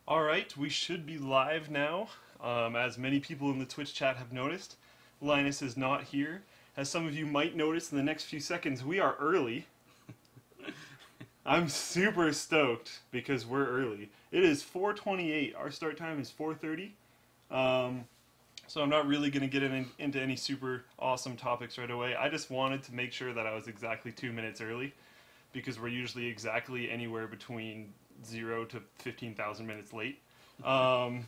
Alright, we should be live now. As many people in the Twitch chat have noticed, Linus is not here. As some of you might notice in the next few seconds, we are early. I'm super stoked because we're early. It is 4:28. Our start time is 4:30. So I'm not really going to get into any super awesome topics right away. I just wanted to make sure that I was exactly 2 minutes early, because we're usually exactly anywhere between 0 to 15,000 minutes late.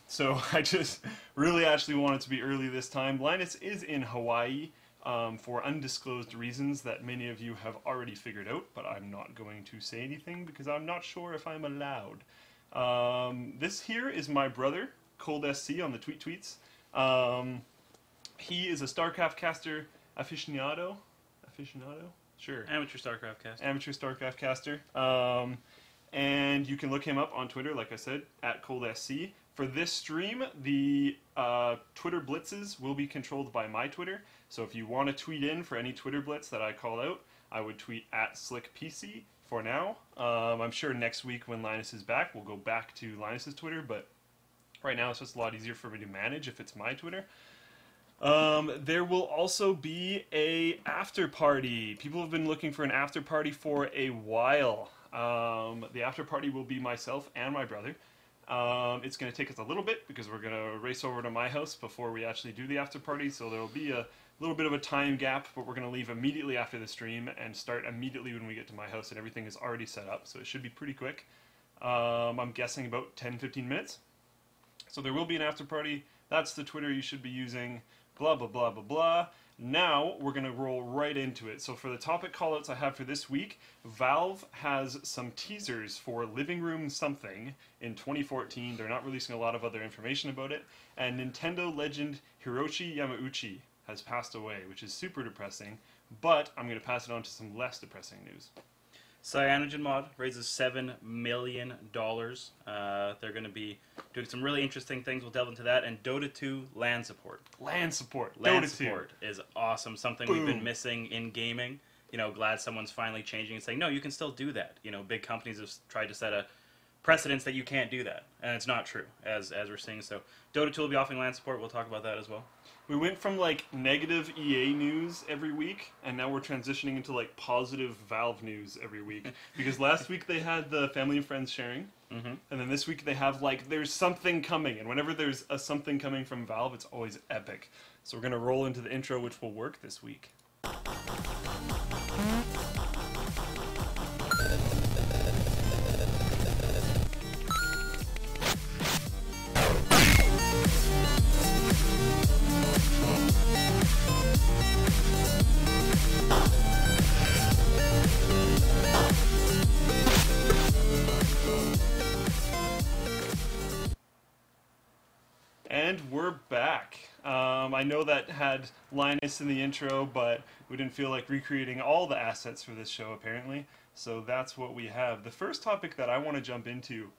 So I just really actually wanted to be early this time. Linus is in Hawaii for undisclosed reasons that many of you have already figured out, but I'm not going to say anything because I'm not sure if I'm allowed. This here is my brother, ColdSC on the tweets. He is a StarCraft caster aficionado? Sure. Amateur StarCraft caster. Amateur StarCraft caster. And you can look him up on Twitter, like I said, at ColdSC. For this stream, the Twitter blitzes will be controlled by my Twitter. So if you want to tweet in for any Twitter blitz that I call out, I would tweet at SlickPC for now. I'm sure next week when Linus is back, we'll go back to Linus's Twitter, but right now it's just a lot easier for me to manage if it's my Twitter. There will also be a after party. People have been looking for an after party for a while. The after party will be myself and my brother. It's going to take us a little bit because we're going to race over to my house before we actually do the after party, so there will be a little bit of a time gap, but we're going to leave immediately after the stream and start immediately when we get to my house, and everything is already set up, so it should be pretty quick. I'm guessing about 10-15 minutes. So there will be an after party. That's the Twitter you should be using. Blah, blah, blah, blah, blah. Now, we're going to roll right into it. So for the topic callouts I have for this week, Valve has some teasers for Living Room something in 2014. They're not releasing a lot of other information about it. And Nintendo legend Hiroshi Yamauchi has passed away, which is super depressing. But I'm going to pass it on to some less depressing news. CyanogenMod raises $7 million. They're going to be doing some really interesting things. We'll delve into that. And Dota 2 LAN Support. LAN Support. LAN Dota Support 2 is awesome. Something Boom. We've been missing in gaming. You know, glad someone's finally changing and saying, no, you can still do that. You know, big companies have tried to set a precedence that you can't do that. And it's not true, as we're seeing. So Dota 2 will be offering LAN Support. We'll talk about that as well. We went from like negative EA news every week, and now we're transitioning into like positive Valve news every week. Because last week they had the family and friends sharing, and then this week they have like there's something coming, and whenever there's a something coming from Valve, it's always epic. So we're gonna roll into the intro, which will work this week. And we're back. I know that had Linus in the intro, but we didn't feel like recreating all the assets for this show, apparently. So that's what we have. The first topic that I want to jump into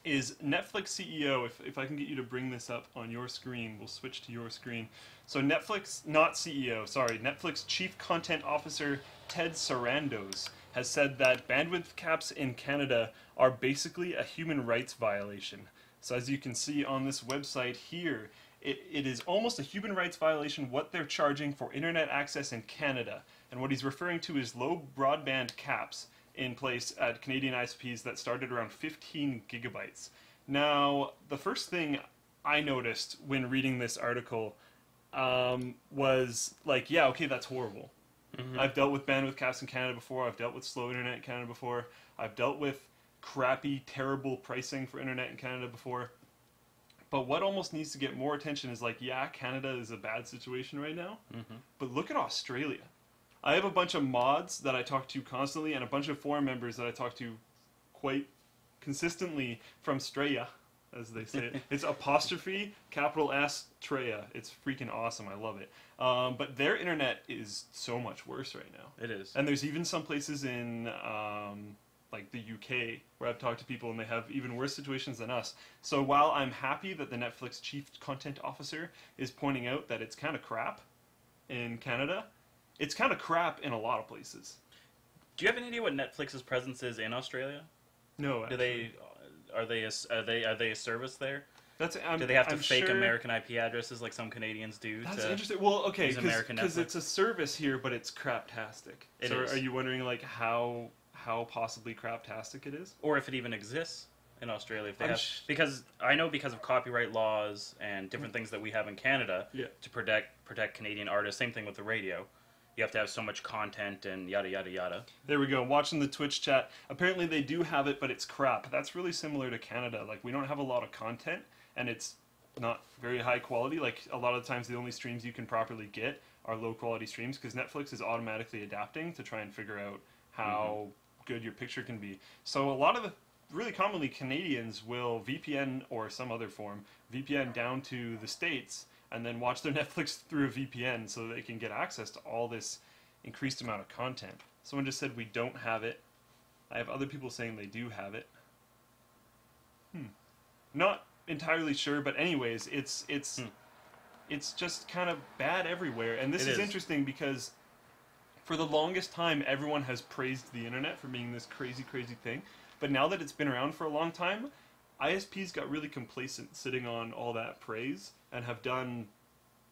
is Netflix CEO. If I can get you to bring this up on your screen, we'll switch to your screen. So Netflix, not CEO, sorry, Netflix Chief Content Officer Ted Sarandos has said that bandwidth caps in Canada are basically a human rights violation. So as you can see on this website here, it is almost a human rights violation what they're charging for internet access in Canada. And what he's referring to is low broadband caps in place at Canadian ISPs that started around 15 gigabytes. Now, the first thing I noticed when reading this article was like, yeah, okay, that's horrible. I've dealt with bandwidth caps in Canada before. I've dealt with slow internet in Canada before. I've dealt with crappy, terrible pricing for internet in Canada before. But what almost needs to get more attention is like, yeah, Canada is a bad situation right now, but look at Australia. I have a bunch of mods that I talk to constantly and a bunch of forum members that I talk to quite consistently from Straya, as they say it. It's apostrophe, capital S, Treya. It's freaking awesome. I love it. But their internet is so much worse right now. It is. And there's even some places in like the UK where I've talked to people and they have even worse situations than us. So while I'm happy that the Netflix Chief Content Officer is pointing out that it's kind of crap in Canada, it's kind of crap in a lot of places. Do you have any idea what Netflix's presence is in Australia? No. Do they are they a service there? That's Do they have to I'm fake sure, American IP addresses like some Canadians do? That's to interesting. Well, okay, use American because Netflix? it's a service here, but it's craptastic. It so is. are you wondering like how possibly craptastic it is? Or if it even exists in Australia, if they I'm have, because I know because of copyright laws and different things that we have in Canada Yeah. to protect Canadian artists. Same thing with the radio. You have to have so much content and yada yada yada. There we go. Watching the Twitch chat. Apparently they do have it, but it's crap. That's really similar to Canada. Like, we don't have a lot of content, and it's not very high quality. Like, a lot of times the only streams you can properly get are low quality streams, because Netflix is automatically adapting to try and figure out how good your picture can be. So a lot of the really commonly Canadians will VPN or some other form VPN down to the States and then watch their Netflix through a VPN so that they can get access to all this increased amount of content. Someone just said we don't have it. I have other people saying they do have it. Not entirely sure, but anyways, it's just kind of bad everywhere. And this is interesting because for the longest time everyone has praised the internet for being this crazy thing. But now that it's been around for a long time, ISPs got really complacent sitting on all that praise and have done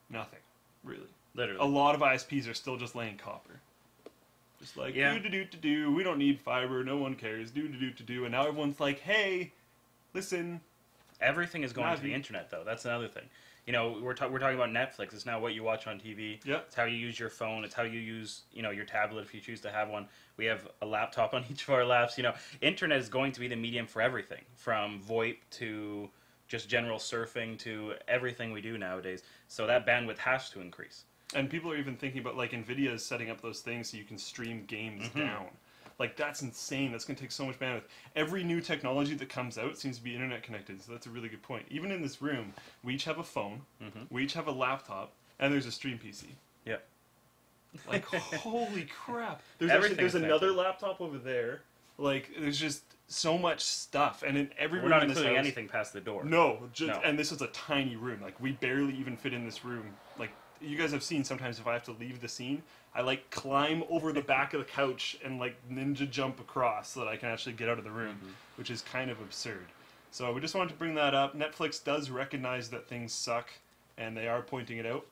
nothing, really. Literally. A lot of ISPs are still just laying copper. Just like, do, we don't need fiber, no one cares, do, and now everyone's like, hey, listen. Everything is going to the internet, though. That's another thing. You know, we're talking about Netflix. It's now what you watch on TV. Yeah. It's how you use your phone. It's how you use, your tablet if you choose to have one. We have a laptop on each of our laps. Internet is going to be the medium for everything, from VoIP to just general surfing to everything we do nowadays. So that bandwidth has to increase. And people are even thinking about, like, NVIDIA is setting up those things so you can stream games down. Like, that's insane. That's going to take so much bandwidth. Every new technology that comes out seems to be internet connected, so that's a really good point. Even in this room, we each have a phone, we each have a laptop, and there's a stream PC. Yeah. Like, holy crap. There's another laptop over there. Like, there's just so much stuff. And in every room We're not in this including house, anything past the door. No, and this is a tiny room. Like, we barely even fit in this room. Like, you guys have seen sometimes if I have to leave the scene, I like climb over the back of the couch and like ninja jump across so that I can actually get out of the room, which is kind of absurd. So we just wanted to bring that up. Netflix does recognize that things suck, and they are pointing it out.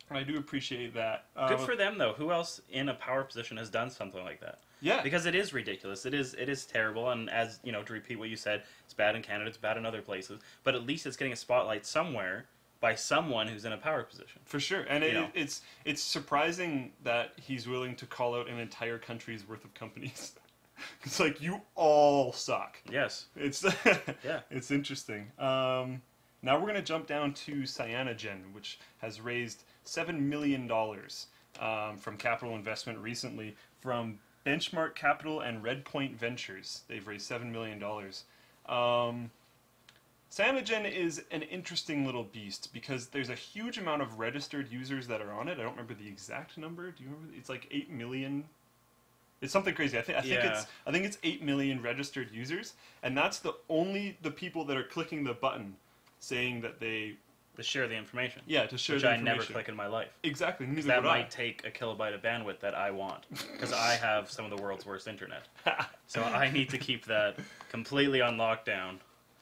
And I do appreciate that. Good for them, though. Who else in a power position has done something like that? Yeah. Because it is ridiculous. It is terrible. And as, to repeat what you said, it's bad in Canada, it's bad in other places. But at least it's getting a spotlight somewhere by someone who's in a power position. For sure. And it's surprising that he's willing to call out an entire country's worth of companies. It's like, you all suck. Yes. It's yeah. It's interesting. Now we're going to jump down to Cyanogen, which has raised $7 million from capital investment recently from Benchmark Capital and Redpoint Ventures. They've raised $7 million. Cyanogen is an interesting little beast because there's a huge amount of registered users that are on it. I don't remember the exact number. Do you remember? It's like 8 million. It's something crazy. I think it's 8 million registered users, and that's the people that are clicking the button saying that they to share the information. Yeah, to share which the I information. never click in my life. Exactly. Neither that would I. might take a kilobyte of bandwidth that I want because I have some of the world's worst internet. So I need to keep that completely on lockdown.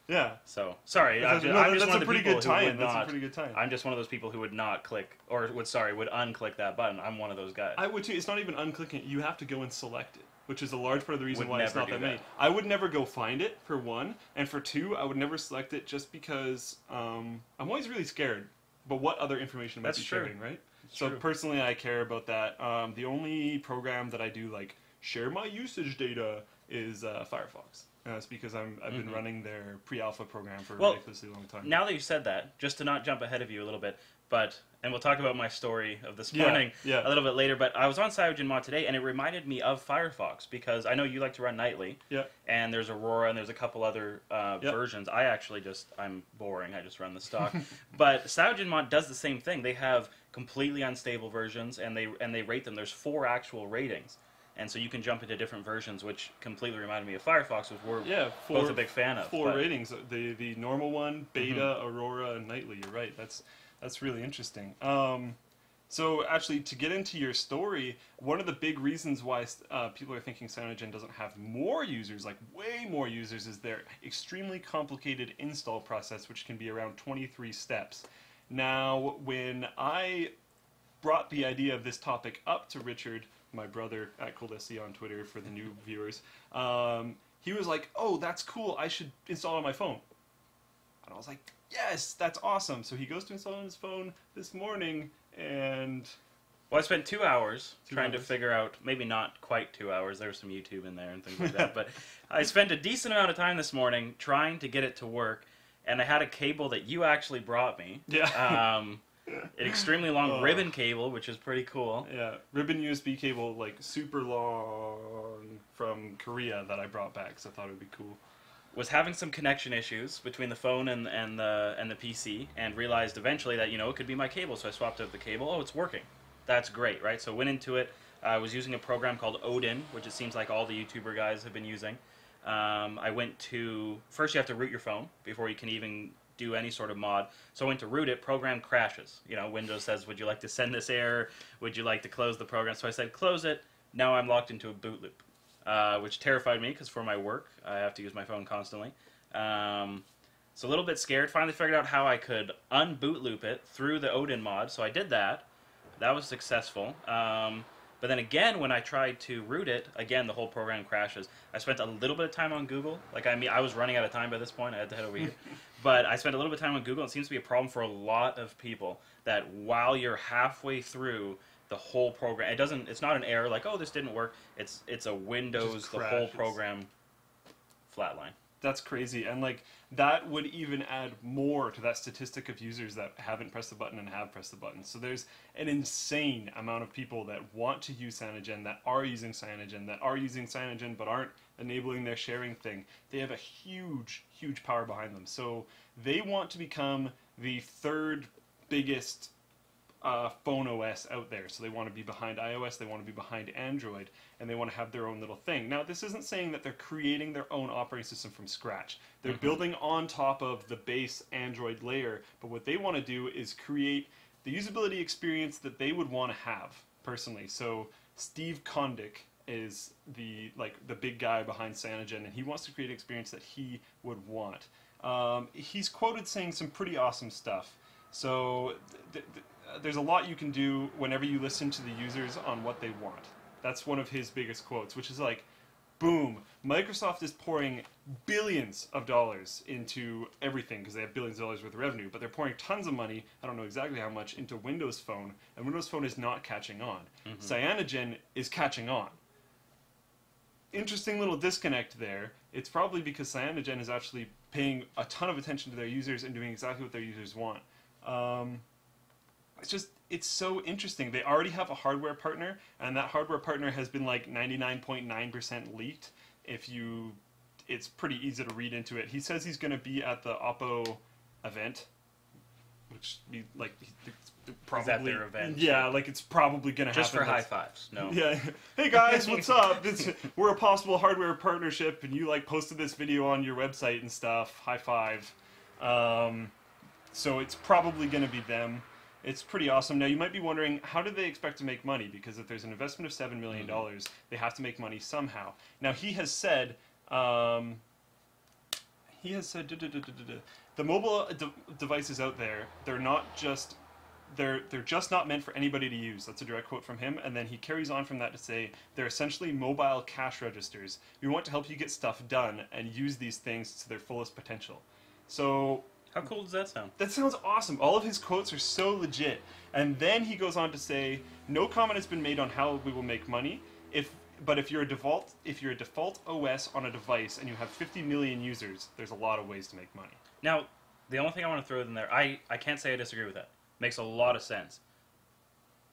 Yeah. So sorry, I'm just one of the people who would not. That's a pretty good time. I'm just one of those people who would not click would unclick that button. I'm one of those guys. I would too. It's not even unclicking it. You have to go and select it, which is a large part of the reason why it's not that many. I would never go find it, for one, and for two, I would never select it just because I'm always really scared. But what other information might be sharing, right? So personally, I care about that. The only program that I do like share my usage data is Firefox. It's because I've been running their pre-alpha program for a ridiculously long time. Now that you said that, just to not jump ahead of you a little bit, and we'll talk about my story of this morning a little bit later, but I was on CyanogenMod today, and it reminded me of Firefox, because I know you like to run nightly, and there's Aurora, and there's a couple other versions. I'm boring, I just run the stock. But CyanogenMod does the same thing. They have completely unstable versions, and they rate them. There's 4 actual ratings. And so you can jump into different versions, which completely reminded me of Firefox, which we're both a big fan of. 4 ratings: the normal one, beta, Aurora, and nightly. You're right. That's really interesting. So actually, to get into your story, one of the big reasons why people are thinking Cyanogen doesn't have more users, like way more users, is their extremely complicated install process, which can be around 23 steps. Now, when I brought the idea of this topic up to Richard, my brother at ColdSC on Twitter for the new viewers, he was like, "Oh, that's cool. I should install it on my phone." And I was like, "Yes, that's awesome." So he goes to install it on his phone this morning, and well, I spent 2 hours trying to figure out, maybe not quite 2 hours, there was some YouTube in there and things like that, but I spent a decent amount of time this morning trying to get it to work, and I had a cable that you actually brought me. Yeah. An extremely long ribbon cable, which is pretty cool. Yeah, ribbon USB cable, like super long from Korea that I brought back, so I thought it would be cool. Was having some connection issues between the phone and the PC, and realized eventually that, it could be my cable, so I swapped out the cable. Oh, it's working. That's great, right? So went into it. I was using a program called Odin, which it seems like all the YouTuber guys have been using. I went to... First you have to root your phone before you can even do any sort of mod. So I went to root it, program crashes. Windows says, would you like to send this error? Would you like to close the program? So I said, close it. Now I'm locked into a boot loop. Which terrified me, because for my work, I have to use my phone constantly. So a little bit scared. Finally figured out how I could unboot loop it through the Odin mod, so I did that. That was successful. But then again, when I tried to root it, again, the whole program crashes. I spent a little bit of time on Google. I was running out of time by this point. I had to head over here. But I spent a little bit of time on Google. It seems to be a problem for a lot of people, that while you're halfway through the whole program, it's not an error like, oh, this didn't work. It's a Windows, the whole program flatline. That's crazy, and that would even add more to that statistic of users that haven't pressed the button and have pressed the button. So there's an insane amount of people that want to use Cyanogen, that are using Cyanogen, but aren't enabling their sharing thing. They have a huge, huge power behind them. So they want to become the third biggest phone OS out there. So they want to be behind iOS, they want to be behind Android, and they want to have their own little thing. Now, this isn't saying that they're creating their own operating system from scratch. They're building on top of the base Android layer, but what they want to do is create the usability experience that they would want to have, personally. So Steve Kondik is the big guy behind Cyanogen, and he wants to create an experience that he would want. He's quoted saying some pretty awesome stuff. So there's a lot you can do whenever you listen to the users on what they want. That's one of his biggest quotes, which is like, boom, Microsoft is pouring billions of dollars into everything because they have billions of dollars worth of revenue, but they're pouring tons of money, I don't know exactly how much, into Windows Phone, and Windows Phone is not catching on. Cyanogen is catching on. Interesting little disconnect there. It's probably because Cyanogen is actually paying a ton of attention to their users and doing exactly what their users want. It's so interesting. They already have a hardware partner, and that hardware partner has been like 99.9% leaked. It's pretty easy to read into it. He says he's going to be at the Oppo event, which be like probably is that their event? Yeah, it's probably going to happen. Just for high fives. No. Yeah. Hey guys, what's up? We're a possible hardware partnership, and you posted this video on your website and stuff. High five. So it's probably going to be them. It's pretty awesome. Now, you might be wondering, how do they expect to make money? Because if there's an investment of $7 million, they have to make money somehow. Now, he has said, the mobile devices out there, they're just not meant for anybody to use. That's a direct quote from him. And then he carries on from that to say, they're essentially mobile cash registers. We want to help you get stuff done and use these things to their fullest potential. So... how cool does that sound? That sounds awesome. All of his quotes are so legit. And then he goes on to say, no comment has been made on how we will make money. But if you're a default OS on a device and you have 50 million users, there's a lot of ways to make money. Now, the only thing I want to throw in there, I can't say I disagree with that. Makes a lot of sense.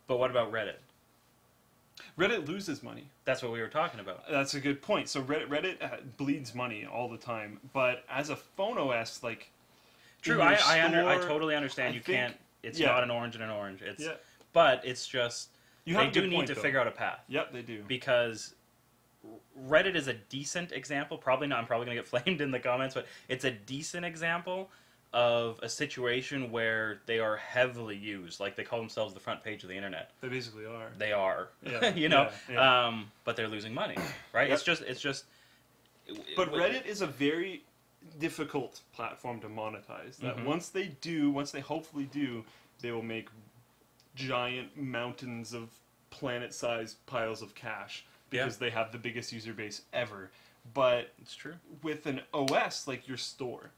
But what about Reddit? Reddit loses money. That's what we were talking about. That's a good point. So Reddit bleeds money all the time. But as a phone OS, true, I totally understand. It's not an orange and an orange. But it's just, they do need to figure out a path. Yep, they do. Because Reddit is a decent example. I'm probably going to get flamed in the comments, but it's a decent example of a situation where they are heavily used. Like, they call themselves the front page of the internet. They basically are. They are. Yeah. You know? Yeah. But they're losing money, right? Yep. It's just... But Reddit is a very difficult platform to monetize. That once they hopefully do, they will make giant mountains of planet-sized piles of cash because they have the biggest user base ever. But it's true. With an OS like your store,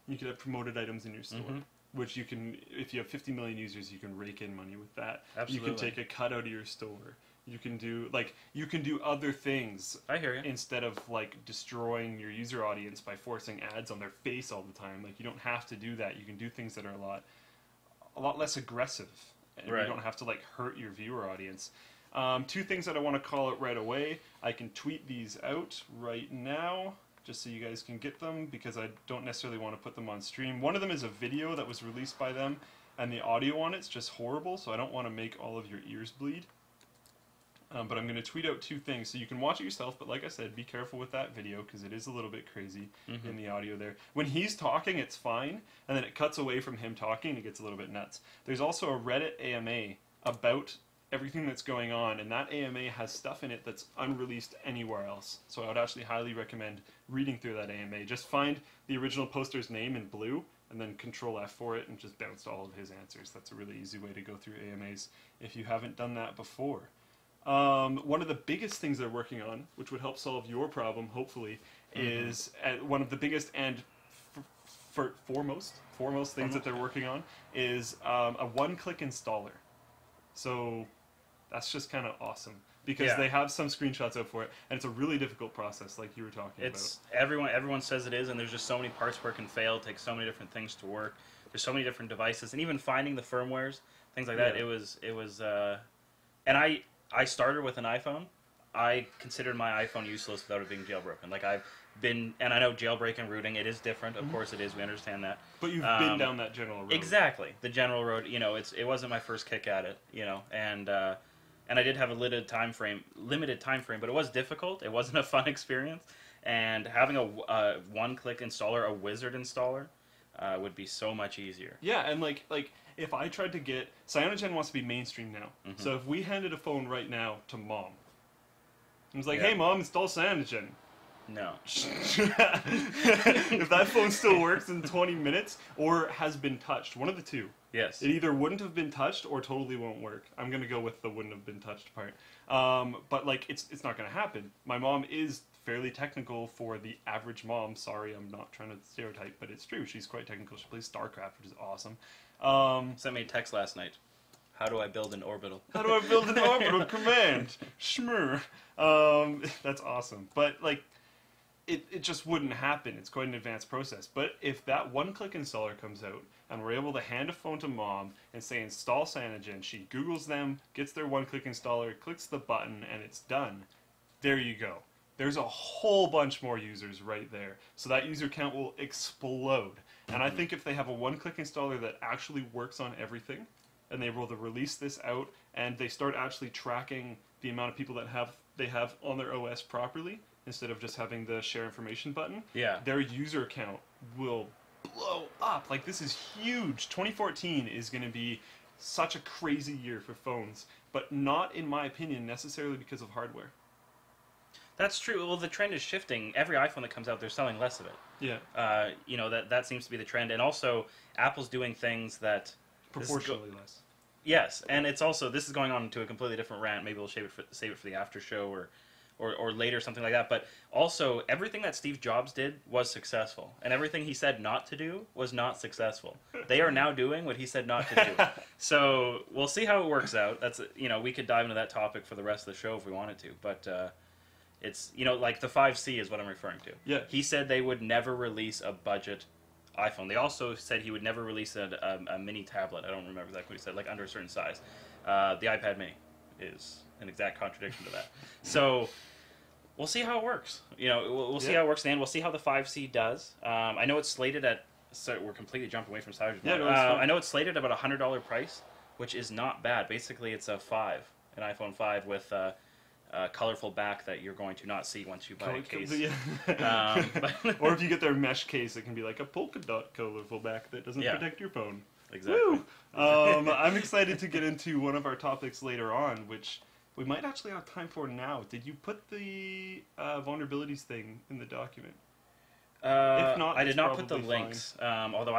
you could have promoted items in your store, which you can, if you have 50 million users, you can rake in money with that. Absolutely. You can take a cut out of your store. You can do other things. I hear you. Instead of like destroying your user audience by forcing ads on their face all the time. Like, you don't have to do that. You can do things that are a lot less aggressive, and you don't have to like hurt your viewer audience. Two things that I want to call out right away. I can tweet these out right now, just so you guys can get them, because I don't necessarily want to put them on stream. One of them is a video that was released by them, and the audio on it's just horrible, so I don't want to make all of your ears bleed. But I'm going to tweet out two things, so you can watch it yourself, but like I said, be careful with that video, because it is a little bit crazy in the audio there. When he's talking, it's fine, and then it cuts away from him talking, and it gets a little bit nuts. There's also a Reddit AMA about everything that's going on, and that AMA has stuff in it that's unreleased anywhere else. So I would actually highly recommend reading through that AMA. Just find the original poster's name in blue, and then Control F for it, and just bounce to all of his answers. That's a really easy way to go through AMAs if you haven't done that before. One of the biggest things they're working on, which would help solve your problem, hopefully, is one of the biggest and foremost things that they're working on is a one-click installer. So that's just kind of awesome, because they have some screenshots out for it, and it's a really difficult process, like you were talking about. Everyone says it is, and there's just so many parts where it can fail. It takes so many different things to work. There's so many different devices, and even finding the firmwares, things like that. It was, and I started with an iPhone. I considered my iPhone useless without it being jailbroken. Like, I've been, and I know jailbreak and rooting, it is different. Of course it is. We understand that. But you've been down that general road. Exactly, the general road. You know, it wasn't my first kick at it. You know, and I did have a limited time frame, but it was difficult. It wasn't a fun experience. And having a one-click installer, a wizard installer, would be so much easier. Yeah, and like if I tried to get... Cyanogen wants to be mainstream now. So if we handed a phone right now to Mom, and was like, hey Mom, install Cyanogen. No. If that phone still works in 20 minutes, or has been touched, one of the two. Yes. It either wouldn't have been touched or totally won't work. I'm going to go with the wouldn't have been touched part. But like, it's not going to happen. My mom is fairly technical for the average mom. Sorry, I'm not trying to stereotype, but it's true. She's quite technical. She plays StarCraft, which is awesome. Sent me a text last night. How do I build an orbital? How do I build an orbital command? Schmur. That's awesome. But like, it just wouldn't happen. It's quite an advanced process. But if that one-click installer comes out, and we're able to hand a phone to Mom and say install Cyanogen, she Googles them, gets their one-click installer, clicks the button, and it's done. There you go. There's a whole bunch more users right there. So that user count will explode. And I think if they have a one-click installer that actually works on everything, and they're able to release this out, and they start actually tracking the amount of people that they have on their OS properly, instead of just having the share information button, their user count will blow up. Like, this is huge. 2014 is going to be such a crazy year for phones, but not, in my opinion, necessarily because of hardware. That's true. Well, the trend is shifting. Every iPhone that comes out, they're selling less of it. Yeah. You know, that seems to be the trend. And also, Apple's doing things that... Proportionally less. Yes, and it's also... This is going on to a completely different rant. Maybe we'll save it for the after show or later, something like that. But also, everything that Steve Jobs did was successful. And everything he said not to do was not successful. They are now doing what he said not to do. So, we'll see how it works out. That's, you know, we could dive into that topic for the rest of the show if we wanted to. But... it's, you know, like the 5C is what I'm referring to. Yeah. He said they would never release a budget iPhone. They also said he would never release a mini tablet. I don't remember exactly what he said, like under a certain size. The iPad mini is an exact contradiction to that. So we'll see how it works. You know, we'll see how it works, and we'll see how the 5C does. I know it's slated at... So we're completely jumping away from CyanogenMod. Yeah, no, I know it's slated at about $100 price, which is not bad. Basically, it's an iPhone 5 with... colorful back that you're going to not see once you buy a case. Yeah. Or if you get their mesh case, it can be like a polka dot colorful back that doesn't protect your phone. Exactly. Woo! I'm excited to get into one of our topics later on, which we might actually have time for now. Did you put the vulnerabilities thing in the document? If not, I did not put the probably links. Although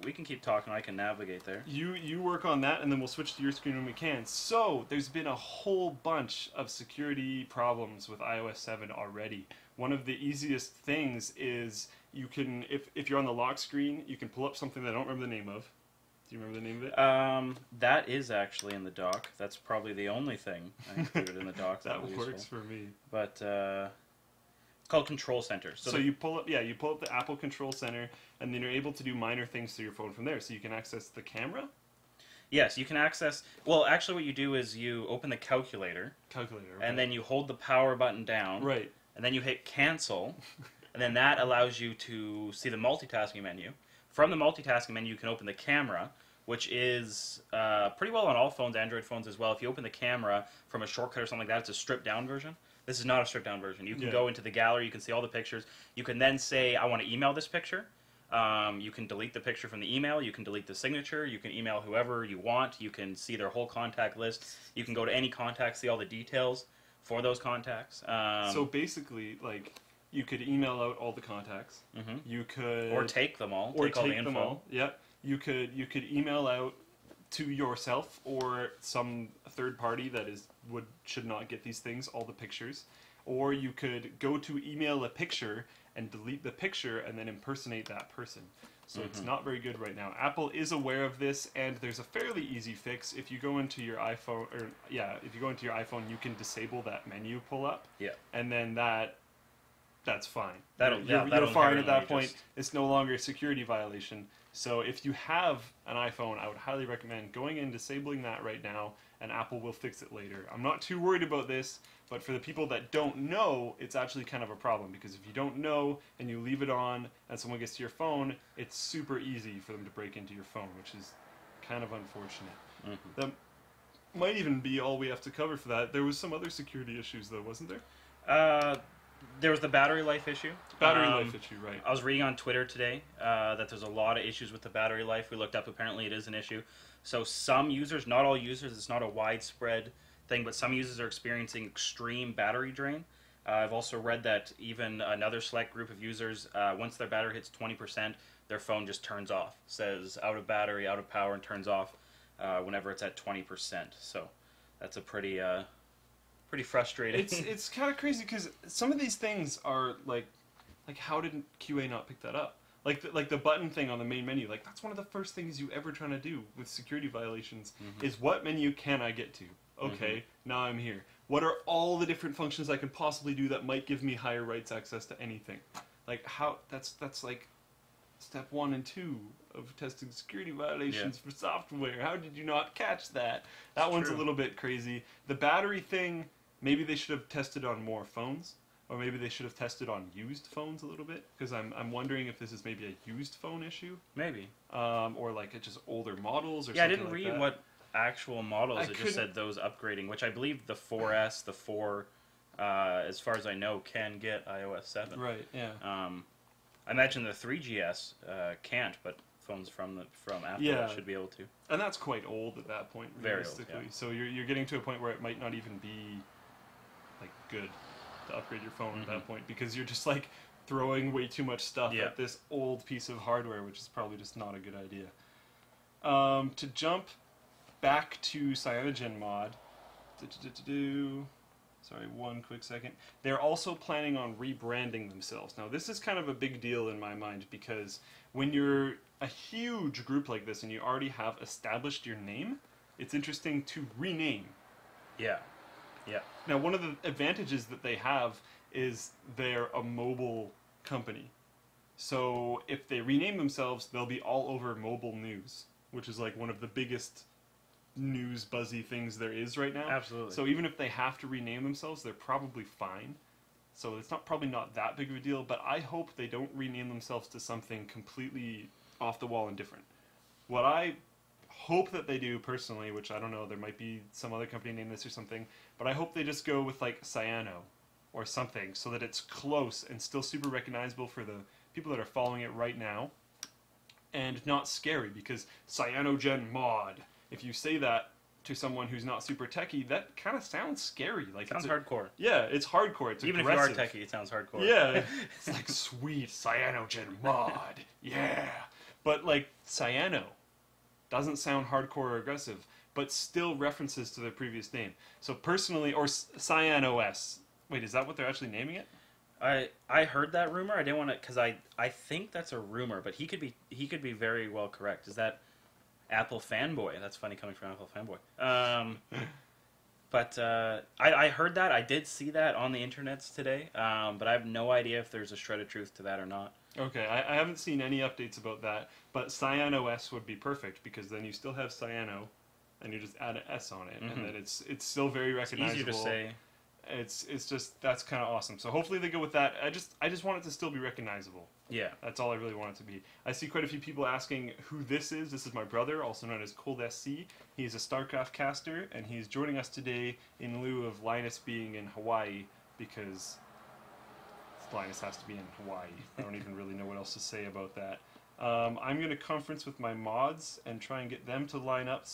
we can keep talking. I can navigate there. You work on that, and then we'll switch to your screen when we can. So there's been a whole bunch of security problems with iOS 7 already. One of the easiest things is you can, if you're on the lock screen, you can pull up something that I don't remember the name of. Do you remember the name of it? That is actually in the doc. That's probably the only thing I included in the doc. That works for me. But it's called Control Center. So you pull up the Apple Control Center, and then you're able to do minor things to your phone from there. So you can access the camera. Yes, you can access. Well, actually, what you do is you open the calculator. Okay. And then you hold the power button down. Right. And then you hit cancel, and then that allows you to see the multitasking menu. From the multitasking menu, you can open the camera, which is pretty well on all phones, Android phones as well. If you open the camera from a shortcut or something like that, it's a stripped-down version. This is not a stripped-down version. You can go into the gallery, you can see all the pictures. You can then say, I want to email this picture. You can delete the picture from the email. You can delete the signature. You can email whoever you want. You can see their whole contact list. You can go to any contacts, see all the details for those contacts. So basically, like, you could email out all the contacts. Mm-hmm. You could... Or take them all. Or take all the take info. them all. Yeah. You could email out to yourself or some third party that should not get these things, all the pictures. Or you could go to email a picture and delete the picture and then impersonate that person. So it's not very good right now. Apple is aware of this, and there's a fairly easy fix. If you go into your iPhone, you can disable that menu pull up. Yeah. And then that's fine. You're fine at that point. It's no longer a security violation. So if you have an iPhone, I would highly recommend going in, disabling that right now, and Apple will fix it later. I'm not too worried about this, but for the people that don't know, it's actually kind of a problem, because if you don't know and you leave it on and someone gets to your phone, it's super easy for them to break into your phone, which is kind of unfortunate. That might even be all we have to cover for that. There was some other security issues, though, wasn't there? There was the battery life issue. Battery life issue, right. I was reading on Twitter today that there's a lot of issues with the battery life. We looked up, apparently it is an issue. So some users, not all users, it's not a widespread thing, but some users are experiencing extreme battery drain. I've also read that even another select group of users, once their battery hits 20%, their phone just turns off. Says out of battery, out of power, and turns off whenever it's at 20%. So that's a pretty frustrating. It's kind of crazy because some of these things are like how did QA not pick that up? Like the button thing on the main menu. Like that's one of the first things you ever trying to do with security violations is what menu can I get to? Okay, now I'm here. What are all the different functions I can possibly do that might give me higher rights access to anything? Like how that's like step 1 and 2 of testing security violations for software. How did you not catch that? That one's a little bit crazy. The battery thing. Maybe they should have tested on more phones, or maybe they should have tested on used phones a little bit, because I'm wondering if this is maybe a used phone issue. Maybe. Or like it's just older models or something like that. Yeah, I didn't read what actual models. It just said those upgrading, which I believe the 4S, the 4, as far as I know, can get iOS 7. Right, yeah. I imagine the 3GS can't, but phones from Apple should be able to. And that's quite old at that point, realistically. Very old, yeah. So you're getting to a point where it might not even be like good to upgrade your phone at that point, because you're just like throwing way too much stuff at this old piece of hardware, which is probably just not a good idea. To jump back to CyanogenMod, sorry, one quick second. They're also planning on rebranding themselves. Now, this is kind of a big deal in my mind, because when you're a huge group like this and you already have established your name, it's interesting to rename. Yeah. Yeah. Now, one of the advantages that they have is they're a mobile company. So if they rename themselves, they'll be all over mobile news, which is like one of the biggest news buzzy things there is right now. Absolutely. So even if they have to rename themselves, they're probably fine. So it's probably not that big of a deal, but I hope they don't rename themselves to something completely off the wall and different. What I hope that they do personally, which I don't know, there might be some other company named this or something, but I hope they just go with like Cyano or something so that it's close and still super recognizable for the people that are following it right now and not scary, because CyanogenMod, if you say that to someone who's not super techie, that kind of sounds scary. Like Sounds hardcore. Yeah, it's hardcore. It's Even aggressive. if you are techie, it sounds hardcore. Yeah, it's like sweet CyanogenMod. Yeah, but like Cyano doesn't sound hardcore or aggressive, but still references to their previous name. So personally, or CyanoS. Wait, is that what they're actually naming it? I heard that rumor. I didn't want to, because I think that's a rumor, but he could be very well correct. Is that Apple fanboy? That's funny coming from Apple fanboy. But I heard that. I did see that on the internets today, but I have no idea if there's a shred of truth to that or not. Okay, I haven't seen any updates about that, but CyanoS would be perfect, because then you still have Cyano, and you just add an S on it, and then it's still very recognizable. It's easier to say. It's just, that's kind of awesome. So hopefully they go with that. I just want it to still be recognizable. Yeah. That's all I really want it to be. I see quite a few people asking who this is. This is my brother, also known as Cold SC. He's a StarCraft caster, and he's joining us today in lieu of Linus being in Hawaii, because Linus has to be in Hawaii. I don't even really know what else to say about that. I'm going to conference with my mods and try and get them to line up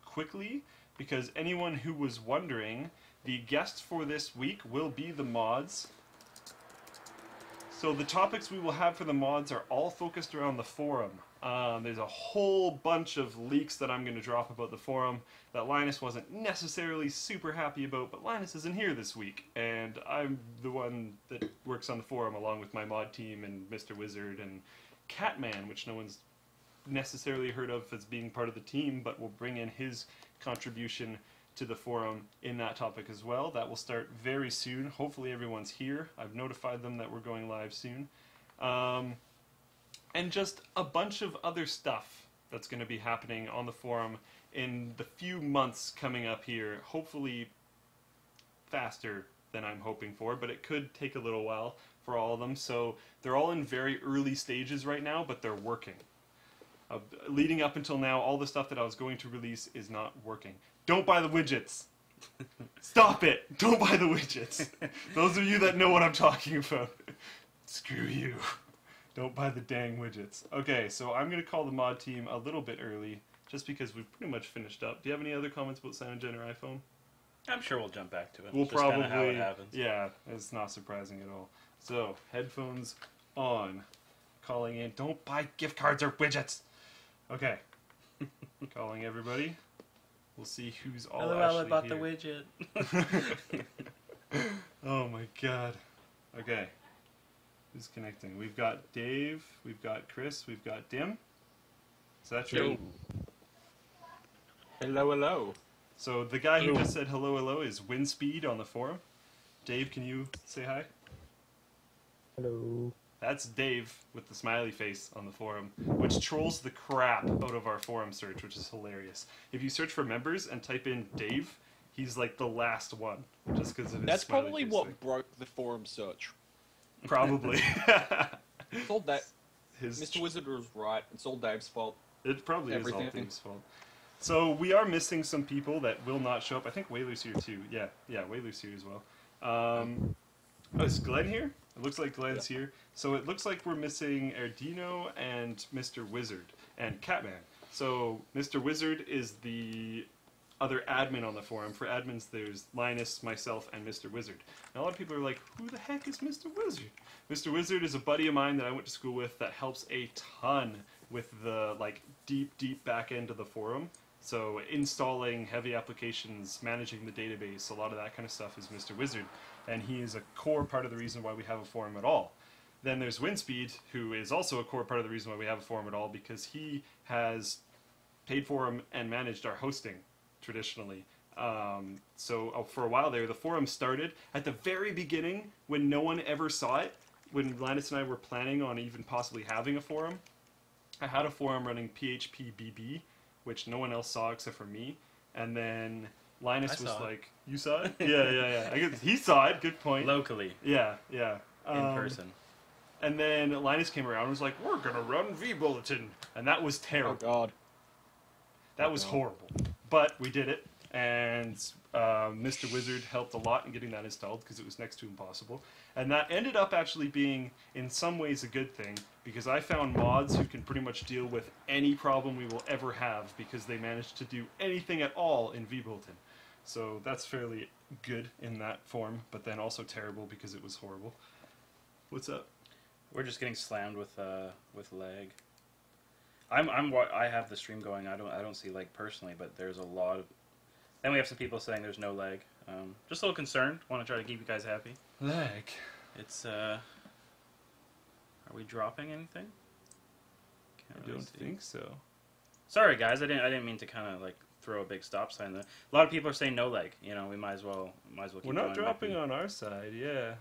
quickly, because anyone who was wondering, the guests for this week will be the mods. So the topics we will have for the mods are all focused around the forum. There's a whole bunch of leaks that I'm going to drop about the forum that Linus wasn't necessarily super happy about, but Linus isn't here this week, and I'm the one that works on the forum along with my mod team and Mr. Wizard and Catman, which no one's necessarily heard of as being part of the team, but will bring in his contribution to the forum in that topic as well. That will start very soon. Hopefully everyone's here. I've notified them that we're going live soon. And just a bunch of other stuff that's going to be happening on the forum in the few months coming up here. Hopefully faster than I'm hoping for, but it could take a little while for all of them. So they're all in very early stages right now, but they're working. Leading up until now, all the stuff that I was going to release is not working. Don't buy the widgets. Stop it. Don't buy the widgets. Those of you that know what I'm talking about, screw you. Don't buy the dang widgets. Okay, so I'm going to call the mod team a little bit early, just because we've pretty much finished up. Do you have any other comments about Cyanogen or iPhone? I'm sure we'll jump back to it. We'll Just probably, how it happens. yeah, it's not surprising at all. So, headphones on. Calling in, don't buy gift cards or widgets. Okay. Calling everybody. We'll see who's all Hello, actually I bought here. the widget. Oh my god. Okay. Who's connecting? We've got Dave, we've got Chris, we've got Dim. Is that true? Hello, hello. So the guy who just said hello, hello is Windspeed on the forum. Dave, can you say hi? Hello. That's Dave with the smiley face on the forum, which trolls the crap out of our forum search, which is hilarious. If you search for members and type in Dave, he's like the last one, just because of his That's smiley probably face what thing. broke the forum search. Probably. It's all that. His Mr. Wizard was right. It's all Dave's fault. It probably is all Everything. Dave's fault. So we are missing some people that will not show up. I think Whaler's here too. Yeah, Whaler's here as well. Oh, is Glenn here? It looks like Glenn's here. So it looks like we're missing Erdino and Mr. Wizard and Catman. So Mr. Wizard is the other admin on the forum. For admins, there's Linus, myself, and Mr. Wizard. And a lot of people are like, who the heck is Mr. Wizard? Mr. Wizard is a buddy of mine that I went to school with that helps a ton with the like deep back end of the forum. So installing heavy applications, managing the database, a lot of that kind of stuff is Mr. Wizard. And he is a core part of the reason why we have a forum at all. Then there's Windspeed, who is also a core part of the reason why we have a forum at all, because he has paid for and managed our hosting traditionally. So for a while there, the forum started at the very beginning when no one ever saw it, when Linus and I were planning on even possibly having a forum. I had a forum running PHP BB, which no one else saw except for me. And then Linus was like, you saw it? Yeah. I guess he saw it, good point. Locally. Yeah. In person. And then Linus came around and was like, we're going to run vBulletin. And that was Oh terrible. God. That was horrible. But we did it, and Mr. Wizard helped a lot in getting that installed because it was next to impossible. And that ended up actually being, in some ways, a good thing, because I found mods who can pretty much deal with any problem we will ever have because they managed to do anything at all in VBulletin. So that's fairly good in that form, but then also terrible because it was horrible. What's up? We're just getting slammed with lag. I have the stream going. I don't see lag personally, but there's a lot of. Then we have some people saying there's no lag. Just a little concerned. Want to try to keep you guys happy. Lag. It's Are we dropping anything? Can't I really don't see. think so. Sorry guys, I didn't mean to kind of like throw a big stop sign there. A lot of people are saying no lag. You know, we might as well keep We're not going. dropping on our side, yeah.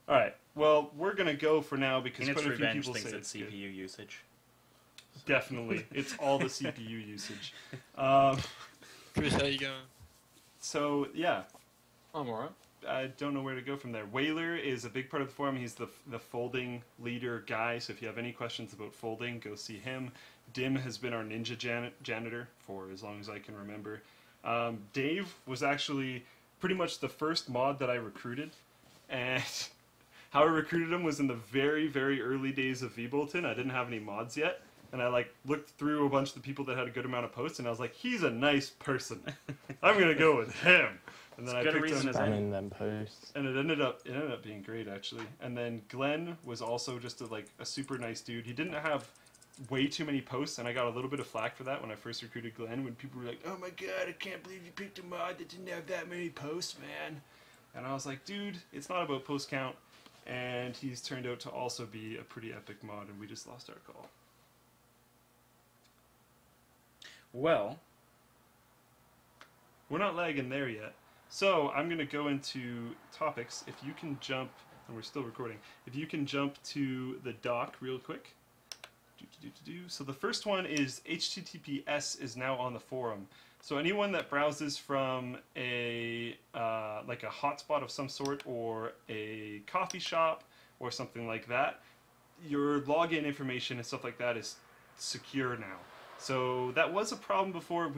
Alright, well, we're going to go for now because Phoenix quite a few Revenge people thinks say it's it's CPU good. usage. Definitely. It's all the CPU usage. Chris, how you going? So, yeah. I'm alright. I don't know where to go from there. Whaler is a big part of the forum. He's the folding leader guy, so if you have any questions about folding, go see him. Dim has been our ninja janitor for as long as I can remember. Dave was actually pretty much the first mod that I recruited, and how I recruited him was in the very, very early days of VBulletin. I didn't have any mods yet, and I looked through a bunch of the people that had a good amount of posts, and I was like, he's a nice person. I'm gonna go with him. And then It's I good picked reason him, as any. Spamming them posts. and it ended up being great actually. And then Glenn was also just a super nice dude. He didn't have way too many posts, and I got a little bit of flack for that when I first recruited Glenn, when people were like, "Oh my god, I can't believe you picked a mod that didn't have that many posts, man." And I was like, dude, it's not about post count. And he's turned out to also be a pretty epic mod, and we just lost our call. Well, We're not lagging there yet. So I'm going to go into topics. If you can jump, and we're still recording, if you can jump to the doc real quick. So the first one is HTTPS is now on the forum. So anyone that browses from a like a hotspot of some sort or a coffee shop or something like that, your login information and stuff like that is secure now. So that was a problem before.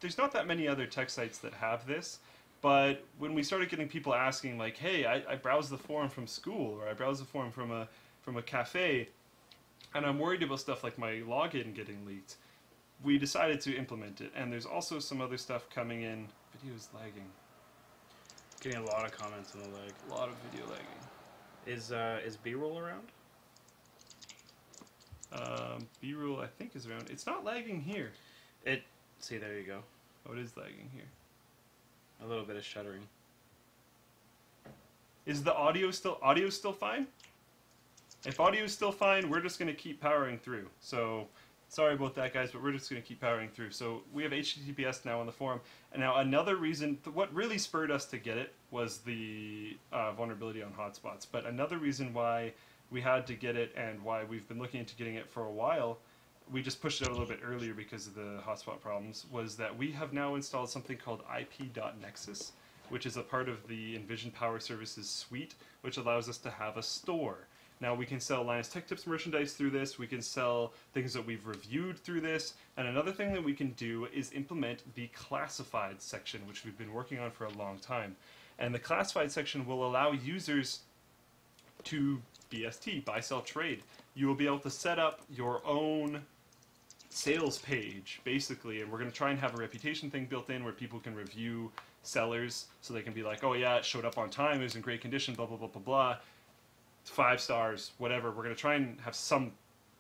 There's not that many other tech sites that have this, but when we started getting people asking like, hey, I browsed the forum from school, or I browsed the forum from a cafe, and I'm worried about stuff like my login getting leaked, we decided to implement it. And there's also some other stuff coming in. Video's lagging. getting a lot of comments on the lag. A lot of video lagging. Is B-roll around? B-roll, I think, is around. It's not lagging here. See, there you go. Oh, it is lagging here. A little bit of shuddering. Is the audio still fine? If audio is still fine, we're just going to keep powering through. So, sorry about that, guys, but we're just going to keep powering through. So, we have HTTPS now on the forum. And now, another reason, what really spurred us to get it was the vulnerability on hotspots. But another reason why we had to get it and why we've been looking into getting it for a while, we just pushed it out a little bit earlier because of the hotspot problems, was that we have now installed something called IP.Nexus, which is a part of the Envision Power Services suite, which allows us to have a store. Now we can sell Linus Tech Tips merchandise through this, we can sell things that we've reviewed through this, and another thing that we can do is implement the classified section, which we've been working on for a long time. And the classified section will allow users to BST, buy, sell, trade. You will be able to set up your own sales page, basically, and we're going to try and have a reputation thing built in where people can review sellers, so they can be like, oh yeah, it showed up on time, it was in great condition, blah, blah, blah, blah, blah. 5 stars, whatever. We're going to try and have some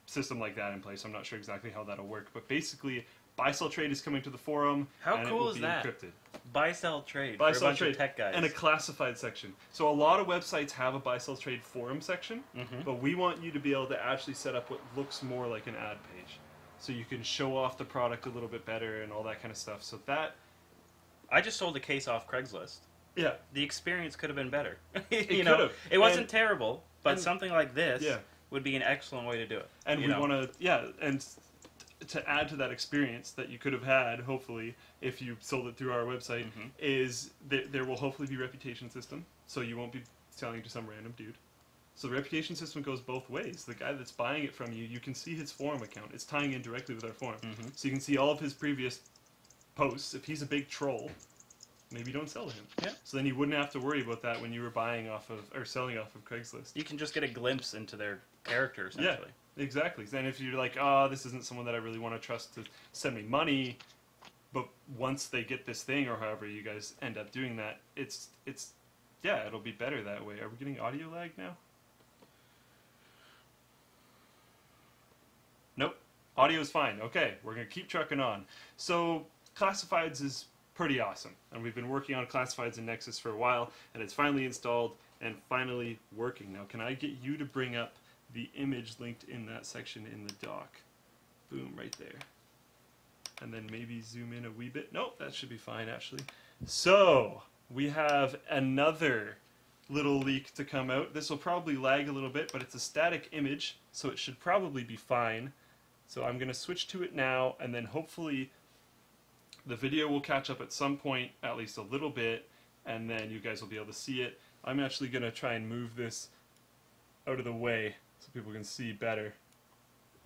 system like that in place. I'm not sure exactly how that'll work, but basically, buy, sell, trade is coming to the forum, How and cool it will is be that? encrypted. Buy, sell, trade Buy, for a sell, bunch trade, of tech guys. and a classified section. So a lot of websites have a buy, sell, trade forum section, Mhm. but we want you to be able to actually set up what looks more like an ad page. So you can show off the product a little bit better and all that kind of stuff. So that, I just sold a case off Craigslist. yeah, The experience could have been better. It know, could've. it wasn't And- terrible, but and- something like this Yeah. would be an excellent way to do it. and you we know? want to, yeah, and to add to that experience that you could have had, hopefully, if you sold it through our website, Mhm. is there will hopefully be reputation system, so you won't be selling to some random dude. So the reputation system goes both ways. The guy that's buying it from you, you can see his forum account. It's tying in directly with our forum. So you can see all of his previous posts. If he's a big troll, maybe don't sell to him. Yeah. So then you wouldn't have to worry about that when you were buying off of, or selling off of Craigslist. You can just get a glimpse into their character, essentially. Yeah, exactly. Then if you're like, oh, this isn't someone that I really want to trust to send me money, but once they get this thing, or however you guys end up doing that, yeah, it'll be better that way. Are we getting audio lag now? Nope. Audio's fine. Okay, we're going to keep trucking on. So, Classifieds is pretty awesome. And we've been working on Classifieds in Nexus for a while, and it's finally installed and finally working. Now, can I get you to bring up the image linked in that section in the doc? Boom, right there. And then maybe zoom in a wee bit. Nope, that should be fine, actually. So, we have another little leak to come out. This will probably lag a little bit, but it's a static image, so it should probably be fine. So I'm going to switch to it now, and then hopefully the video will catch up at some point, at least a little bit, and then you guys will be able to see it. I'm actually going to try and move this out of the way so people can see better.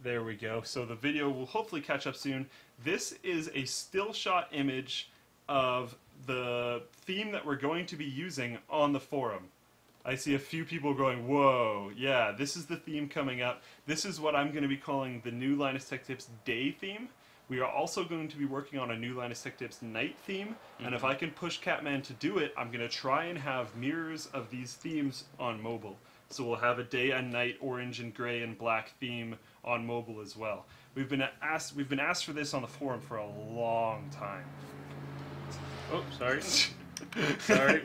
There we go. So the video will hopefully catch up soon. This is a still shot image of the theme that we're going to be using on the forum. I see a few people going, whoa, yeah, this is the theme coming up. This is what I'm going to be calling the new Linus Tech Tips Day theme. We are also going to be working on a new Linus Tech Tips Night theme, and if I can push Catman to do it, I'm going to try and have mirrors of these themes on mobile. So we'll have a day and night orange and gray and black theme on mobile as well. We've been asked for this on the forum for a long time. Oh, sorry. Sorry.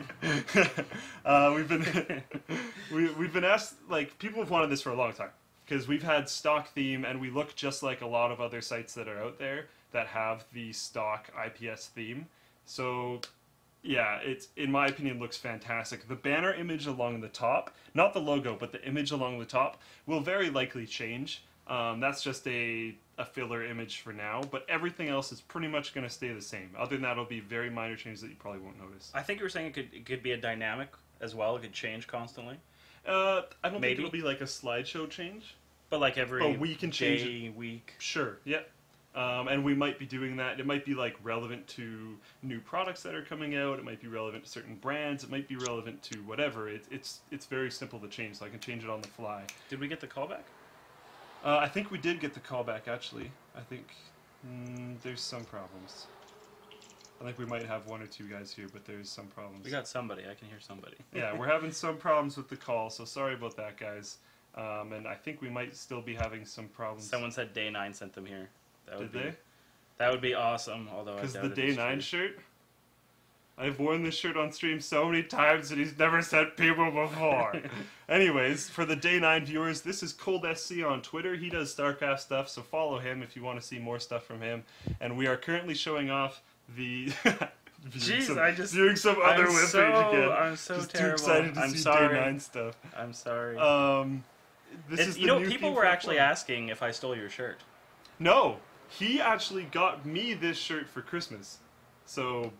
we've been asked, like, people have wanted this for a long time because we've had stock theme and we look just like a lot of other sites that are out there that have the stock IPS theme. So yeah, it's, in my opinion, looks fantastic. The banner image along the top, not the logo, but the image along the top will very likely change. That's just a filler image for now, but everything else is pretty much going to stay the same. Other than that, it'll be very minor changes that you probably won't notice. I think you were saying it could be a dynamic as well. It could change constantly. I don't think it'll be like a slideshow change. But like every we can change day, it. week. Sure, yeah. And we might be doing that. It might be like relevant to new products that are coming out. It might be relevant to certain brands. It might be relevant to whatever. It's very simple to change, so I can change it on the fly. Did we get the callback? I think we did get the callback, actually. I think there's some problems. I think we might have one or two guys here, but there's some problems. We got somebody. I can hear somebody. Yeah, we're having some problems with the call, so sorry about that, guys. And I think we might still be having some problems. Someone said Day 9 sent them here. Did they? That would be awesome, although I doubt Because the it Day is 9 true. shirt? I've worn this shirt on stream so many times and he's never sent people before. Anyways, for the Day 9 viewers, this is Cold SC on Twitter. He does StarCraft stuff, so follow him if you want to see more stuff from him. And we are currently showing off the... Jeez, viewing some other webpage again. I'm so just terrible. too excited to I'm see sorry. Day 9 stuff. I'm sorry. This is the you know, new people theme were for actually Forum. asking if I stole your shirt. No, he actually got me this shirt for Christmas. So,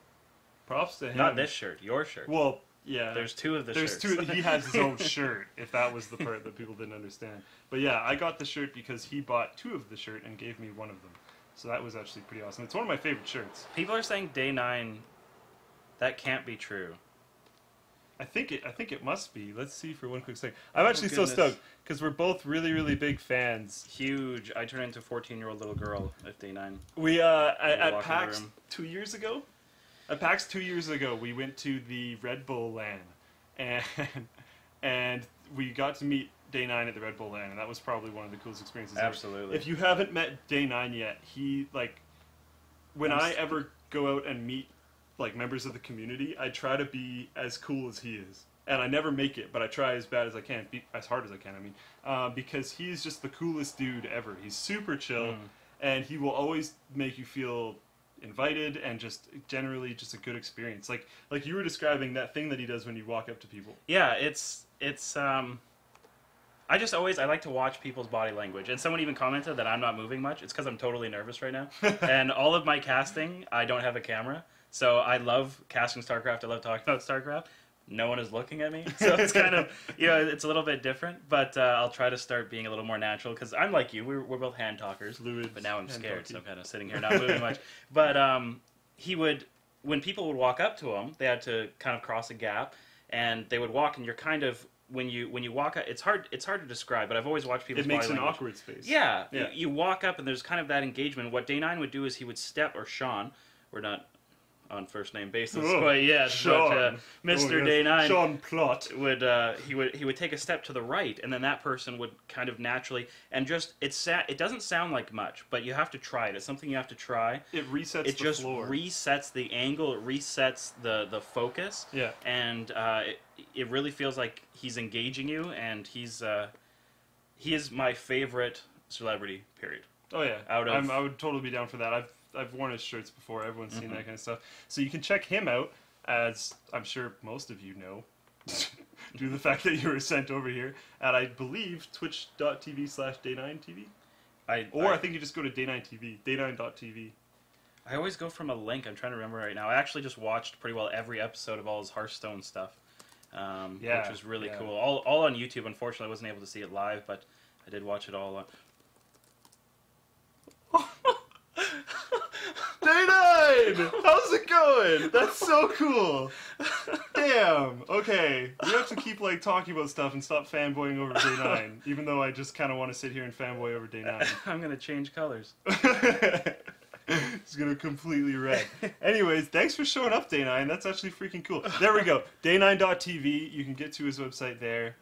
props to him. Not this shirt, your shirt. Well, yeah. There's two of the There's shirts. two. He has his own shirt, if that was the part that people didn't understand. But yeah, I got the shirt because he bought two of the shirt and gave me one of them. So that was actually pretty awesome. It's one of my favorite shirts. People are saying Day 9. That can't be true. I think it must be. Let's see for one quick second. I'm actually so goodness. stoked because we're both really, really big fans. Huge. I turned into a 14-year-old little girl at Day 9. We walk in at the PAX room. 2 years ago. At PAX 2 years ago, we went to the Red Bull LAN, and we got to meet Day 9 at the Red Bull LAN, and that was probably one of the coolest experiences ever. Absolutely. If you haven't met Day 9 yet, he, like, when I ever go out and meet, like, members of the community, I try to be as cool as he is. And I never make it, but I try as bad as I can, as hard as I can, I mean, because he's just the coolest dude ever. He's super chill, and he will always make you feel invited and just generally just a good experience. Like you were describing that thing that he does when you walk up to people. Yeah, it's I like to watch people's body language. And someone even commented that I'm not moving much. It's because I'm totally nervous right now. And all of my casting, I don't have a camera. So I love casting StarCraft. I love talking about StarCraft. no one is looking at me. So it's kind of, it's a little bit different. But I'll try to start being a little more natural because I'm like you. We're both hand talkers. Fluid. But now I'm hand scared, talky. so I'm kind of sitting here not moving much. But he would, when people would walk up to him, they had to kind of cross a gap, and they would walk, and you're kind of when you walk up, it's hard to describe. But I've always watched people. It makes an awkward space. Yeah, Yeah. You walk up, and there's kind of that engagement. What Day 9 would do is he would step, or Sean, we're not on first name basis quite yet, Sean. but Mr. Oh, yes. Day 9 Sean Plot. would he would take a step to the right, and then that person would kind of naturally, and just it doesn't sound like much, but you have to try it. It's something you have to try. It resets It the just floor. resets the angle. It resets the focus. Yeah. And it really feels like he's engaging you, and he is my favorite celebrity. Period. Oh yeah, Out of- I would totally be down for that. I've worn his shirts before. Everyone's seen Mm-hmm. that kind of stuff. So you can check him out, as I'm sure most of you know, due to the fact that you were sent over here at, I believe, twitch.tv/day9tv. I think you just go to day9tv, day9.tv. I always go from a link. I'm trying to remember right now. I actually just watched pretty well every episode of all his Hearthstone stuff, which was really yeah. cool. All on YouTube. Unfortunately, I wasn't able to see it live, but I did watch it all on. Day9! How's it going? That's so cool. Damn. Okay. We have to keep talking about stuff and stop fanboying over Day9. Even though I just kind of want to sit here and fanboy over Day9. I'm gonna change colors. It's gonna completely red. Anyways, thanks for showing up, Day9. That's actually freaking cool. There we go. Day9.tv. You can get to his website there.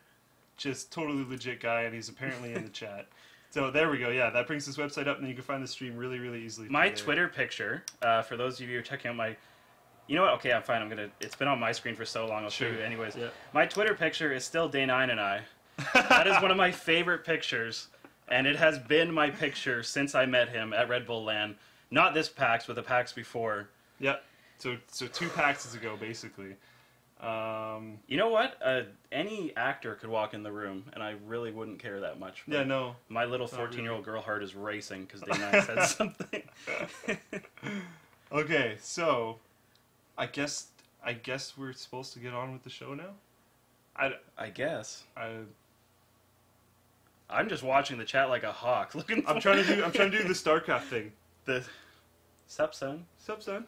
Just totally legit guy, and he's apparently in the chat. So there we go. Yeah, that brings this website up, and you can find the stream really, really easily. My through there. Twitter picture, for those of you who are checking out my... You know what? Okay, I'm fine. It's been on my screen for so long. I'll show you anyways. Yeah. My Twitter picture is still Day9 and I. That is one of my favorite pictures, and it has been my picture since I met him at Red Bull LAN. Not this PAX, but the PAX before. Yep. So 2 PAXs ago, basically. You know what? Any actor could walk in the room, and I really wouldn't care that much. But Yeah, no. my little Not really. 14-year-old girl heart is racing because Day9 said something. Okay, so I guess we're supposed to get on with the show now. I guess. I'm I'm just watching the chat like a hawk. trying to do the StarCraft thing. the Sept son. Sup, son?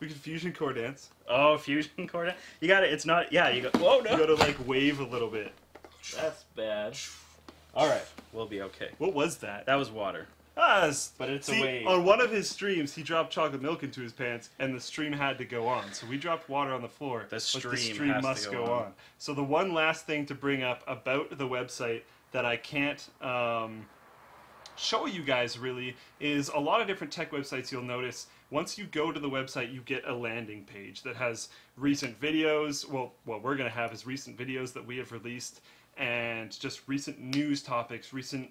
We can fusion core dance. Oh, fusion cord. You got it. It's not. Yeah, you go. Whoa, no. You gotta wave a little bit. That's bad. All right, we'll be okay. What was that? That was water. But it's a see, wave. on one of his streams, he dropped chocolate milk into his pants, and the stream had to go on. So we dropped water on the floor. The but stream the stream has to must go go on. on. So the one last thing to bring up about the website that I can't show you guys really is a lot of different tech websites. You'll notice once you go to the website, you get a landing page that has recent videos. Well, what we're going to have is recent videos that we have released, and just recent news topics, recent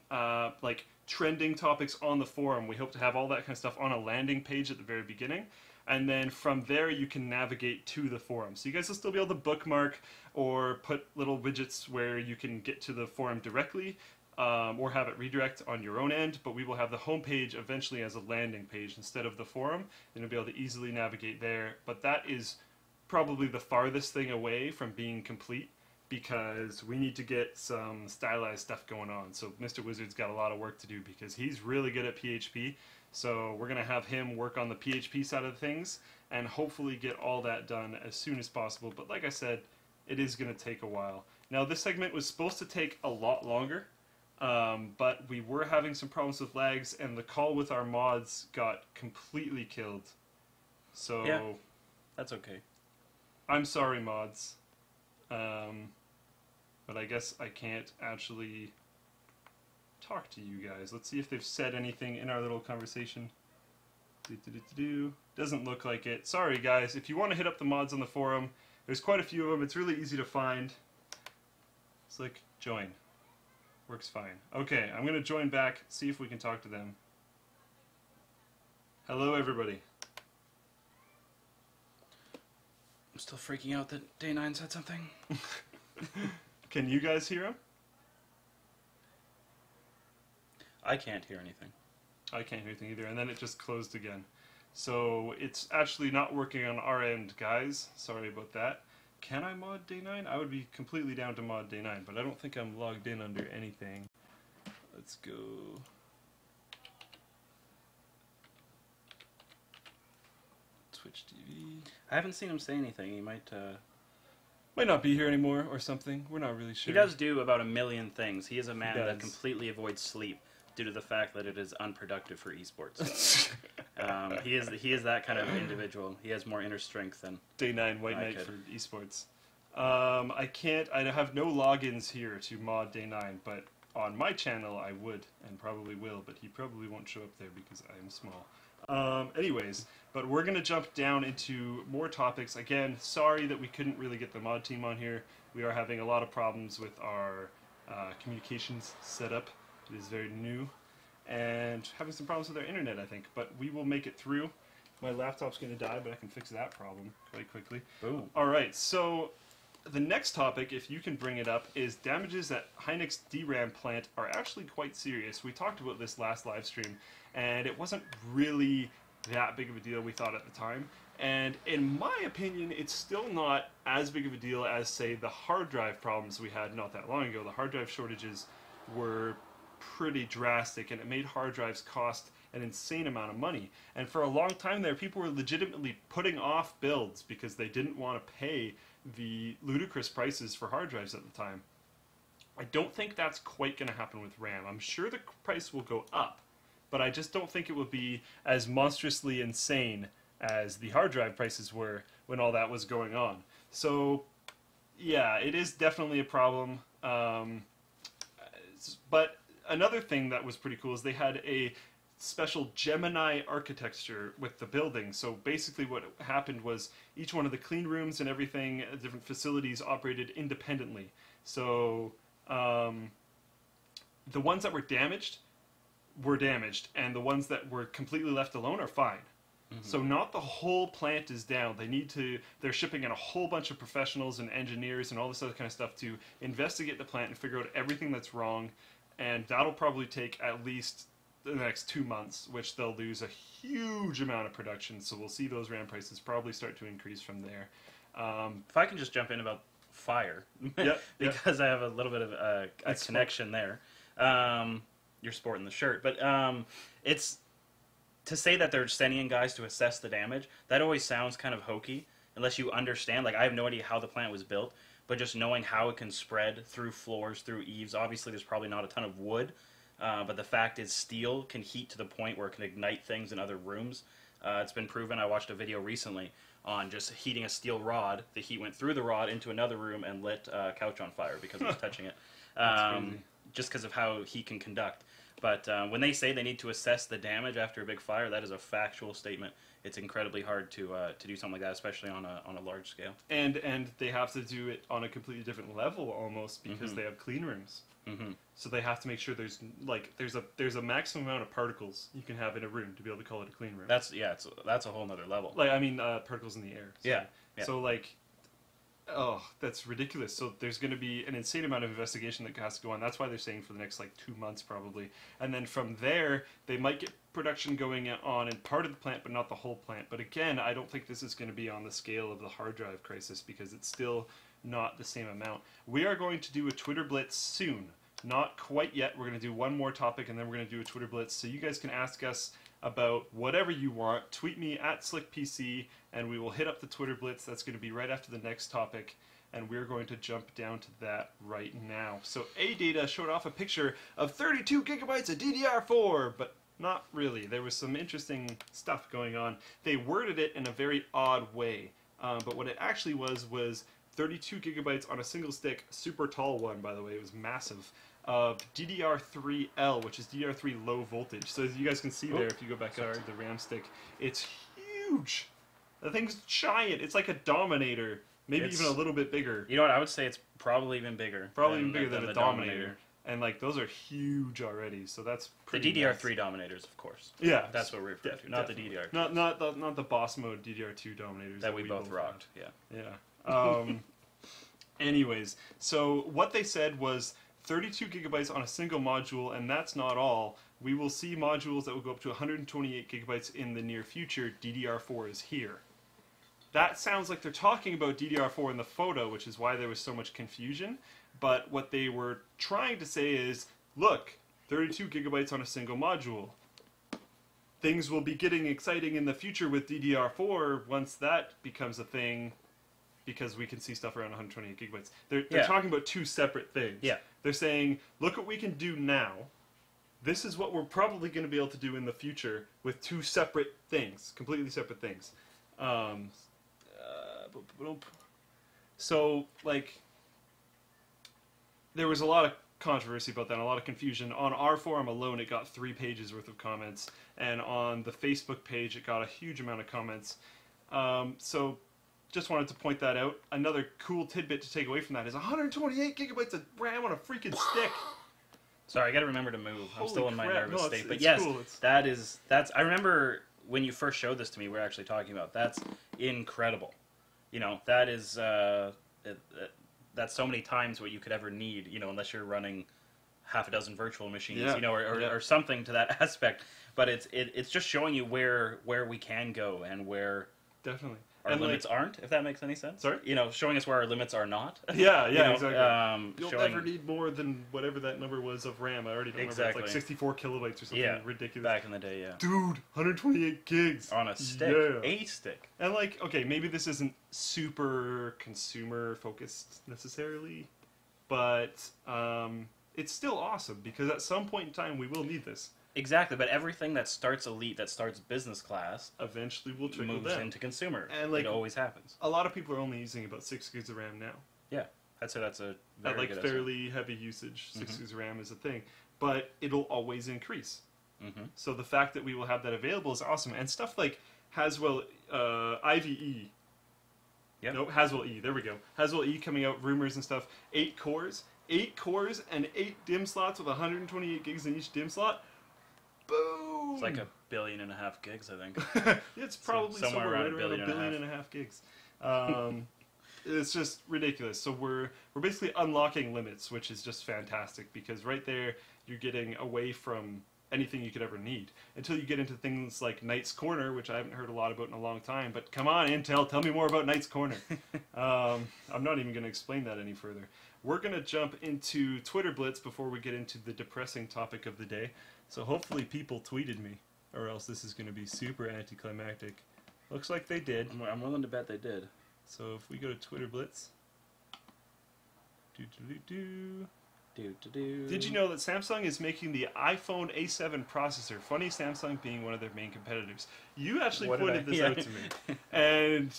trending topics on the forum. We hope to have all that kind of stuff on a landing page at the very beginning, and then from there you can navigate to the forum. So you guys will still be able to bookmark or put little widgets where you can get to the forum directly, or have it redirect on your own end, but we will have the homepage eventually as a landing page instead of the forum, and you'll be able to easily navigate there. But that is probably the farthest thing away from being complete, because we need to get some stylized stuff going on. So Mr. Wizard's got a lot of work to do because he's really good at PHP, so we're going to have him work on the PHP side of things and hopefully get all that done as soon as possible. But like I said, it is going to take a while. Now this segment was supposed to take a lot longer, but we were having some problems with lags, and the call with our mods got completely killed. So Yeah. That's okay. I'm sorry, mods. But I guess I can't actually talk to you guys. Let's see if they've said anything in our little conversation. Doesn't look like it. Sorry, guys. If you want to hit up the mods on the forum, there's quite a few of them. It's really easy to find. It's like join. Works fine. Okay, I'm going to join back, see if we can talk to them. Hello, everybody. I'm still freaking out that Day9 said something. Can you guys hear him? I can't hear anything. I can't hear anything either, and then it just closed again. So it's actually not working on our end, guys. Sorry about that. Can I mod day 9? I would be completely down to mod day 9, but I don't think I'm logged in under anything. Let's go. Twitch TV. I haven't seen him say anything. He might not be here anymore or something. We're not really sure. He does do about 1 million things. He is a man that does. completely avoids sleep due to the fact that it is unproductive for esports. He is that kind of individual. He has more inner strength than Day 9 White I Knight could. for esports. I have no logins here to mod day 9, but on my channel I would and probably will, but he probably won't show up there because I am small. Anyways, but we're going to jump down into more topics. Again, sorry that we couldn't really get the mod team on here. We are having a lot of problems with our communications setup. It is very new, and having some problems with our internet, I think. But we will make it through. My laptop's going to die, but I can fix that problem quite quickly. Boom. Alright, so the next topic, if you can bring it up, is damages at Hynix DRAM plant are actually quite serious. We talked about this last live stream, and it wasn't really that big of a deal we thought at the time. And in my opinion, it's still not as big of a deal as, say, the hard drive problems we had not that long ago. The hard drive shortages were pretty drastic, and it made hard drives cost an insane amount of money. And for a long time there, people were legitimately putting off builds because they didn't want to pay the ludicrous prices for hard drives at the time. I don't think that's quite going to happen with RAM. I'm sure the price will go up, but I just don't think it will be as monstrously insane as the hard drive prices were when all that was going on. So, yeah, it is definitely a problem. But another thing that was pretty cool is they had a special Gemini architecture with the building. So basically what happened was each one of the clean rooms and everything, different facilities operated independently. So the ones that were damaged, and the ones that were completely left alone are fine. Mm-hmm. So not the whole plant is down. They're shipping in a whole bunch of professionals and engineers and all this other kind of stuff to investigate the plant and figure out everything that's wrong. And that'll probably take at least the next 2 months, which they'll lose a huge amount of production. So we'll see those RAM prices probably start to increase from there. If I can just jump in about fire, because I have a little bit of a connection there. You're sporting the shirt, but it's to say that they're sending in guys to assess the damage. That always sounds kind of hokey, unless you understand. Like, I have no idea how the plant was built, but just knowing how it can spread through floors, through eaves. Obviously, there's probably not a ton of wood, but the fact is steel can heat to the point where it can ignite things in other rooms. It's been proven. I watched a video recently on just heating a steel rod. The heat went through the rod into another room and lit a couch on fire because it was touching it. Just because of how heat can conduct. But when they say they need to assess the damage after a big fire, that is a factual statement. It's incredibly hard to do something like that, especially on a large scale. And they have to do it on a completely different level almost because they have clean rooms. Mm-hmm. So they have to make sure there's a maximum amount of particles you can have in a room to be able to call it a clean room. That's a whole nother level. Like, I mean, particles in the air. So. Yeah. So like, oh, that's ridiculous. So there's going to be an insane amount of investigation that has to go on. That's why they're saying for the next 2 months probably. And then from there, they might get production going on in part of the plant, but not the whole plant. But again, I don't think this is going to be on the scale of the hard drive crisis because it's still not the same amount. We are going to do a Twitter Blitz soon. Not quite yet. We're going to do one more topic and then we're going to do a Twitter Blitz. So you guys can ask us about whatever you want. Tweet me at SlickPC and we will hit up the Twitter Blitz. That's going to be right after the next topic. And we're going to jump down to that right now. So ADATA showed off a picture of 32 gigabytes of DDR4, but not really. There was some interesting stuff going on. They worded it in a very odd way. But what it actually was 32 gigabytes on a single stick, super tall one, by the way. It was massive. Of DDR3L, which is DDR3 low voltage. So as you guys can see there, if you go back up to the RAM stick, it's huge. The thing's giant. It's like a Dominator, maybe even a little bit bigger. You know what? I would say it's probably even bigger. Probably even bigger than a Dominator. And those are huge already. So that's pretty. The DDR3 Dominators, of course. Yeah, that's what we're referring to, not the DDR. Not the boss mode DDR2 Dominators that we both rocked. Yeah. Anyways, so what they said was 32 gigabytes on a single module, and that's not all. We will see modules that will go up to 128 gigabytes in the near future. DDR4 is here. that sounds like they're talking about DDR4 in the photo, which is why there was so much confusion. But what they were trying to say is, look, 32 gigabytes on a single module. Things will be getting exciting in the future with DDR4 once that becomes a thing, because we can see stuff around 128 gigabytes. They're talking about two separate things. Yeah. They're saying, look what we can do now. This is what we're probably going to be able to do in the future with two separate things, completely separate things. So, like, there was a lot of controversy about that, a lot of confusion. On our forum alone, it got 3 pages worth of comments, and on the Facebook page, it got a huge amount of comments. So, just wanted to point that out. Another cool tidbit to take away from that is 128 gigabytes of RAM on a freaking stick. Sorry, I got to remember to move. I'm still in my nervous state. But it's yes, cool. that's. I remember when you first showed this to me. We were actually talking about that's incredible. You know, that is that's so many times what you could ever need. You know, unless you're running half a dozen virtual machines. Yeah. You know, or something to that aspect. But it's just showing you where we can go and where Definitely. our limits aren't, if that makes any sense. Sorry? You know, showing us where our limits are not. Yeah, You know, exactly. You'll showing, never need more than whatever that number was of RAM. I already don't remember. Exactly. It's like 64 kilobytes or something ridiculous. back in the day, yeah. Dude, 128 gigs. On a stick. Yeah. A stick. And like, okay, maybe this isn't super consumer focused necessarily, but it's still awesome because at some point in time we will need this. Exactly, but everything that starts elite, that starts business class, Eventually will trickle moves down. into consumer. And, like, it always happens. A lot of people are only using about 6 gigs of RAM now. Yeah, that's a very At like good estimate. fairly heavy usage, 6 gigs of RAM is a thing, but it'll always increase. Mhm. So the fact that we will have that available is awesome. And stuff like Haswell IVE. Yep. Nope, Haswell E. There we go. Haswell E coming out, rumors and stuff. 8 cores and 8 DIMM slots with 128 gigs in each DIMM slot. Boom! It's like 1.5 billion gigs, I think. It's probably somewhere right around a billion and a half gigs. It's just ridiculous. So we're basically unlocking limits, which is just fantastic because right there you're getting away from anything you could ever need until you get into things like Knight's Corner, which I haven't heard a lot about in a long time. But come on, Intel, tell me more about Knight's Corner. I'm not even going to explain that any further. We're going to jump into Twitter Blitz before we get into the depressing topic of the day. So hopefully people tweeted me, or else this is going to be super anticlimactic. Looks like they did. I'm willing to bet they did. So if we go to Twitter Blitz. Did you know that Samsung is making the iPhone A7 processor? Funny, Samsung being one of their main competitors. You actually pointed this out to me. And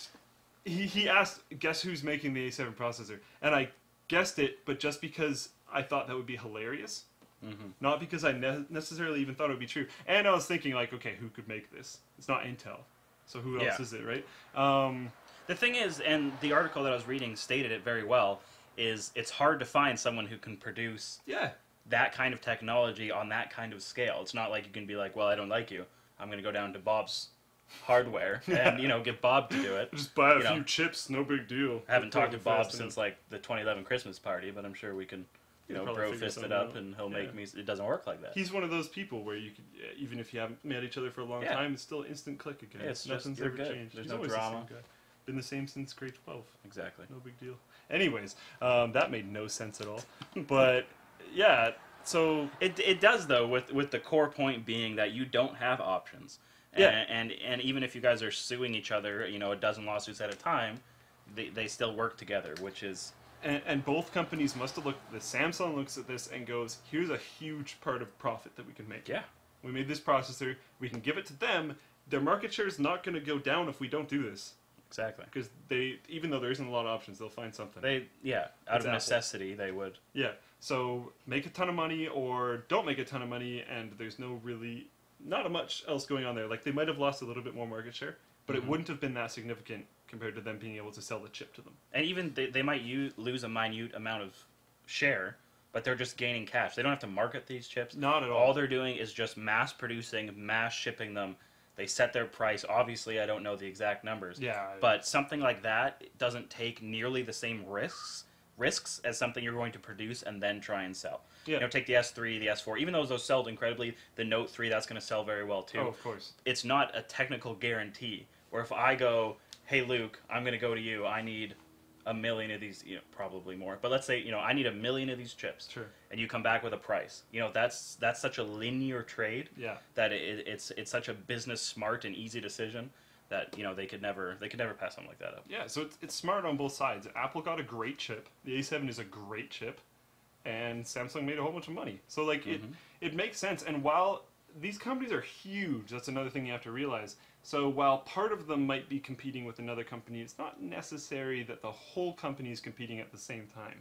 he asked, guess who's making the A7 processor? And I guessed it, but just because I thought that would be hilarious. Mm-hmm. Not because I necessarily even thought it would be true. And I was thinking, like, okay, who could make this? It's not Intel. So who else is it, right? The thing is, and the article that I was reading stated it very well, is it's hard to find someone who can produce that kind of technology on that kind of scale. It's not like you can be like, well, I don't like you. I'm going to go down to Bob's Hardware and, get Bob to do it. Just buy a few chips, no big deal. I haven't talked to Bob since, like, the 2011 Christmas party, but I'm sure we can... bro fist it up, and he'll make me... It doesn't work like that. He's one of those people where you could, even if you haven't met each other for a long time, it's still instant click again. Yeah, it's Nothing's just, ever good. changed. There's He's no always drama. the same guy. Been the same since grade 12. Exactly. No big deal. Anyways, that made no sense at all. But, yeah, so... It does, though, with the core point being that you don't have options. And even if you guys are suing each other, a dozen lawsuits at a time, they still work together, which is... And both companies must have looked... The Samsung looks at this and goes, here's a huge part of profit that we can make. Yeah. We made this processor. We can give it to them. Their market share is not going to go down if we don't do this. Exactly. Because even though there isn't a lot of options, they'll find something. Out of necessity, they would. Yeah. So make a ton of money or don't make a ton of money, and there's not much else going on there. Like, they might have lost a little bit more market share, but it wouldn't have been that significant compared to them being able to sell the chip to them. And even they might lose a minute amount of share, but they're just gaining cash. They don't have to market these chips. Not at all. All they're doing is just mass producing, mass shipping them. They set their price. Obviously, I don't know the exact numbers. Yeah. But something like that doesn't take nearly the same risks as something you're going to produce and then try and sell. Yeah. Take the S3, the S4. Even though those sold incredibly, the Note 3, that's going to sell very well too. Oh, of course. It's not a technical guarantee. Or if I go, hey Luke, I'm going to go to you. I need 1 million of these, probably more. But let's say, I need 1 million of these chips. Sure. And you come back with a price. That's such a linear trade. Yeah. That it's such a business smart and easy decision that they could never pass something like that up. Yeah, so it's smart on both sides. Apple got a great chip. The A7 is a great chip, and Samsung made a whole bunch of money. So like it makes sense. And while these companies are huge, that's another thing you have to realize. So while part of them might be competing with another company, it's not necessary that the whole company is competing at the same time.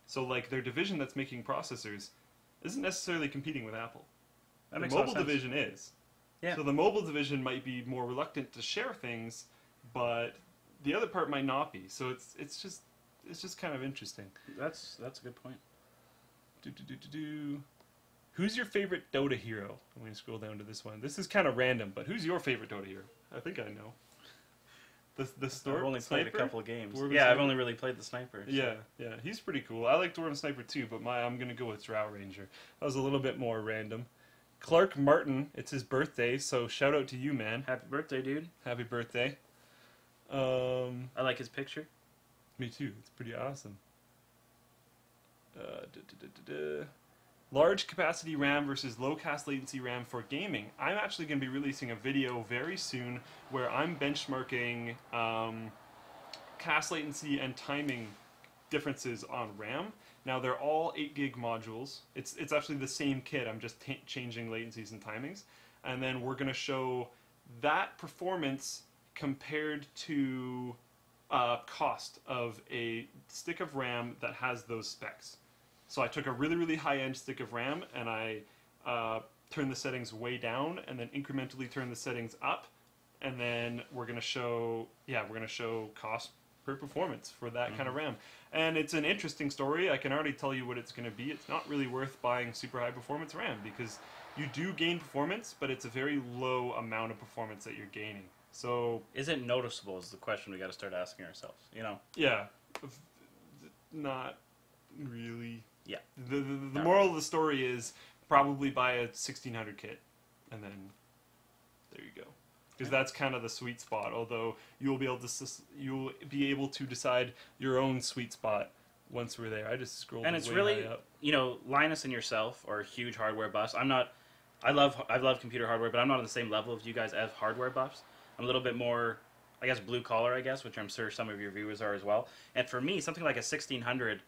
So like their division that's making processors isn't necessarily competing with Apple. That The makes a lot mobile of sense. division is. Yeah. So the mobile division might be more reluctant to share things, but the other part might not be. So it's just kind of interesting. That's a good point. Who's your favorite Dota hero? I'm going to scroll down to this one. This is kind of random, but who's your favorite Dota hero? I think I know. The I've only played a couple of games. Dwarven Yeah, I've Sniper? only really played the sniper. So. Yeah, he's pretty cool. I like Dwarven Sniper too, but I'm going to go with Drow Ranger. That was a little bit more random. Clark Martin, it's his birthday, so shout out to you, man. Happy birthday, dude. Happy birthday. I like his picture. Me too. It's pretty awesome. Large capacity RAM versus low cast latency RAM for gaming. I'm actually going to be releasing a video very soon where I'm benchmarking cast latency and timing differences on RAM. Now they're all 8 gig modules. It's actually the same kit. I'm just changing latencies and timings. And then we're going to show that performance compared to cost of a stick of RAM that has those specs. So I took a really, really high-end stick of RAM and I turned the settings way down and then incrementally turned the settings up. And then we're going to show cost per performance for that kind of RAM. And it's an interesting story. I can already tell you what it's going to be. It's not really worth buying super high performance RAM because you do gain performance, but it's a very low amount of performance that you're gaining. So Is it noticeable is the question we got to start asking ourselves, yeah, not really. Yeah. The moral of the story is probably buy a 1600 kit, and then there you go. Because that's kind of the sweet spot. Although you'll be able to decide your own sweet spot once we're there. I just scrolled. And it's way really, high up. Linus and yourself are huge hardware buffs. I love computer hardware, but I'm not on the same level as you guys as hardware buffs. I'm a little bit more, I guess, blue collar, which I'm sure some of your viewers are as well. And for me, something like a 1600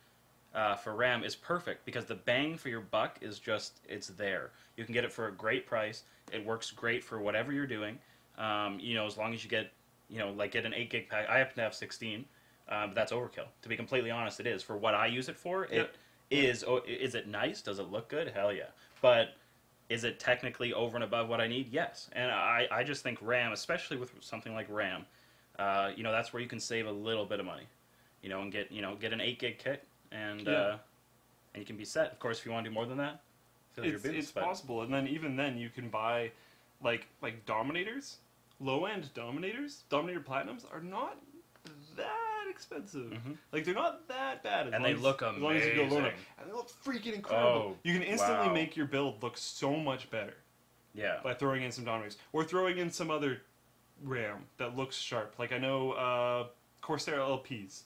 for RAM is perfect because the bang for your buck is just, it's there. You can get it for a great price. It works great for whatever you're doing. As long as you get, get an 8 gig pack. I happen to have 16, but that's overkill. To be completely honest, it is. For what I use it for, it is. Is it nice? Does it look good? Hell yeah. But is it technically over and above what I need? Yes. And I just think RAM, especially with something like RAM, that's where you can save a little bit of money, and get an 8 gig kit, and you can be set. Of course, if you want to do more than that, It's possible. And then even then, you can buy like Dominators, low-end Dominator Platinums are not that expensive. Like they're not that bad. And they look as long as you go low enough. And they look freaking incredible. You can instantly make your build look so much better. Yeah. By throwing in some Dominators or throwing in some other RAM that looks sharp. Like I know Corsair LPs.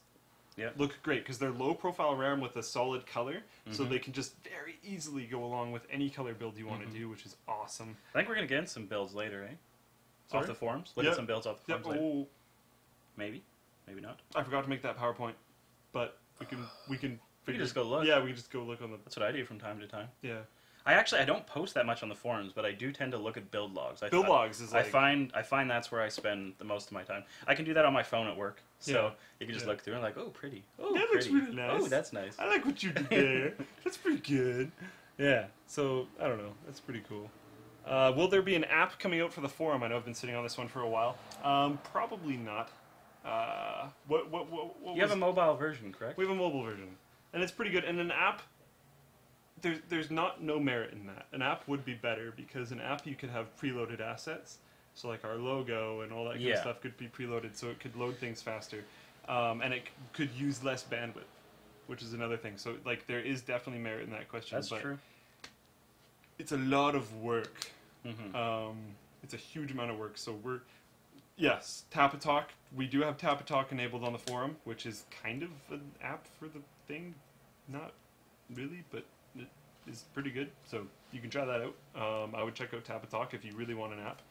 Yeah. Look great because they're low-profile RAM with a solid color, so they can just very easily go along with any color build you want to do, which is awesome. I think we're gonna get in some builds later, eh? Sorry? Off the forums. Look at some builds off the forums later. Oh, Maybe not. I forgot to make that PowerPoint, but we can We figure. can just go look. Yeah, we can just go look on the. That's what I do from time to time. Yeah. I don't post that much on the forums, but I do tend to look at build logs. Build logs is like. I find that's where I spend the most of my time. I can do that on my phone at work, so you can just look through and like, oh, pretty. Oh, that pretty. looks really nice. Oh, that's nice. I like what you did there. That's pretty good. Yeah. So I don't know. That's pretty cool. Will there be an app coming out for the forum? I know I've been sitting on this one for a while. Probably not. What You have a mobile version, correct? We have a mobile version, and it's pretty good. And an app, there's no merit in that. An app would be better because an app you could have preloaded assets, so like our logo and all that kind of stuff could be preloaded, so it could load things faster, and it could use less bandwidth, which is another thing. So like there is definitely merit in that question. That's but true. It's a lot of work. It's a huge amount of work. So Yes, Tapatalk. We do have Tapatalk enabled on the forum, which is kind of an app for the thing. Not really, but it is pretty good. So you can try that out. I would check out Tapatalk if you really want an app.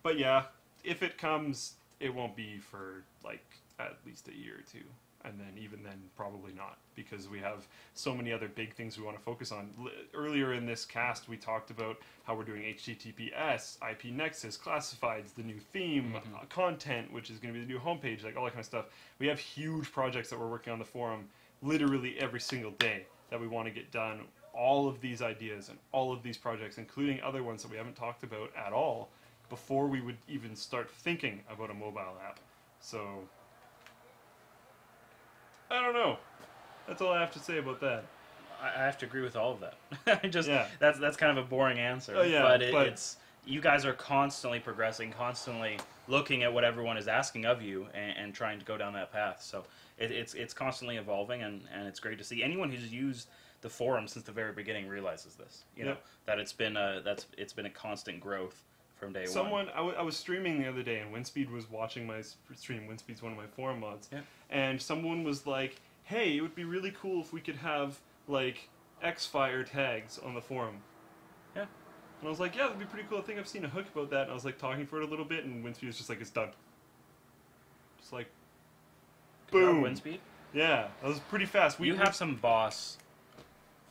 But yeah, if it comes, it won't be for like at least a year or two. And then even then, probably not, because we have so many other big things we want to focus on. Earlier in this cast, we talked about how we're doing HTTPS, IP Nexus, classifieds, the new theme, content, which is going to be the new homepage, like all that kind of stuff. We have huge projects that we're working on the forum literally every single day that we want to get done. All of these ideas and all of these projects, including other ones that we haven't talked about at all, before we would even start thinking about a mobile app. So I don't know. That's all I have to say about that. I have to agree with all of that. Yeah. That's kind of a boring answer. Oh, yeah, but but it's you guys are constantly progressing, constantly looking at what everyone is asking of you, and trying to go down that path. So it's constantly evolving, and it's great to see. Anyone who's used the forum since the very beginning realizes this. You know that it's been a constant growth from day one. I was streaming the other day, and Windspeed was watching my stream. Windspeed's one of my forum mods. Yeah. And someone was like, hey, it would be really cool if we could have, like, X-Fire tags on the forum. Yeah. And I was like, yeah, that'd be pretty cool. I think I've seen a hook about that. And I was, like, talking for it a little bit, and Windspeed was just like, it's done. Just like, boom. Windspeed? Yeah, that was pretty fast. You have some boss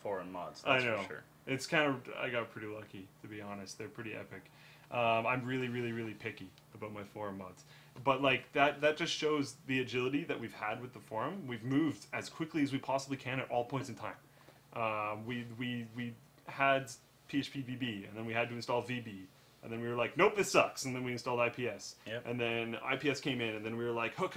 forum mods, that's I know. for sure. It's kind of, I got pretty lucky, to be honest. They're pretty epic. I'm really, really, really picky about my forum mods. But, like, that just shows the agility that we've had with the forum. We've moved as quickly as we possibly can at all points in time. We had PHP VB, and then we had to install VB. And then we were like, nope, this sucks. And then we installed IPS. Yep. And then IPS came in, and then we were like, hook.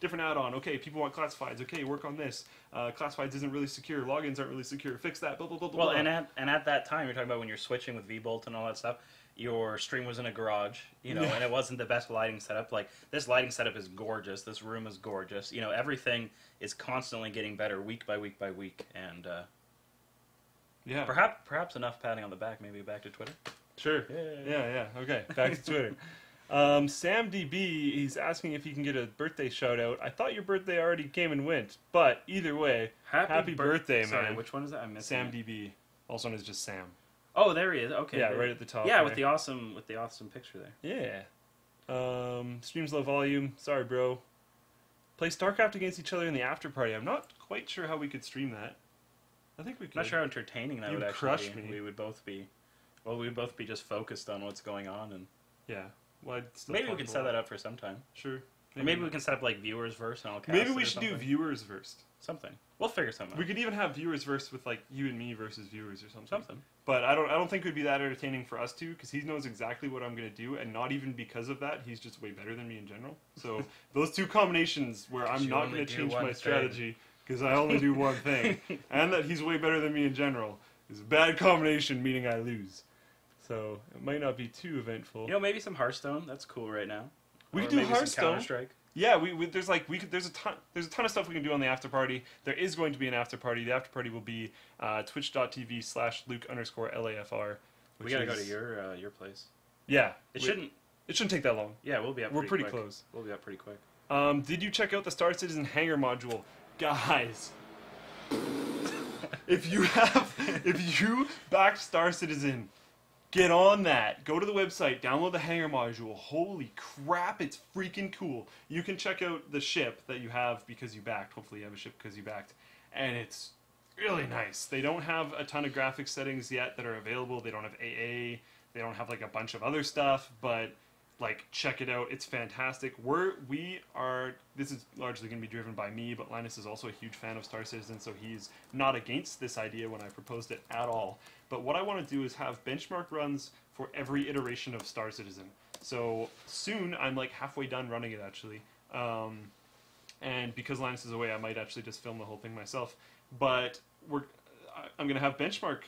Different add-on. Okay, people want classifieds. Okay, work on this. Classifieds isn't really secure. Logins aren't really secure. Fix that. Blah, blah, blah, blah. Well, and at that time, you're talking about when you're switching with VBolt and all that stuff, your stream was in a garage, and it wasn't the best lighting setup. Like, this lighting setup is gorgeous. This room is gorgeous. Everything is constantly getting better week by week by week. And yeah. Perhaps enough patting on the back. Maybe back to Twitter. Sure. Yeah. Okay, back to Twitter. Sam DB, he's asking if he can get a birthday shout out. I thought your birthday already came and went, but either way, happy birthday, man. Sorry, which one is that? I missed Sam DB, also known as just Sam. Oh, there he is. Okay. Yeah, right at the top. Yeah, there. with the awesome picture there. Yeah. Streams low volume. Sorry, bro. Play StarCraft against each other in the after party. I'm not quite sure how we could stream that. I think we could. I'm not sure how entertaining that You'd would actually crush be. me. We would both be. Well, we'd both be just focused on what's going on, and Yeah. Well, I'd still maybe we talk could a set lot. that up for some time. Sure. Or maybe we can set up like viewers verse and I'll cast Maybe it we or should do something. viewers first. Something. We'll figure something out. We could even have viewers versus with like you and me versus viewers or something. Something. But I don't think it would be that entertaining for us two because he knows exactly what I'm gonna do, and not even because of that, he's just way better than me in general. So those two combinations where I'm You not only gonna do change one my thing. strategy because I only do one thing, and that he's way better than me in general is a bad combination, meaning I lose. So it might not be too eventful. Maybe some Hearthstone. That's cool right now. We Or could do maybe some Hearthstone. Counter-Strike. Yeah, there's a ton of stuff we can do on the after party. There is going to be an after party. The after party will be twitch.tv/Luke_LAFR. We gotta go to your place. Yeah. It shouldn't take that long. Yeah, we'll be up We're pretty quick. close. We'll be up pretty quick. Did you check out the Star Citizen Hangar module? Guys, if you backed Star Citizen, get on that. Go to the website, download the Hangar module. Holy crap, it's freaking cool. You can check out the ship that you have because you backed. Hopefully you have a ship because you backed. And it's really nice. They don't have a ton of graphics settings yet that are available. They don't have AA. They don't have like a bunch of other stuff, but like check it out. It's fantastic. This is largely going to be driven by me, but Linus is also a huge fan of Star Citizen, so he's not against this idea when I proposed it at all. But what I want to do is have benchmark runs for every iteration of Star Citizen. So soon, I'm like halfway done running it actually. And because Linus is away, I might actually just film the whole thing myself. But I'm going to have benchmark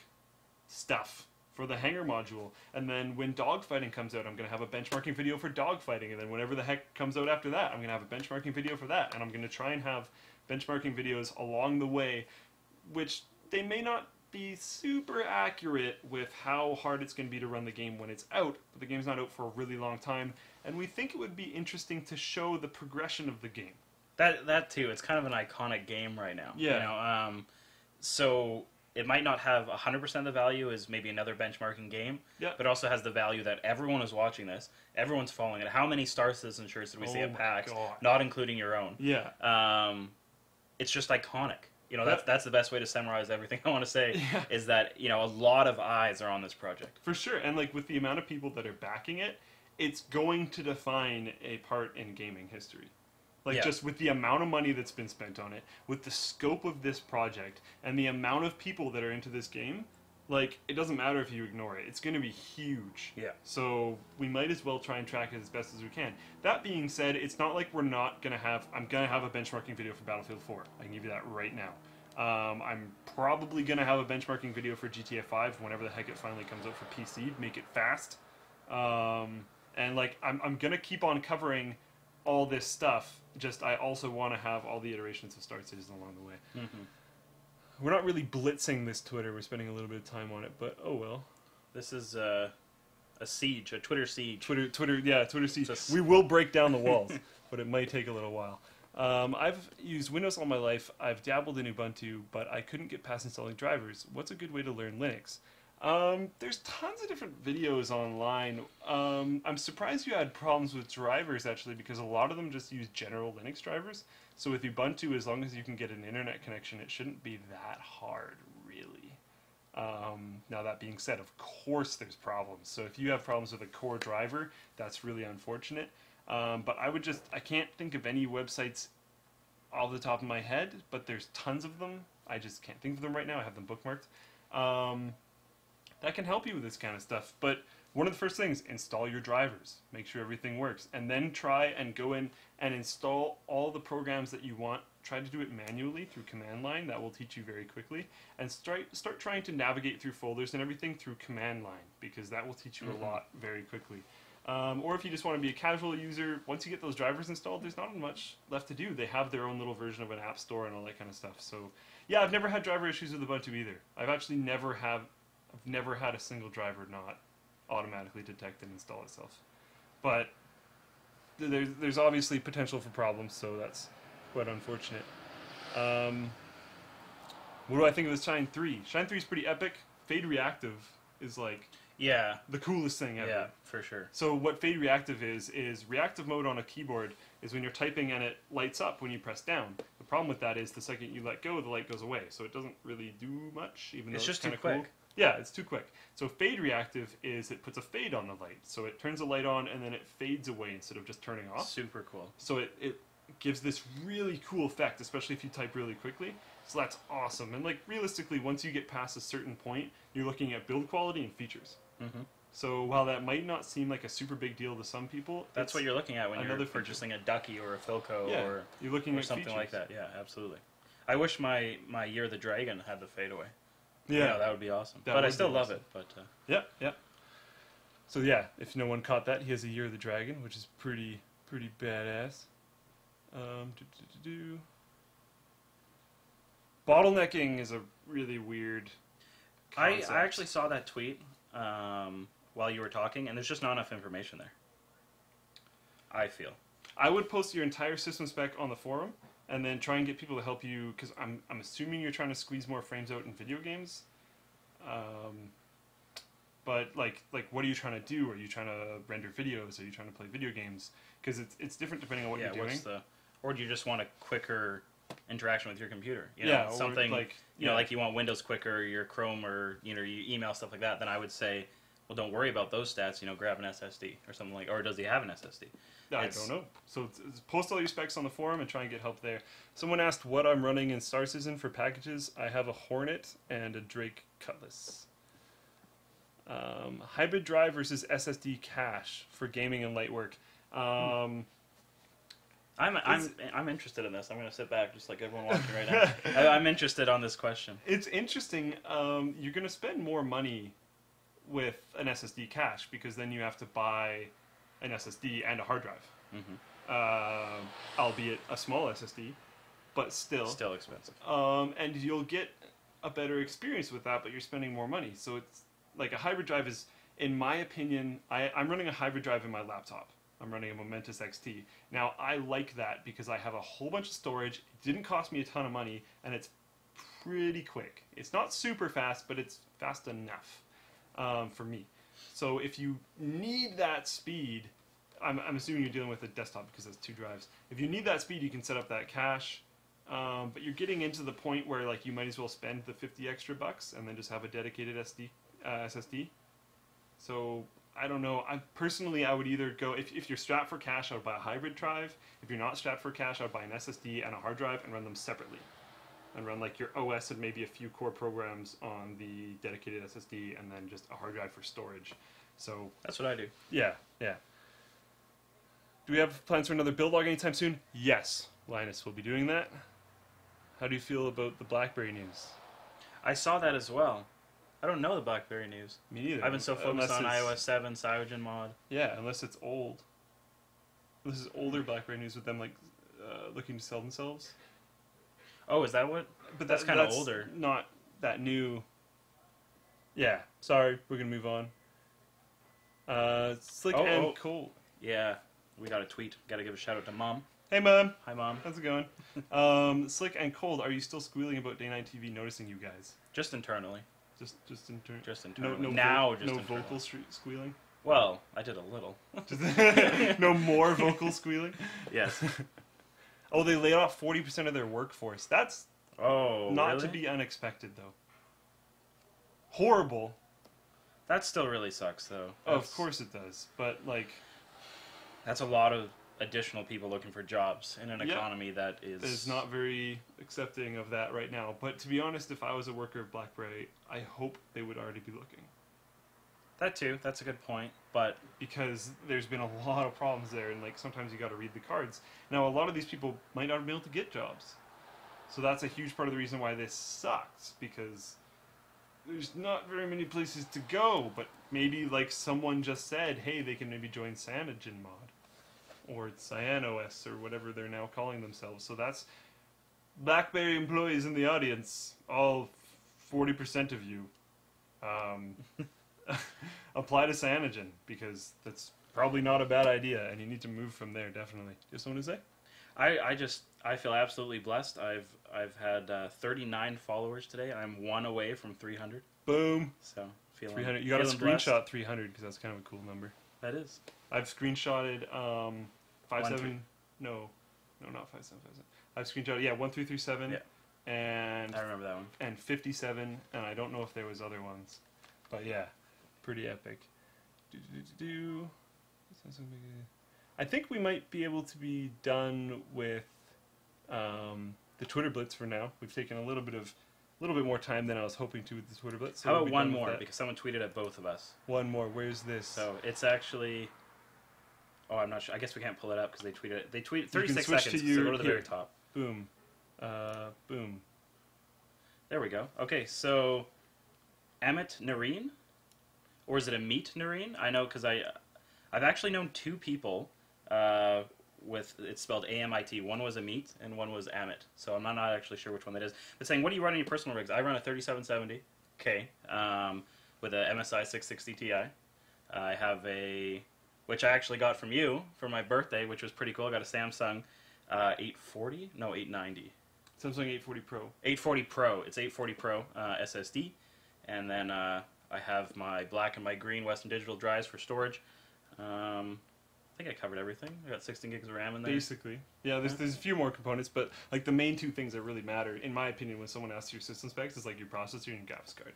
stuff for the Hangar module. And then when dogfighting comes out, I'm going to have a benchmarking video for dogfighting. And then whenever the heck comes out after that, I'm going to have a benchmarking video for that. And I'm going to try and have benchmarking videos along the way, which they may not be super accurate with how hard it's going to be to run the game when it's out. But the game's not out for a really long time, and we think it would be interesting to show the progression of the game. That too. It's kind of an iconic game right now. Yeah. You know, so it might not have 100% of the value as maybe another benchmarking game, Yeah. but it also has the value that everyone is watching this, everyone's following it. How many Star Citizen shirts did we see Oh at my PAX, God. not including your own? Yeah. It's just iconic. You know, That- that's the best way to summarize everything I want to say, Yeah. is that, you know, a lot of eyes are on this project. For sure, and like with the amount of people that are backing it, it's going to define a part in gaming history. Like Yeah. just with the amount of money that's been spent on it, with the scope of this project, and the amount of people that are into this game, like it doesn't matter if you ignore it. It's going to be huge. Yeah. So we might as well try and track it as best as we can. That being said, it's not like we're not going to have... I'm going to have a benchmarking video for Battlefield 4. I can give you that right now. I'm probably going to have a benchmarking video for GTA 5 whenever the heck it finally comes out for PC. Make it fast. And like, I'm going to keep on covering all this stuff. Just I also want to have all the iterations of Star Citizen along the way. Mm-hmm. We're not really blitzing this Twitter. We're spending a little bit of time on it, but oh well. This is a siege, a Twitter siege. Twitter siege. Just- We will break down the walls, but it might take a little while. I've used Windows all my life. I've dabbled in Ubuntu, but I couldn't get past installing drivers. What's a good way to learn Linux? There's tons of different videos online. I'm surprised you had problems with drivers, actually, because a lot of them just use general Linux drivers. So with Ubuntu, as long as you can get an internet connection, it shouldn't be that hard, really. Now, that being said, of course there's problems. So if you have problems with a core driver, that's really unfortunate. But I can't think of any websites off the top of my head, but there's tons of them. I just can't think of them right now. I have them bookmarked. That can help you with this kind of stuff. But one of the first things, install your drivers. Make sure everything works. And then try and go in and install all the programs that you want. Try to do it manually through command line. That will teach you very quickly. And start trying to navigate through folders and everything through command line, because that will teach you a lot very quickly. Or if you just want to be a casual user, once you get those drivers installed, there's not much left to do. They have their own little version of an app store and all that kind of stuff. So, yeah, I've never had driver issues with Ubuntu either. I've actually never had a single driver not automatically detect and install itself. But there's obviously potential for problems, so that's quite unfortunate. What do I think of this Shine 3? Shine 3 is pretty epic. Fade Reactive is like Yeah, the coolest thing ever. yeah, for sure. So what Fade Reactive is reactive mode on a keyboard is when you're typing and it lights up when you press down. The problem with that is the second you let go, the light goes away. So it doesn't really do much, even though It's just kind too of cool. quick. Yeah, it's too quick. So Fade Reactive is it puts a fade on the light. So it turns the light on and then it fades away instead of just turning off. Super cool. So it gives this really cool effect, especially if you type really quickly. So that's awesome. And like realistically, once you get past a certain point, you're looking at build quality and features. Mm-hmm. So while that might not seem like a super big deal to some people, That's what you're looking at when you're another feature. purchasing a Ducky or a Philco Yeah, or you're looking at something features. like that. Yeah, absolutely. I wish my Year of the Dragon had the fade away. Yeah, You know, that would be awesome. That But I would still be love awesome. it. But yeah. So yeah, if no one caught that, he has a Year of the Dragon, which is pretty badass. Bottlenecking is a really weird I concept. actually saw that tweet while you were talking, and there's just not enough information there. I feel. I would post your entire system spec on the forum, and then try and get people to help you, because I'm assuming you're trying to squeeze more frames out in video games. But like, what are you trying to do? Are you trying to render videos? Are you trying to play video games? Because it's different depending on what you're doing. Or do you just want a quicker interaction with your computer? You Yeah, know, or something like- you know, yeah. like you want Windows quicker, your Chrome, or you know, your email stuff like that. Then I would say, well, don't worry about those stats. You know, grab an SSD or something like. Or does he have an SSD? I don't know. So post all your specs on the forum and try and get help there. Someone asked what I'm running in Star Citizen for packages. I have a Hornet and a Drake Cutlass. Hybrid drive versus SSD cache for gaming and light work. I'm interested in this. I'm going to sit back just like everyone watching right now. I'm interested on this question. It's interesting. You're going to spend more money with an SSD cache because then you have to buy an SSD and a hard drive. Mm-hmm. Albeit a small SSD, but still. Still expensive. And you'll get a better experience with that, but you're spending more money. So it's like a hybrid drive is, in my opinion, I'm running a hybrid drive in my laptop. I'm running a Momentus XT. Now, I like that because I have a whole bunch of storage. It didn't cost me a ton of money, and it's pretty quick. It's not super fast, but it's fast enough for me. So if you need that speed, I'm assuming you're dealing with a desktop because it's 2 drives. If you need that speed, you can set up that cache. But you're getting into the point where like you might as well spend the 50 extra bucks and then just have a dedicated SSD. So I don't know. I would either go, if you're strapped for cache, I would buy a hybrid drive. If you're not strapped for cache, I would buy an SSD and a hard drive and run them separately. And run like your OS and maybe a few core programs on the dedicated SSD and then just a hard drive for storage. So That's what I do. yeah. Do we have plans for another build log anytime soon? Yes, Linus will be doing that. How do you feel about the BlackBerry news? I saw that as well. I don't know the BlackBerry news. Me neither. I've been so focused on Unless iOS 7, CyanogenMod. Yeah, unless it's old. This is older BlackBerry news with them like looking to sell themselves. Oh, is that what? But That's kind of older. Not that new. Yeah, sorry, we're gonna move on. Slick and cold. Yeah, we got a tweet. Got to give a shout out to Mom. Hey, Mom. Hi, Mom. How's it going? Slick and cold. Are you still squealing about Day 9 TV noticing you guys? Just internally. Just internally. Just internally. No Just vocal internally. squealing. Well, I did a little. No more vocal squealing. Yes. Oh, they laid off 40% of their workforce. That's Oh, not really? to be unexpected, though. Horrible. That still really sucks, though. Oh, of course it does. But, like... That's a lot of additional people looking for jobs in an economy that is not very accepting of that right now. But to be honest, if I was a worker of BlackBerry, I hope they would already be looking. That too. That's a good point. But because there's been a lot of problems there, and like sometimes you got to read the cards. Now, a lot of these people might not be able to get jobs, so that's a huge part of the reason why this sucks. Because there's not very many places to go. But maybe like someone just said, hey, they can maybe join CyanogenMod or CyanoOS or whatever they're now calling themselves. So that's BlackBerry employees in the audience, all 40% of you. Apply to Cyanogen, because that's probably not a bad idea, and you need to move from there, definitely. Do you have something to say? I feel absolutely blessed. I've had 39 followers today. I'm 1 away from 300. Boom. So feeling 300. You got to blessed. screenshot 300 because that's kind of a cool number. That is. I've screenshotted 57. No, not 5757. I've screenshotted 1337. Yeah. And I remember that one. And 57, and I don't know if there was other ones, but yeah. Pretty epic. I think we might be able to be done with the Twitter Blitz for now. We've taken a little bit more time than I was hoping to with the Twitter Blitz. So How we'll about be one done with more? that. Because someone tweeted at both of us. One more. Where's this? So it's actually. Oh, I'm not sure. I guess we can't pull it up because they tweeted it. They tweeted 36 switch seconds. to So go to the here. very top. Boom. Boom. There we go. Okay, so Amit Nareen? Or is it Amit Nareen? I know because I've actually known 2 people with, it's spelled A-M-I-T. One was Amit and one was Amit. So I'm not actually sure which one that is. But saying, what do you run in your personal rigs? I run a 3770K with a MSI 660 Ti. I have which I actually got from you for my birthday, which was pretty cool. I got a Samsung 840? No, 890. Samsung 840 Pro. 840 Pro. It's 840 Pro SSD. And then I have my black and my green Western Digital drives for storage. I think I covered everything. I got 16 gigs of RAM in there. Basically. Yeah, there's a few more components, but like the main 2 things that really matter, in my opinion, when someone asks your system specs, is like your processor and your graphics card.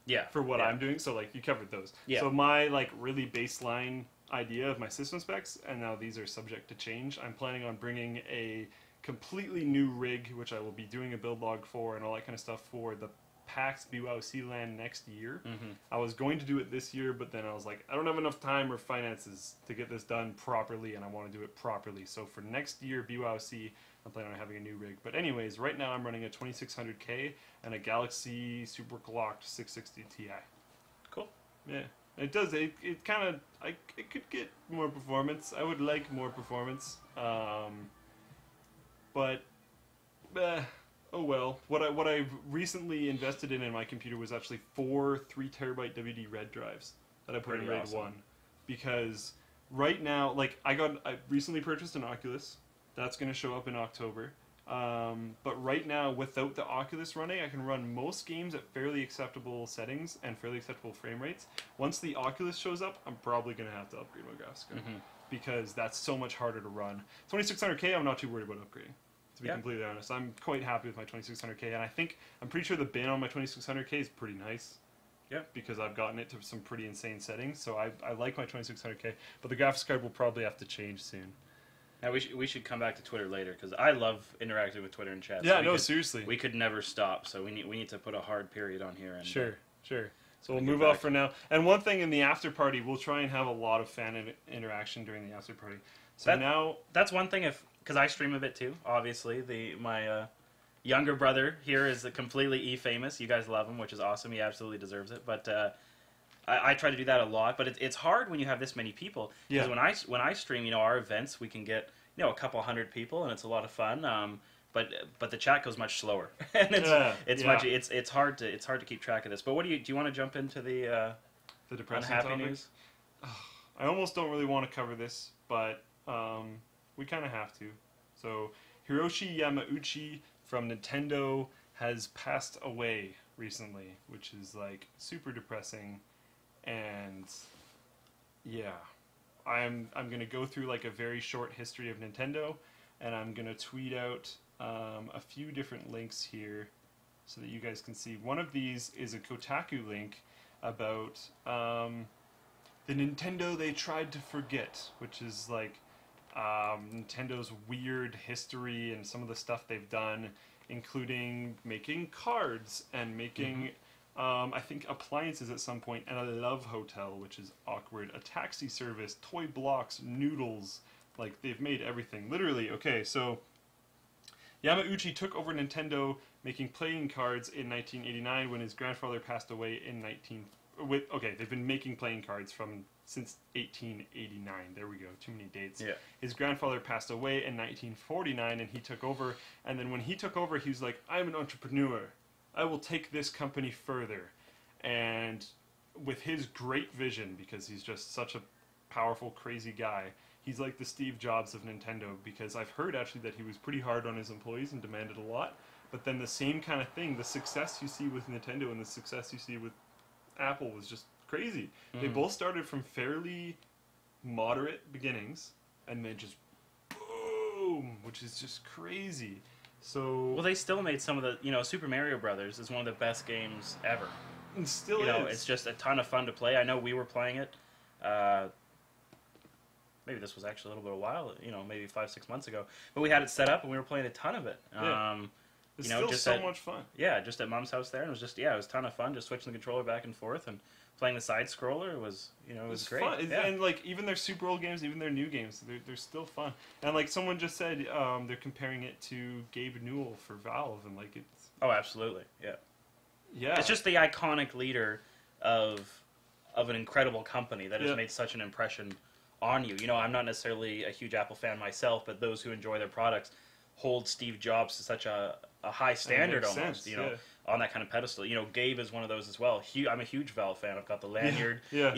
Yeah. For what I'm doing, so like you covered those. Yeah. So my like really baseline idea of my system specs, and now these are subject to change. I'm planning on bringing a completely new rig, which I will be doing a build log for and all that kind of stuff for the PAX BYOC LAN next year. Mm-hmm. I was going to do it this year, but then I was like, I don't have enough time or finances to get this done properly, and I want to do it properly. So for next year, BYOC, I'm planning on having a new rig. But anyways, right now I'm running a 2600K and a Galaxy Super Clocked 660 Ti. Cool. Yeah. It does. It kind of... it could get more performance. I would like more performance. But... Oh well, what I've recently invested in my computer was actually 4 3 terabyte WD red drives that I put in Pretty RAID awesome. 1, because right now, like I recently purchased an Oculus that's going to show up in October. But right now, without the Oculus running, I can run most games at fairly acceptable settings and fairly acceptable frame rates. Once the Oculus shows up, I'm probably going to have to upgrade my graphics card, because that's so much harder to run. 2600K, I'm not too worried about upgrading. To be completely honest, I'm quite happy with my 2600K, and I'm pretty sure the bin on my 2600K is pretty nice. Yeah. Because I've gotten it to some pretty insane settings, so I like my 2600K, but the graphics card will probably have to change soon. Now we should come back to Twitter later, because I love interacting with Twitter and chat. Yeah, no, seriously. We could never stop, so we need to put a hard period on here. And, Sure. So we'll get move back. off for now. And one thing in the after party, we'll try and have a lot of fan interaction during the after party. So now, That's one thing, because I stream a bit too. Obviously, my younger brother here is completely E-famous. You guys love him, which is awesome. He absolutely deserves it. But I try to do that a lot. But it's hard when you have this many people. Because when I stream, our events, we can get a couple hundred people, and it's a lot of fun. But the chat goes much slower, and it's hard to keep track of this. But do you want to jump into the depressing unhappy topic? news? I almost don't really want to cover this, but we kind of have to. So Hiroshi Yamauchi from Nintendo has passed away recently, which is like super depressing. And yeah, I'm gonna go through like a very short history of Nintendo, and I'm gonna tweet out a few different links here so that you guys can see. One of these is a Kotaku link about the Nintendo they tried to forget, which is like Nintendo's weird history and some of the stuff they've done, including making cards and making I think appliances at some point, and a love hotel, which is awkward, a taxi service, toy blocks, noodles. Like, they've made everything. Literally, okay, so Yamauchi took over Nintendo making playing cards in 1989 when his grandfather passed away in they've been making playing cards since 1889. There we go, too many dates. Yeah. His grandfather passed away in 1949, and he took over, and then when he took over, he was like, I'm an entrepreneur. I will take this company further. And with his great vision, because he's just such a powerful, crazy guy, he's like the Steve Jobs of Nintendo, because I've heard actually that he was pretty hard on his employees and demanded a lot, but then the same kind of thing, the success you see with Nintendo and the success you see with Apple was just crazy. They both started from fairly moderate beginnings, and then just boom, which is just crazy. So Well, they still made some of the, Super Mario Brothers is one of the best games ever. it still is. It's just a ton of fun to play. I know we were playing it. Maybe this was actually a little bit of a while, maybe 5-6 months ago. But we had it set up, and we were playing a ton of it. Yeah. It's still just so much fun. Yeah, just at Mom's house there, and it was it was a ton of fun, just switching the controller back and forth and playing the side scroller. It was, it was great. Fun. Yeah. And like even their super old games, even their new games, they're still fun. And like someone just said, they're comparing it to Gabe Newell for Valve, and like it's Oh, absolutely. Yeah. yeah, It's just the iconic leader of an incredible company that has made such an impression on you. I'm not necessarily a huge Apple fan myself, but those who enjoy their products hold Steve Jobs to such a high standard almost, sense, on that kind of pedestal. Gabe is one of those as well. I'm a huge Valve fan. I've got the lanyard, Yeah.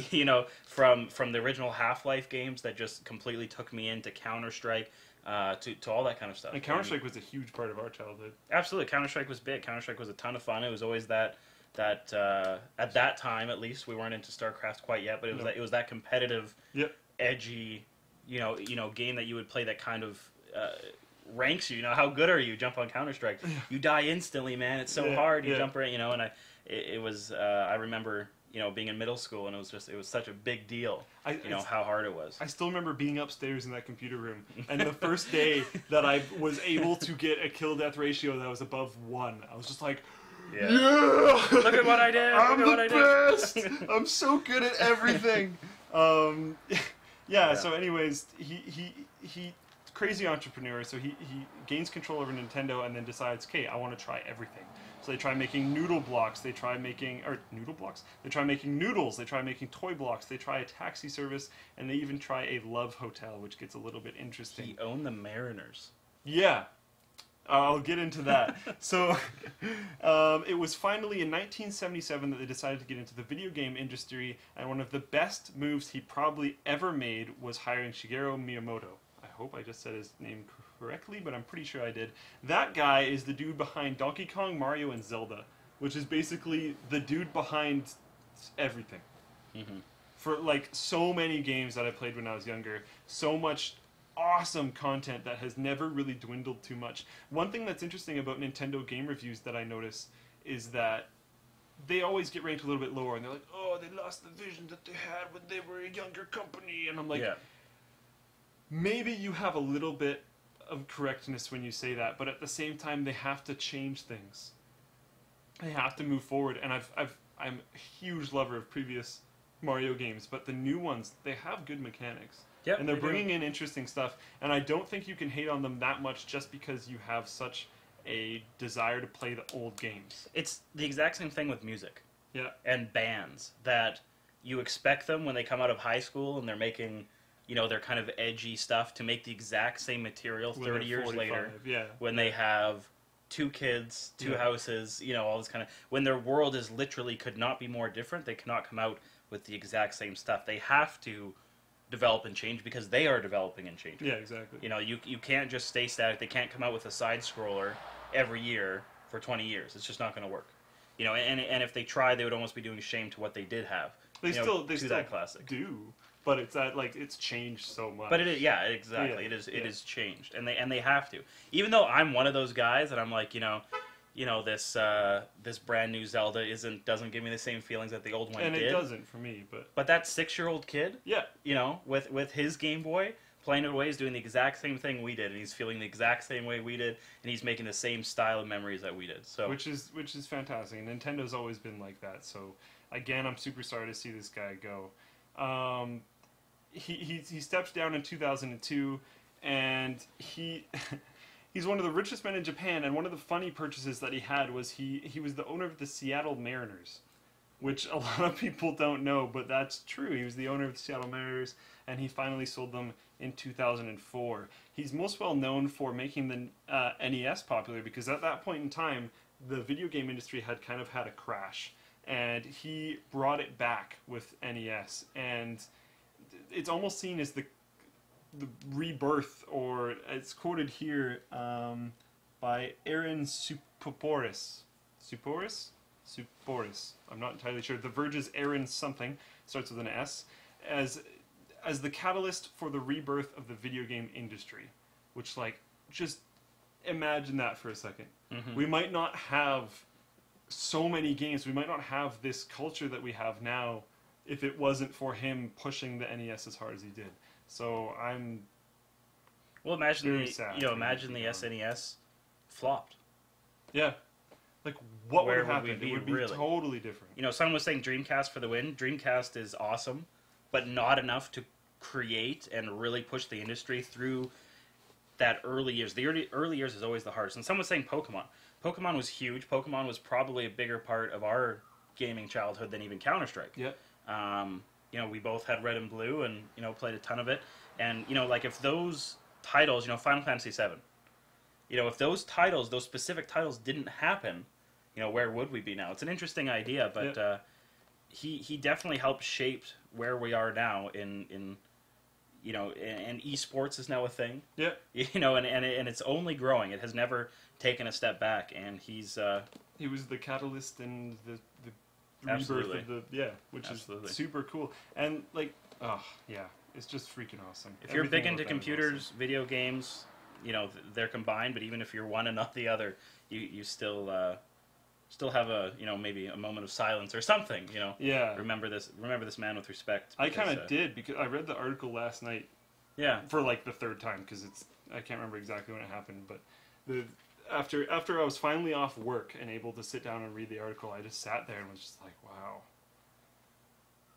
from the original Half-Life games that just completely took me into Counter-Strike, to all that kind of stuff. And Counter-Strike was a huge part of our childhood. Absolutely. Counter-Strike was big. Counter-Strike was a ton of fun. It was always that at that time, at least, we weren't into StarCraft quite yet, but it was that competitive, edgy, game that you would play that kind of ranks you. How good are you? Jump on Counter-Strike. You die instantly, man. It's so hard. You jump right, and it was. I remember, being in middle school, and it was such a big deal. How hard it was. I still remember being upstairs in that computer room, and the first day that I was able to get a kill-death ratio that was above 1, I was just like, yeah! Look at what I did! I'm Look at what I the did. best! I'm so good at everything! So anyways, he crazy entrepreneur, so he gains control over Nintendo and then decides, okay, I want to try everything. So they try making noodle blocks, they try making noodles, they try making toy blocks, they try a taxi service, and they even try a love hotel, which gets a little bit interesting. He owned the Mariners. Yeah. I'll get into that. So, it was finally in 1977 that they decided to get into the video game industry, and one of the best moves he probably ever made was hiring Shigeru Miyamoto. I hope I just said his name correctly, but I'm pretty sure I did. That guy is the dude behind Donkey Kong, Mario, and Zelda, which is basically the dude behind everything. Mm-hmm. For like so many games that I played when I was younger, so much awesome content that has never really dwindled too much. One thing that's interesting about Nintendo game reviews that I notice is that they always get ranked a little bit lower, and they're like, oh, they lost the vision that they had when they were a younger company, and I'm like, Yeah. maybe you have a little bit of correctness when you say that, but at the same time, they have to change things. They have to move forward, and I'm a huge lover of previous Mario games, but the new ones, they have good mechanics. Yep, and they're they do. bringing in interesting stuff, and I don't think you can hate on them that much just because you have such a desire to play the old games. It's the exact same thing with music. Yeah. And bands, that you expect them when they come out of high school and they're making, you know, their kind of edgy stuff to make the exact same material When 30 they're years 45, later. yeah. When they have 2 kids, 2 Yeah. houses, you know, all this kind of... When their world is literally could not be more different, they cannot come out with the exact same stuff. They have to develop and change because they are developing and changing. Yeah, exactly. You know, you can't just stay static. They can't come out with a side-scroller every year for 20 years. It's just not going to work. You know, and if they tried, they would almost be doing shame to what they did have. They still that classic. do, but it's that like it's changed so much. But it is, yeah, exactly. Yeah, It is changed, and they have to. Even though I'm one of those guys that I'm like, this brand new Zelda doesn't give me the same feelings that the old one and did. it doesn't for me, but But that 6-year-old kid, yeah, you know, with his Game Boy, playing it away, is doing the exact same thing we did, and he's feeling the exact same way we did, and he's making the same style of memories that we did. So which is fantastic. And Nintendo's always been like that. So again, I'm super sorry to see this guy go. He steps down in 2002, and he's one of the richest men in Japan. And one of the funny purchases that he had was he was the owner of the Seattle Mariners, which a lot of people don't know, but that's true. He was the owner of the Seattle Mariners, and he finally sold them in 2004. He's most well known for making the NES popular, because at that point in time, the video game industry had kind of had a crash, and he brought it back with NES, and it's almost seen as the rebirth, or it's quoted here by Aaron Suporis. Suporis. I'm not entirely sure. The Verge's Aaron something, starts with an S, as the catalyst for the rebirth of the video game industry. Which, like, just imagine that for a second. Mhm. We might not have so many games, we might not have this culture that we have now if it wasn't for him pushing the NES as hard as he did. So I'm well, imagine very sad. imagine the SNES flopped. Yeah. Like, what Where would have would we happened? be, It would be really? totally different. You know, someone was saying Dreamcast for the win. Dreamcast is awesome, but not enough to create and really push the industry through that early years. The early years is always the hardest. And someone was saying Pokemon. Pokemon was huge. Pokemon was probably a bigger part of our gaming childhood than even Counter-Strike. Yep. You know, we both had Red and Blue and, you know, played a ton of it. And, you know, like if those titles, you know, Final Fantasy VII, you know, if those titles, those specific titles didn't happen, you know, where would we be now? It's an interesting idea, but he definitely helped shape where we are now in you know, and esports is now a thing. Yeah. You know, and it's only growing. It has never taken a step back, and he was the catalyst in the rebirth Absolutely. of which Absolutely. is super cool. And like, oh yeah, it's just freaking awesome. If you're big Everything into about that is computers, awesome. video games, you know, they're combined, but even if you're one and not the other, you still have a, you know, maybe a moment of silence or something, you know. Yeah. Remember this man with respect. I because, kind of did, because I read the article last night Yeah. for like the third time, because I can't remember exactly when it happened, but after I was finally off work and able to sit down and read the article, I just sat there and was just like, wow,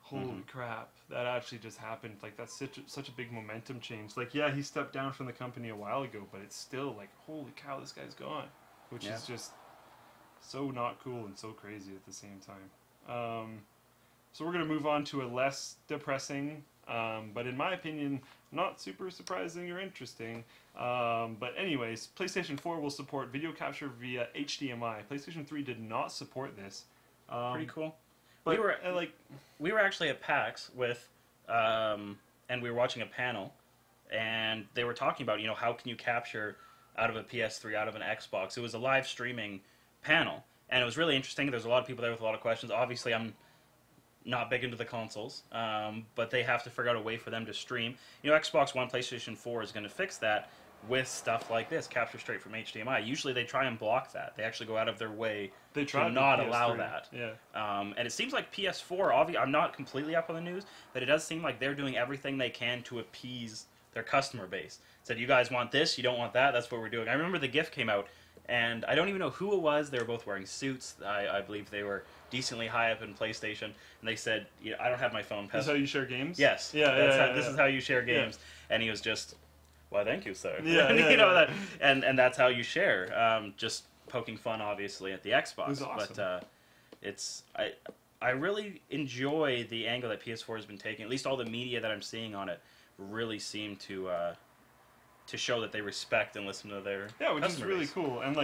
holy crap, that actually just happened. Like, that's such a big momentum change. Like, yeah, he stepped down from the company a while ago, but it's still like, holy cow, this guy's gone, which is just so not cool and so crazy at the same time. So we're going to move on to a less depressing But in my opinion, not super surprising or interesting. But anyways, PlayStation 4 will support video capture via HDMI. PlayStation 3 did not support this. Pretty cool. But We were actually at PAX with, and we were watching a panel, and they were talking about, how can you capture out of a PS3, out of an Xbox. It was a live streaming panel, and it was really interesting. There's a lot of people there with a lot of questions. Obviously, I'm not big into the consoles, but they have to figure out a way for them to stream. Xbox One, PlayStation 4 is going to fix that with stuff like this, capture straight from HDMI. Usually they try and block that. They actually go out of their way to not allow that. Yeah. And it seems like PS4, I'm not completely up on the news, but it does seem like they're doing everything they can to appease their customer base. Said, you guys want this, you don't want that, that's what we're doing. I remember the GIF came out, and I don't even know who it was. They were both wearing suits. I believe they were decently high up in PlayStation, and they said, I don't have my phone. This is how you share games? Yes. This is how you share games. Yeah. And he was just, well, thank you, sir. Yeah, and that's how you share. Just poking fun, obviously, at the Xbox. It was awesome. But I really enjoy the angle that PS4 has been taking. At least all the media that I'm seeing on it really seem to show that they respect and listen to their which is really base. cool. And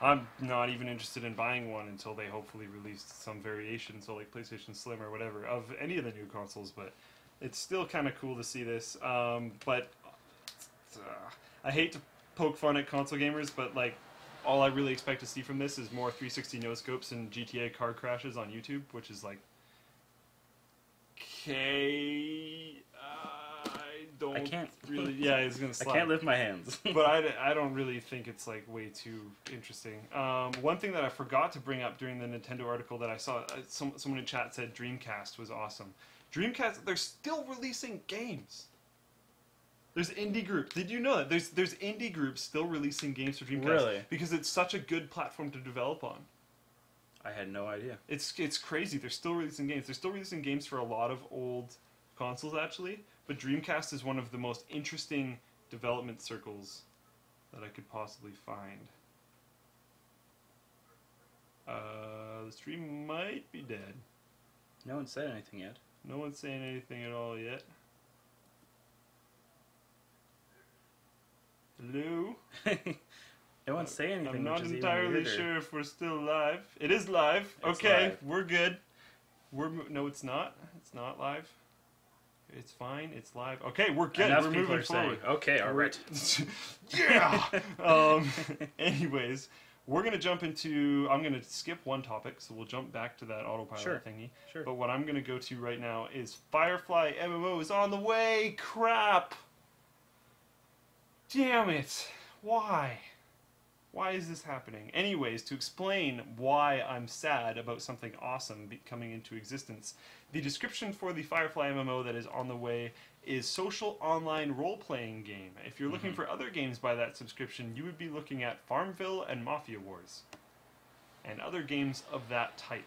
I'm not even interested in buying one until they hopefully release some variation, so like PlayStation Slim or whatever, of any of the new consoles. But it's still kind of cool to see this. But I hate to poke fun at console gamers, but all I really expect to see from this is more 360 no scopes and GTA car crashes on YouTube, which is I can't really. Yeah, it's gonna slide. I can't lift my hands. But I don't really think it's way too interesting. One thing that I forgot to bring up during the Nintendo article that I saw, someone in chat said Dreamcast was awesome. Dreamcast, they're still releasing games. There's indie groups. Did you know that there's indie groups still releasing games for Dreamcast? Really? Because it's such a good platform to develop on. I had no idea. It's crazy. They're still releasing games. They're still releasing games for a lot of old consoles, actually. But Dreamcast is one of the most interesting development circles that I could possibly find. The stream might be dead. No one said anything yet. No one's saying anything at all yet. Hello? No one's saying anything. I'm not which is entirely even weirder. sure if we're still live. It is live. It's okay, live. we're good. No, it's not. It's not live. It's fine. It's live. Okay, we're good. Enough we're people moving are saying, forward. okay, all right. Yeah. Anyways, we're gonna jump into. I'm gonna skip one topic, so we'll jump back to that autopilot thingy. Sure. But what I'm gonna go to right now is Firefly MMO is on the way. Crap. Damn it. Why? Why is this happening? Anyways, to explain why I'm sad about something awesome coming into existence, the description for the Firefly MMO that is on the way is social online role-playing game. If you're looking for other games by that subscription, you would be looking at Farmville and Mafia Wars, and other games of that type.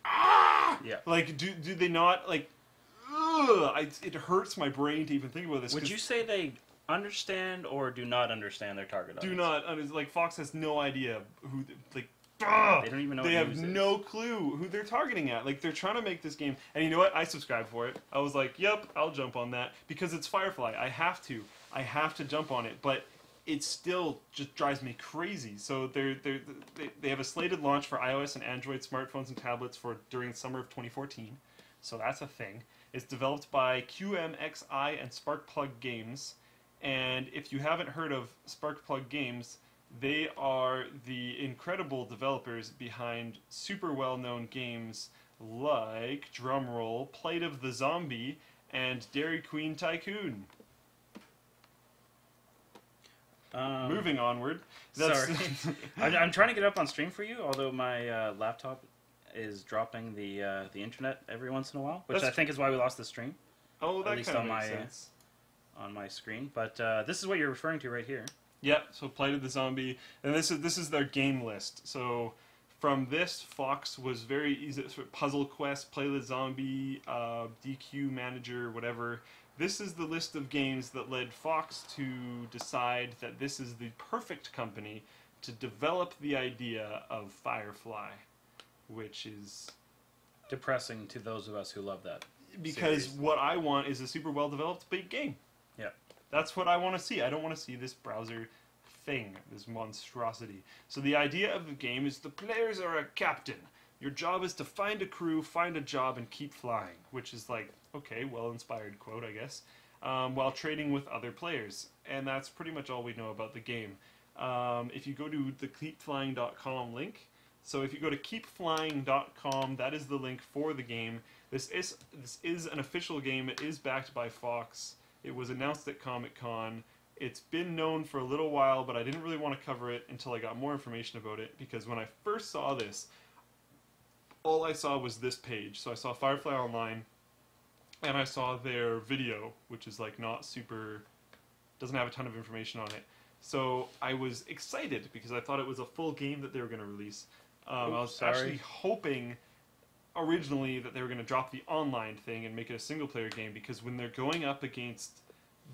Ah! Yeah. Do they not, ugh, it hurts my brain to even think about this. Would you say they understand or do not understand their target audience? Do not. Fox has no idea who. They don't even know. They what have news no clue who they're targeting at. They're trying to make this game, and you know what? I subscribed for it. I was like, "Yep, I'll jump on that because it's Firefly. I have to jump on it." But it still just drives me crazy. So they have a slated launch for iOS and Android smartphones and tablets during summer of 2014. So that's a thing. It's developed by QMXI and Sparkplug Games. And if you haven't heard of Sparkplug Games, they are the incredible developers behind super well-known games like, drumroll, Plight of the Zombie, and Dairy Queen Tycoon. Moving onward. Sorry. I'm trying to get up on stream for you, although my laptop is dropping the internet every once in a while, which I think is why we lost the stream. Oh, that at least kind on of makes my sense. On my screen. But this is what you're referring to right here. Yeah, so Plight of the Zombie, and this is their game list. So from this, Fox was very easy. Puzzle Quest, Play the Zombie, DQ Manager, whatever. This is the list of games that led Fox to decide that this is the perfect company to develop the idea of Firefly, which is depressing to those of us who love that. Because series. what I want is a super well-developed big game. Yeah. That's what I want to see. I don't want to see this browser thing, this monstrosity. So the idea of the game is the players are a captain. Your job is to find a crew, find a job, and keep flying, which is like, okay, well-inspired quote, I guess, while trading with other players. And that's pretty much all we know about the game. If you go to the keepflying.com link, so if you go to keepflying.com, that is the link for the game. This is an official game. It is backed by Fox. It was announced at Comic-Con. It's been known for a little while, but I didn't really want to cover it until I got more information about it, because when I first saw this, all I saw was this page. So I saw Firefly Online, and I saw their video, which is like not super, doesn't have a ton of information on it. So I was excited because I thought it was a full game that they were going to release. I was actually hoping originally that they were going to drop the online thing and make it a single-player game, because when they're going up against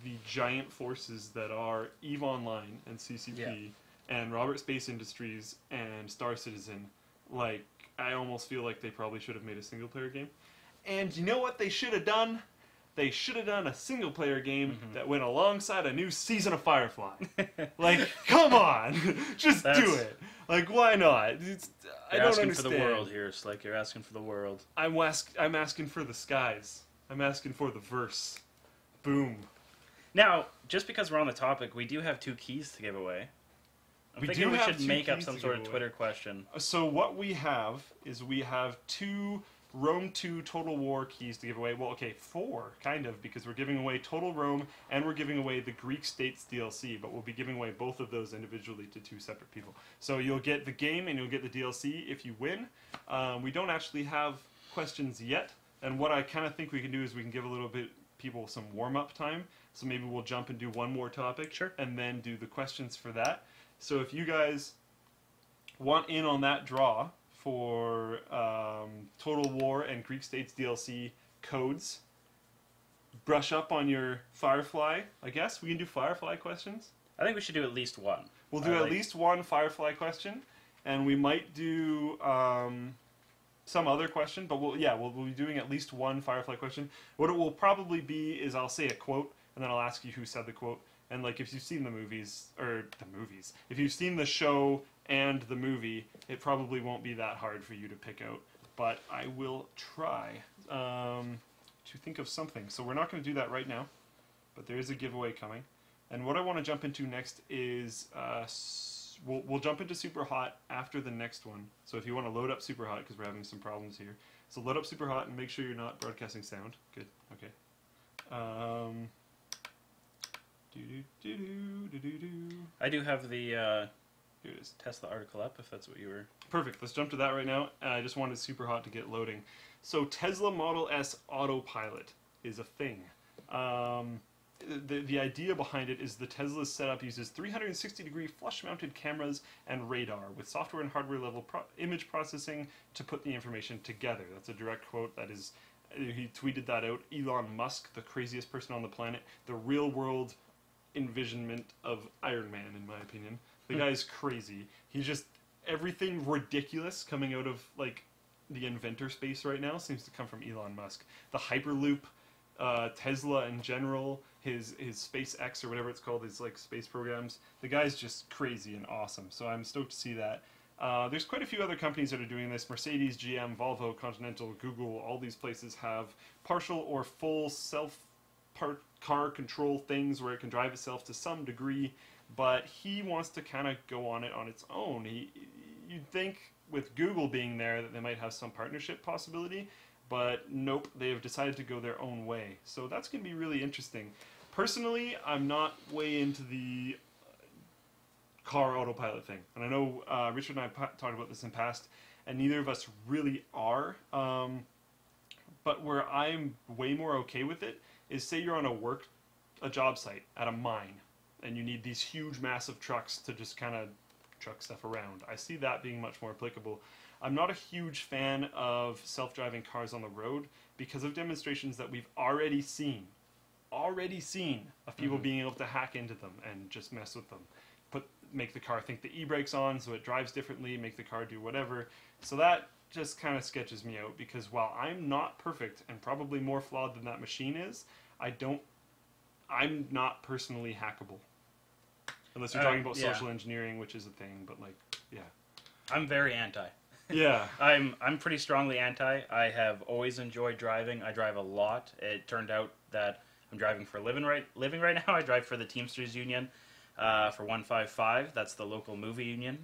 the giant forces that are EVE Online and CCP and Robert Space Industries and Star Citizen, like, I almost feel like they probably should have made a single-player game. And you know what they should have done? They should have done a single-player game that went alongside a new season of Firefly. Like, come on! Just do it! Like, why not? I don't understand. You're asking for the world here. It's like you're asking for the world. I'm asking for the skies. I'm asking for the verse. Boom. Now, just because we're on the topic, we do have 2 keys to give away. I'm thinking we should make up some sort of Twitter question. So what we have is we have 2 Rome 2 Total War keys to give away. Well, okay, 4, kind of, because we're giving away Total Rome and we're giving away the Greek States DLC, but we'll be giving away both of those individually to 2 separate people. So you'll get the game and you'll get the DLC if you win. We don't actually have questions yet, and what I kind of think we can do is we can give a little bit people some warm-up time. So maybe we'll jump and do one more topic, and then do the questions for that. So if you guys want in on that draw for Total War and Greek States DLC codes, brush up on your Firefly, I guess. We can do Firefly questions. I think we should do at least one. We'll do at least one Firefly question, and we might do some other question, but we'll be doing at least one Firefly question. What it will probably be is I'll say a quote, and then I'll ask you who said the quote. And like, if you've seen if you've seen the show and the movie, it probably won't be that hard for you to pick out. But I will try to think of something. So we're not going to do that right now, but there is a giveaway coming. And what I want to jump into next is we'll jump into Super Hot after the next one. So if you want to load up Super Hot, because we're having some problems here, so load up Super Hot and make sure you're not broadcasting sound. Good. Okay. I do have the here it is. Tesla article up, if that's what you were... Perfect. Let's jump to that right now. I just wanted Super Hot to get loading. So Tesla Model S Autopilot is a thing. The idea behind it is the Tesla's setup uses 360-degree flush-mounted cameras and radar with software and hardware level image processing to put the information together. That's a direct quote. That is, he tweeted that out. Elon Musk, the craziest person on the planet, the real-world envisionment of Iron Man, in my opinion. The guy's crazy. He's just, everything ridiculous coming out of, like, the inventor space right now seems to come from Elon Musk. The Hyperloop, Tesla in general, his SpaceX or whatever it's called, his, like, space programs. The guy's just crazy and awesome, so I'm stoked to see that. There's quite a few other companies that are doing this. Mercedes, GM, Volvo, Continental, Google, all these places have partial or full car control things where it can drive itself to some degree, but he wants to kind of go on it on its own. You'd think with Google being there that they might have some partnership possibility, but nope, they have decided to go their own way. So that's going to be really interesting. Personally, I'm not way into the car autopilot thing. And I know Richard and I talked about this in past, and neither of us really are. But where I'm way more okay with it is, say you're on a job site at a mine, and you need these huge, massive trucks to just kind of truck stuff around. I see that being much more applicable. I'm not a huge fan of self-driving cars on the road because of demonstrations that we've already seen of people being able to hack into them and just mess with them. Make the car think the e-brake's on so it drives differently, make the car do whatever. So that just kind of sketches me out, because while I'm not perfect and probably more flawed than that machine is, I'm not personally hackable. Unless you're talking about social engineering, which is a thing, but like, yeah. I'm very anti. Yeah. I'm pretty strongly anti. I have always enjoyed driving. I drive a lot. It turned out that I'm driving for a living right now. I drive for the Teamsters Union for 155. That's the local movie union.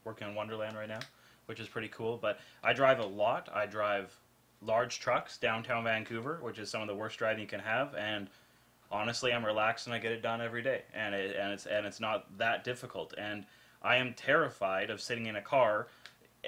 Working on Wonderland right now, which is pretty cool. But I drive a lot. I drive large trucks downtown Vancouver, which is some of the worst driving you can have. And honestly, I'm relaxed and I get it done every day. And it's not that difficult. And I am terrified of sitting in a car.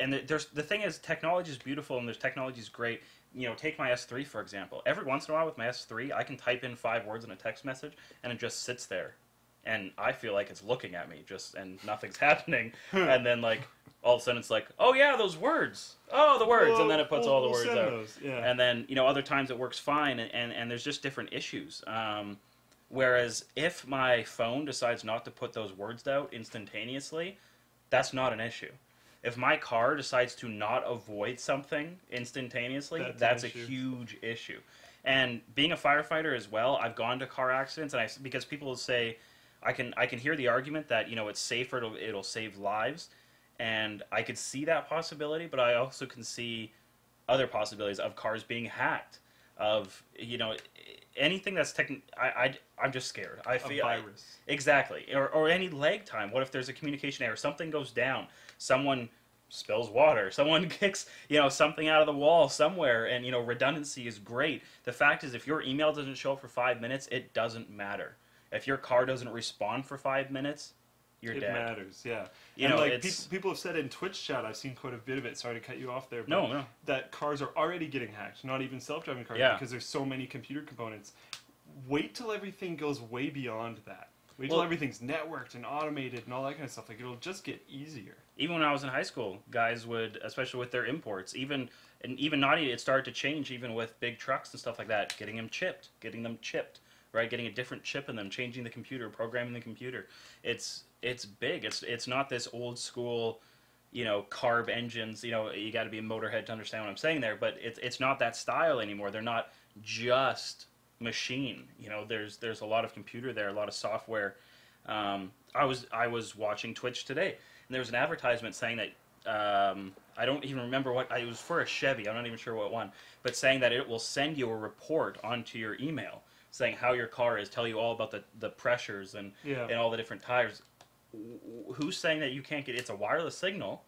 And the thing is, technology is beautiful and there's technology is great. You know, take my S3 for example. Every once in a while with my S3, I can type in 5 words in a text message and it just sits there. And I feel like it's looking at me and nothing's happening. And then like all of a sudden it's like, oh yeah, those words. Oh, the words. Well, and then it puts all the words out. Those, yeah. And then, you know, other times it works fine and there's just different issues. Whereas if my phone decides not to put those words out instantaneously, that's not an issue. If my car decides to not avoid something instantaneously, that's a huge issue. And being a firefighter as well, I've gone to car accidents, and because people will say, I can hear the argument that, you know, it's safer, it'll save lives, and I could see that possibility, but I also can see other possibilities of cars being hacked, of, you know, anything that's I'm just scared. I feel virus. Exactly, or any lag time. What if there's a communication error? Something goes down. Someone spills water. Someone kicks, you know, something out of the wall somewhere. And you know, redundancy is great. The fact is, if your email doesn't show up for 5 minutes, it doesn't matter. If your car doesn't respond for 5 minutes, you're dead. It matters, yeah. You and know, like people have said in Twitch chat, I've seen quite a bit of it. Sorry to cut you off there. But No. That cars are already getting hacked. Not even self-driving cars, because there's so many computer components. Wait till everything goes way beyond that. Wait till everything's networked and automated and all that kind of stuff. Like, it'll just get easier. Even when I was in high school, guys would, especially with their imports, even not even, it started to change even with big trucks and stuff like that, getting them chipped, right? Getting a different chip in them, changing the computer, programming the computer. It's big. It's not this old school, you know, carb engines. You know, you got to be a motorhead to understand what I'm saying there. But it's not that style anymore. They're not just machine. You know, there's a lot of computer there, a lot of software. I was watching Twitch today, and there was an advertisement saying that I don't even remember what it was for a Chevy. I'm not even sure what one, but saying that it will send you a report onto your email saying how your car is, tell you all about the pressures and all the different tires. Who's saying that you can't get? It's a wireless signal.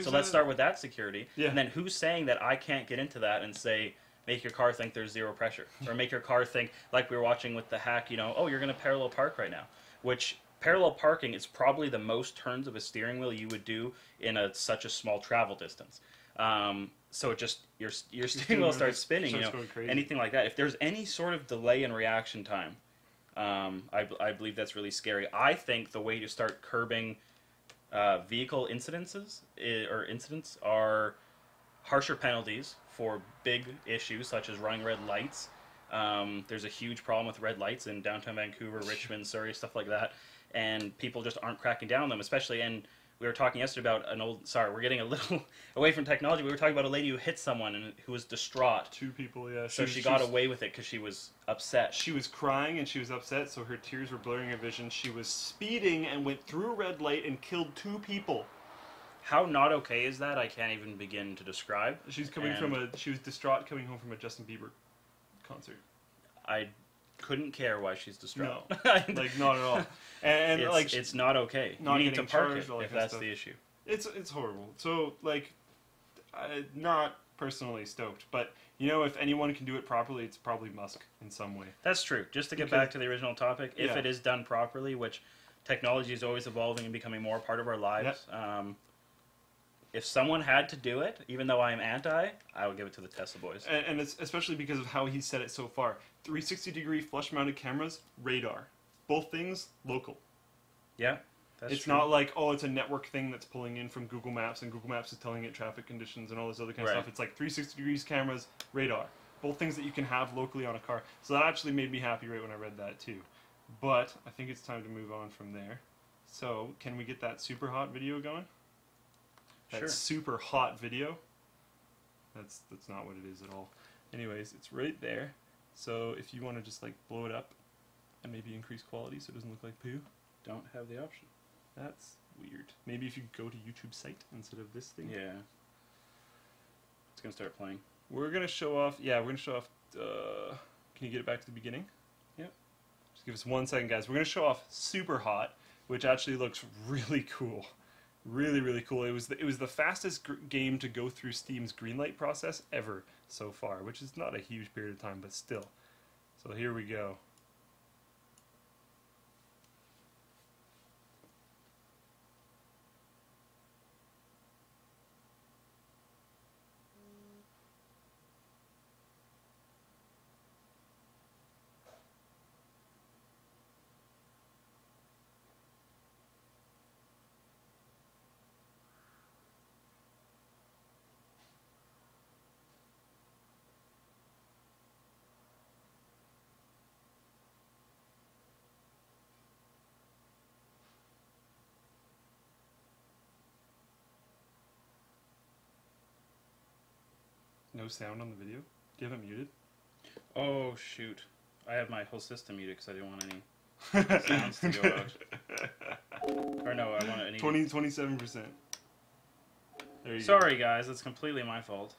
So let's start with that security. Yeah. And then who's saying that I can't get into that and say, make your car think there's zero pressure, or make your car think, like we were watching with the hack, you know, oh, you're going to parallel park right now, which parallel parking is probably the most turns of a steering wheel you would do in such a small travel distance. So it just, your steering wheel starts spinning, you know, anything like that. If there's any sort of delay in reaction time, I believe that's really scary. I think the way to start curbing vehicle incidents are harsher penalties for big issues such as running red lights. There's a huge problem with red lights in downtown Vancouver, Richmond, Surrey, stuff like that, and people just aren't cracking down on them, especially. And we were talking yesterday about we're getting a little away from technology. We were talking about a lady who hit someone and who was distraught. 2 people, yeah. So she got away with it because she was upset. She was crying and she was upset, so her tears were blurring her vision. She was speeding and went through a red light and killed 2 people. How not okay is that? I can't even begin to describe. She was distraught coming home from a Justin Bieber concert. I couldn't care why she's distraught. No, like not at all. And it's not okay. You need to park it if that's the issue. It's horrible. So like, not personally stoked, but you know, if anyone can do it properly, it's probably Musk in some way. That's true. Just to get back to the original topic, if it is done properly, which technology is always evolving and becoming more a part of our lives. If someone had to do it, even though I am anti, I would give it to the Tesla boys. And it's especially because of how he said it so far. 360-degree flush-mounted cameras, radar. Both things, local. Yeah, that's It's true. not like, oh, it's a network thing that's pulling in from Google Maps, and Google Maps is telling it traffic conditions and all this other kind of stuff. It's like 360 degrees cameras, radar. Both things that you can have locally on a car. So that actually made me happy right when I read that, too. But I think it's time to move on from there. So, can we get that super hot video going? That super hot video. That's not what it is at all. Anyways, it's right there. So if you want to just like blow it up and maybe increase quality so it doesn't look like poo, Don't have the option. that's weird. Maybe if you go to YouTube site instead of this thing. Yeah. It's gonna start playing. We're gonna show off. Yeah, we're gonna show off. Can you get it back to the beginning? Yep. Just give us 1 second, guys. We're gonna show off Super Hot, which actually looks really cool. Really, really cool. It was the fastest game to go through Steam's greenlight process ever so far, which is not a huge period of time, but still. So here we go. No sound on the video? Do you have it muted? Oh shoot! I have my whole system muted because I didn't want any sounds to go out. Or no, I want any. 27%. There you go. Sorry guys, that's completely my fault.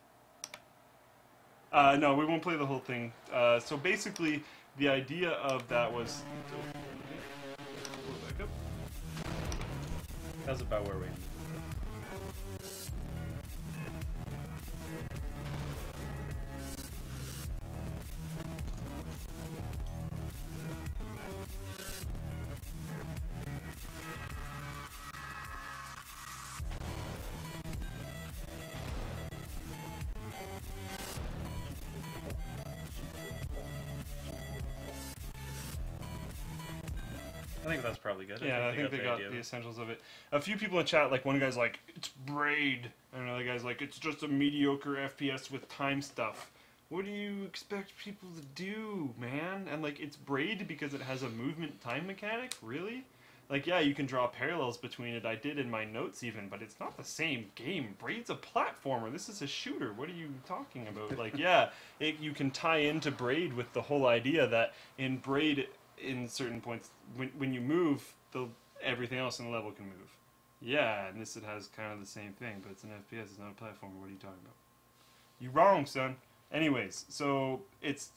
No, we won't play the whole thing. So basically, the idea of that was... Back up. That's about where we ended. I think that's probably good. Yeah, I think they got the essentials of it. A few people in chat, like one guy's like, it's Braid, and another guy's like, it's just a mediocre FPS with time stuff. What do you expect people to do, man? And like, it's Braid because it has a movement time mechanic? Really? Like, yeah, you can draw parallels between it. I did in my notes even, but it's not the same game. Braid's a platformer. This is a shooter. What are you talking about? Like, yeah, you can tie into Braid with the whole idea that in Braid, in certain points, when you move, everything else in the level can move. Yeah, and this it has kind of the same thing, but it's an FPS, it's not a platformer. What are you talking about? You wrong, son. Anyways, so it's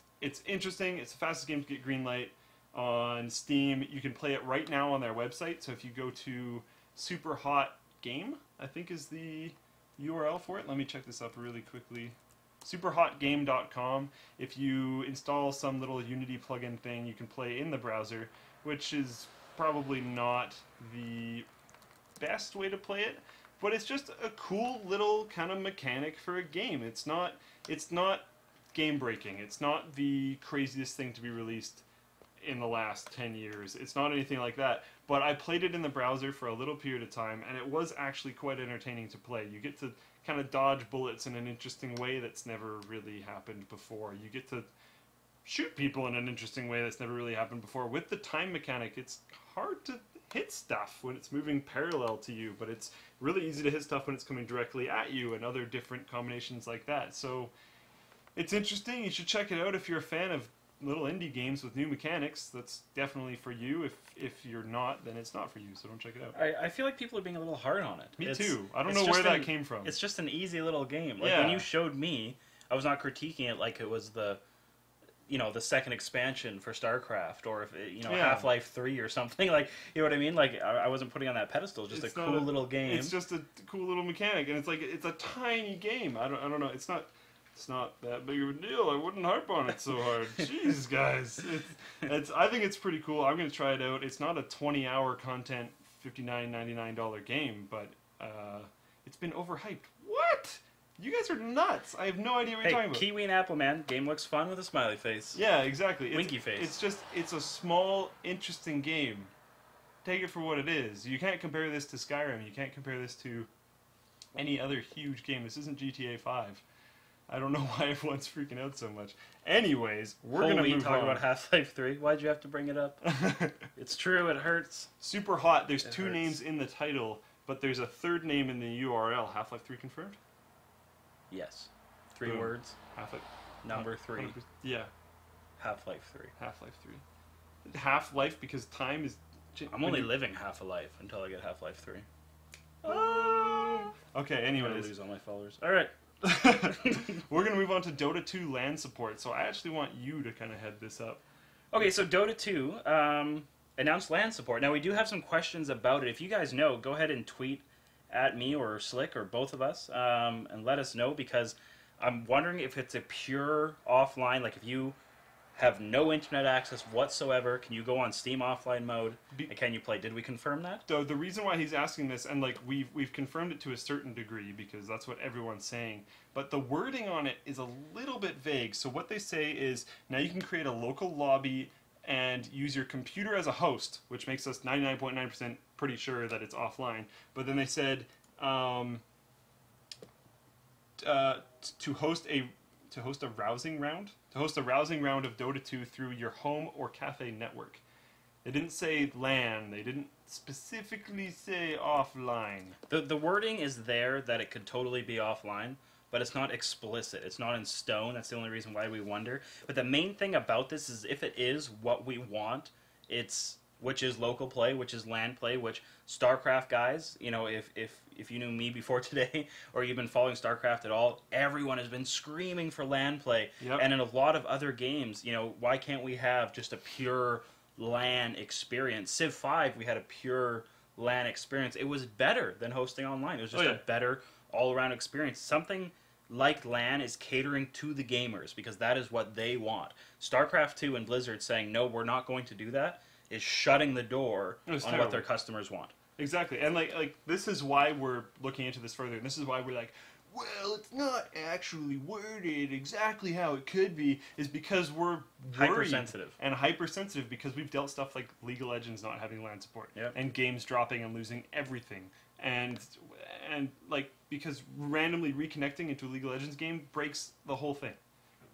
interesting. It's the fastest game to get green light on Steam. You can play it right now on their website. So if you go to Super Hot Game, I think is the URL for it. Let me check this up really quickly. superhotgame.com. If you install some little Unity plugin thing, you can play in the browser, which is probably not the best way to play it, but it's just a cool little kind of mechanic for a game. It's not game breaking. It's not the craziest thing to be released in the last 10 years. It's not anything like that, but I played it in the browser for a little period of time, and it was actually quite entertaining to play. You get to kind of dodge bullets in an interesting way that's never really happened before. You get to shoot people in an interesting way that's never really happened before. With the time mechanic, it's hard to hit stuff when it's moving parallel to you, but it's really easy to hit stuff when it's coming directly at you, and other different combinations like that. So it's interesting. You should check it out if you're a fan of little indie games with new mechanics. That's definitely for you. If you're not, then it's not for you, so don't check it out. I feel like people are being a little hard on it. Me too. I don't know where that came from. It's just an easy little game. Like Yeah. when you showed me, I was not critiquing it like it was the second expansion for StarCraft, or if Yeah. Half-Life 3 or something. Like, you know what I mean? Like, I wasn't putting on that pedestal. Just It's a not cool little game. It's just a cool little mechanic, and it's like it's a tiny game. I don't know. It's not that big of a deal. I wouldn't harp on it so hard. Jeez, guys. I think it's pretty cool. I'm going to try it out. It's not a 20-hour content, $59.99 game, but it's been overhyped. What? You guys are nuts. I have no idea what you're talking about. Kiwi and Apple, man. Game looks fun with a smiley face. Yeah, exactly. Winky face. It's a small, interesting game. Take it for what it is. You can't compare this to Skyrim. You can't compare this to any other huge game. This isn't GTA 5. I don't know why everyone's freaking out so much. Anyways, we're going to move talk on. about Half-Life 3. Why'd you have to bring it up? It's true, it hurts. Super Hot. There's It two hurts. names in the title, but there's a third name in the URL. Half-Life 3 confirmed? Yes. 3 Boom. words. Half-Life. Number 3. 100%. Yeah, Half-Life 3. Half-Life 3. Half-Life because time is... I'm only living half a life until I get Half-Life 3. Okay, I'm gonna anyways. lose all my followers. Alright. We're going to move on to Dota 2 LAN support, so I actually want you to kind of head this up. Okay, so Dota 2 announced LAN support. Now, we do have some questions about it. If you guys know, go ahead and tweet at me or Slick or both of us and let us know, because I'm wondering if it's a pure offline, like if you have no internet access whatsoever, can you go on Steam offline mode, and can you play? Did we confirm that? So the reason why he's asking this, and like we've confirmed it to a certain degree because that's what everyone's saying, but the wording on it is a little bit vague. So what they say is now you can create a local lobby and use your computer as a host, which makes us 99.9% pretty sure that it's offline. But then they said to host a rousing round of Dota 2 through your home or cafe network. They didn't say LAN. They didn't specifically say offline. The wording is there that it could totally be offline, but it's not explicit. It's not in stone. That's the only reason why we wonder. But the main thing about this is if it is what we want, which is local play, which is LAN play, which StarCraft guys, you know, if you knew me before today or you've been following StarCraft at all, everyone has been screaming for LAN play. Yep. And in a lot of other games, you know, why can't we have just a pure LAN experience? Civ 5, we had a pure LAN experience. It was better than hosting online. It was just a better all-around experience. Something like LAN is catering to the gamers because that is what they want. StarCraft 2 and Blizzard saying, no, we're not going to do that, is shutting the door on terrible. what their customers want. Exactly, and like this is why we're looking into this further, and this is why we're like, well, it's not actually worded exactly how it could be, is because we're worried and hypersensitive because we've dealt stuff like League of Legends not having LAN support, and games dropping and losing everything, and like because randomly reconnecting into a League of Legends game breaks the whole thing.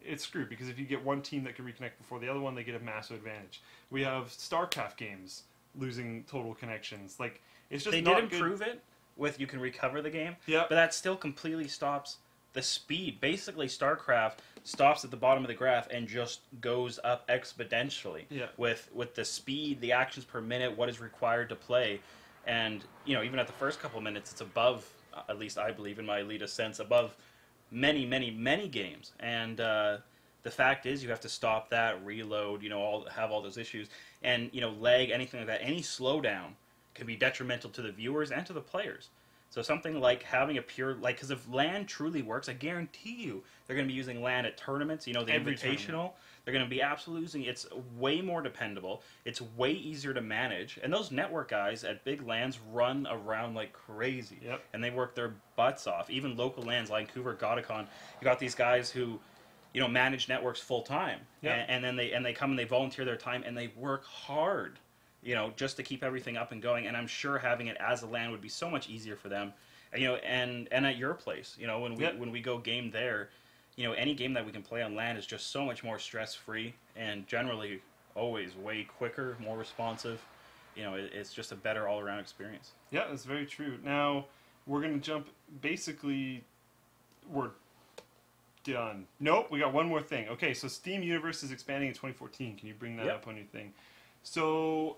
It's screwed because if you get one team that can reconnect before the other one, they get a massive advantage. We have StarCraft games losing total connections. Like it's just they not did improve it with you can recover the game, but that still completely stops the speed. Basically, StarCraft stops at the bottom of the graph and just goes up exponentially with the speed, the actions per minute, what is required to play, and you know even at the first couple minutes, it's above, at least I believe in my elitist sense, above many games. And the fact is you have to stop that, reload, you know, have all those issues, and you know, lag, anything like that, any slowdown can be detrimental to the viewers and to the players. So something like having a pure, like, because if LAN truly works, I guarantee you they're going to be using LAN at tournaments, you know, the Invitational. They're going to be absolutely using it. It's way more dependable. It's way easier to manage. And those network guys at big LANs run around like crazy. And they work their butts off. Even local LANs, like Vancouver, Godicon, you got these guys who, you know, manage networks full time. And then they come and they volunteer their time and they work hard, you know, just to keep everything up and going. And I'm sure having it as a LAN would be so much easier for them. You know, and at your place, you know, when we go game there, you know, any game that we can play on LAN is just so much more stress-free and generally always way quicker, more responsive. You know, it's just a better all-around experience. Yeah, that's very true. Now, we're going to jump, basically, we're done. Nope, we got one more thing. Okay, so Steam Universe is expanding in 2014. Can you bring that up on your thing? So,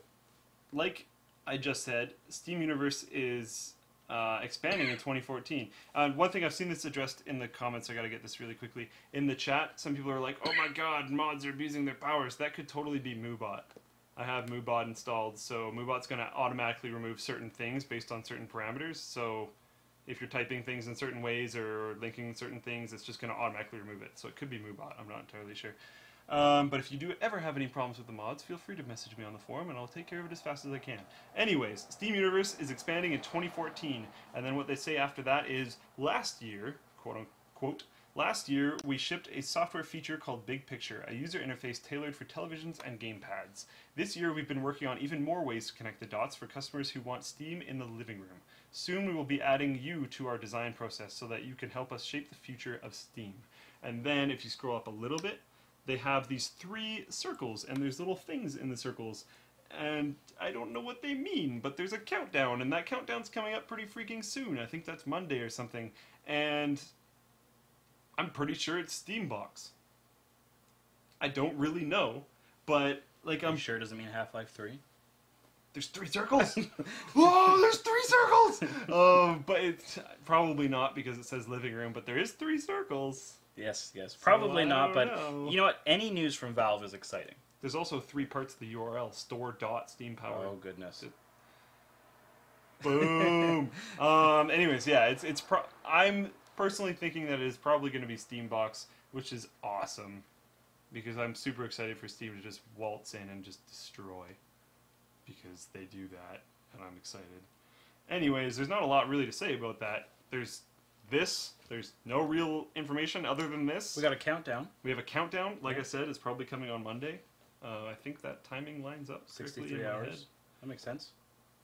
like I just said, Steam Universe is expanding in 2014. One thing I've seen this addressed in the comments, I gotta get this really quickly. In the chat, some people are like, oh my god, mods are abusing their powers. That could totally be MooBot. I have MooBot installed, so MooBot's gonna automatically remove certain things based on certain parameters. So if you're typing things in certain ways or linking certain things, it's just gonna automatically remove it. So it could be MooBot, I'm not entirely sure. But if you do ever have any problems with the mods, feel free to message me on the forum and I'll take care of it as fast as I can. Anyways, Steam Universe is expanding in 2014, and then what they say after that is, last year, quote unquote, last year we shipped a software feature called Big Picture, a user interface tailored for televisions and gamepads. This year we've been working on even more ways to connect the dots for customers who want Steam in the living room. Soon we will be adding you to our design process so that you can help us shape the future of Steam. And then if you scroll up a little bit, they have these 3 circles, and there's little things in the circles, and I don't know what they mean, but there's a countdown, and that countdown's coming up pretty freaking soon. I think that's Monday or something, and I'm pretty sure it's Steambox. I don't really know, but like I'm sure it doesn't mean Half-Life 3. There's 3 circles. Whoa, there's 3 circles. But it's probably not because it says living room. But there is 3 circles. Yes, yes. So Probably I not, but don't know. you know what? Any news from Valve is exciting. There's also 3 parts of the URL: store.steampower. Oh, goodness. Boom. Anyways, yeah, I'm personally thinking that it is probably going to be Steambox, which is awesome because I'm super excited for Steam to just waltz in and just destroy because they do that, and I'm excited. Anyways, there's not a lot really to say about that. There's no real information other than this. We got a countdown. We have a countdown. Like Yeah. I said, it's probably coming on Monday. I think that timing lines up. correctly in 63 my hours. head. That makes sense.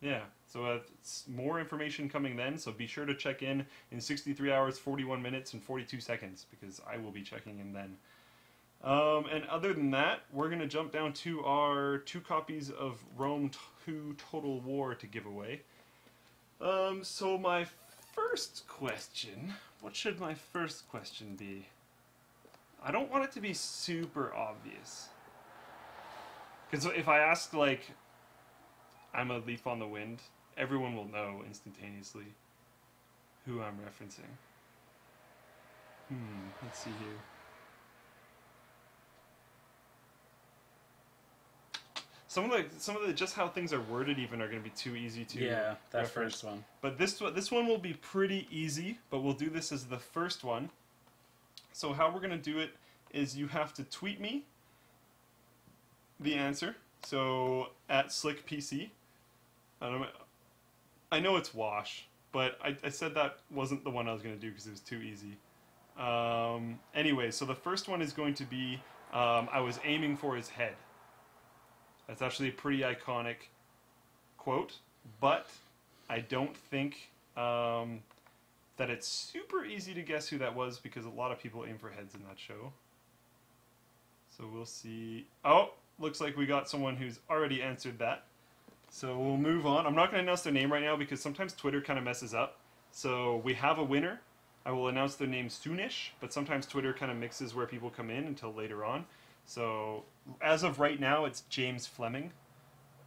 Yeah, so it's more information coming then, so be sure to check in 63 hours, 41 minutes, and 42 seconds, because I will be checking in then. And other than that, we're going to jump down to our 2 copies of Rome 2 Total War to give away. So my first question, what should my first question be? I don't want it to be super obvious. Because if I ask, like, I'm a leaf on the wind, everyone will know instantaneously who I'm referencing. Let's see here. Some of the just how things are worded even are going to be too easy to Yeah, that reference. first one. But this one will be pretty easy, but we'll do this as the first one. So how we're going to do it is you have to tweet me the answer. So at SlickPC. I know it's Wash, but I said that wasn't the one I was going to do because it was too easy. Anyway, so the first one is going to be I was aiming for his head. That's actually a pretty iconic quote, but I don't think that it's super easy to guess who that was because a lot of people aim for heads in that show. So we'll see. Oh, looks like we got someone who's already answered that. So we'll move on. I'm not going to announce their name right now because sometimes Twitter kind of messes up. So we have a winner. I will announce their name soonish, but sometimes Twitter kind of mixes where people come in until later on. So as of right now, it's James Fleming.